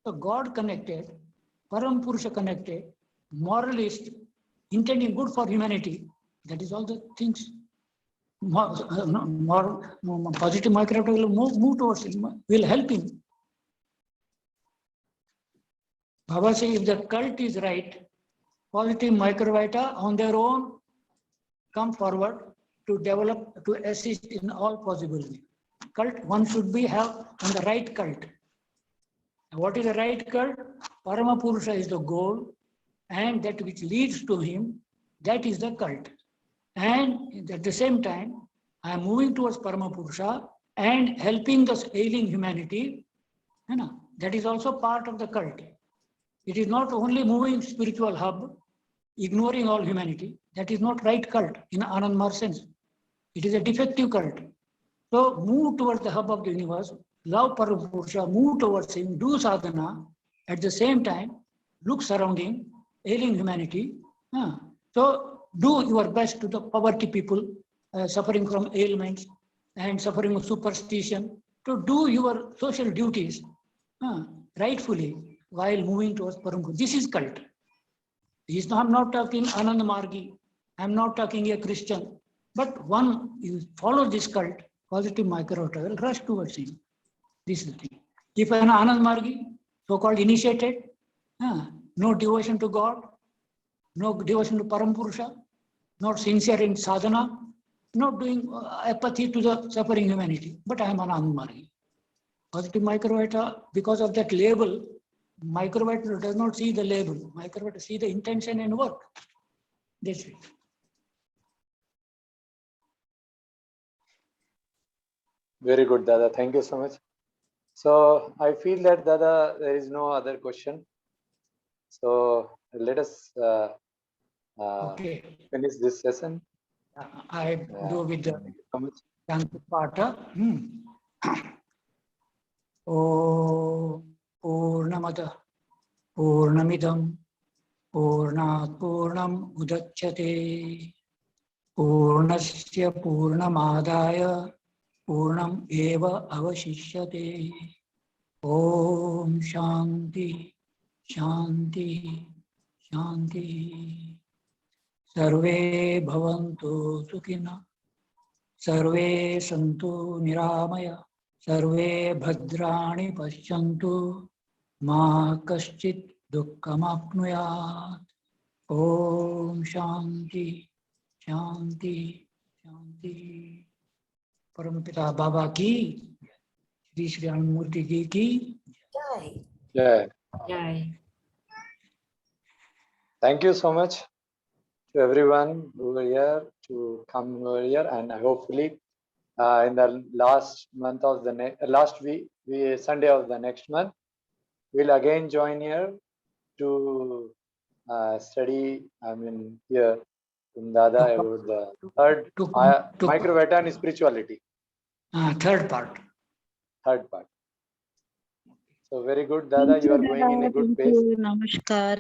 So God connected, Param Purusha connected, moralist, intending good for humanity. That is all the things. Positive microvita will move towards him, will help him. Baba says if the cult is right, positive microvita on their own come forward to develop, to assist in all possible ways. Cult, one should have on the right cult. What is the right cult? Parama Purusha is the goal, and that which leads to him, that is the cult. And at the same time, I am moving towards Parama Purusha and helping the ailing humanity. That is also part of the cult. It is not only moving spiritual hub, ignoring all humanity. That is not right cult in Anand Mar sense. It is a defective cult. So move towards the hub of the universe, love Parama Purusha, move towards him, do sadhana. At the same time, look surrounding, ailing humanity. So do your best to the poverty people suffering from ailments and suffering of superstition, to do your social duties rightfully while moving towards Param. This is cult. I'm not talking Anand Margi. I'm not talking a Christian. But one, you follow this cult, positive microvita will rush towards him. This is the thing. If an Anand Margi, so-called initiated, no devotion to God, no devotion to Param Purusha, not sincere in sadhana, not doing apathy to the suffering humanity, but I am an Anand Margi. Positive microvita, because of that label, microvita does not see the label. Microvita see the intention and work. That's it. Very good, Dada. Thank you so much. So I feel that, Dada, there is no other question. So let us Okay. finish this session. I do with the Thank you so much. Pata. Om Purnamada Purnamidam Purnat Purnam Udachyate Purnasya Purnamadaya Purnam Eva Avashishyate. Om Shanti Shanti Shanti. Sarve Bhavantu Sukhina. Sarve Santu Niramaya. Sarve Bhadrani Pashyantu. Ma Kaschit Dukkhamapnuyat. Om Shanti Shanti Shanti. Parampita Baba ki, Shri Shri Anandamurti ki. Yeah. Jai. Thank you so much to everyone over here to come over here, and hopefully in the last month of the last week, Sunday of the next month, we'll again join here to study. I mean, here from Dada about the third MICROVITA and spirituality. Third part. Third part. So very good, Dada. You are going in a good pace. Namaskar.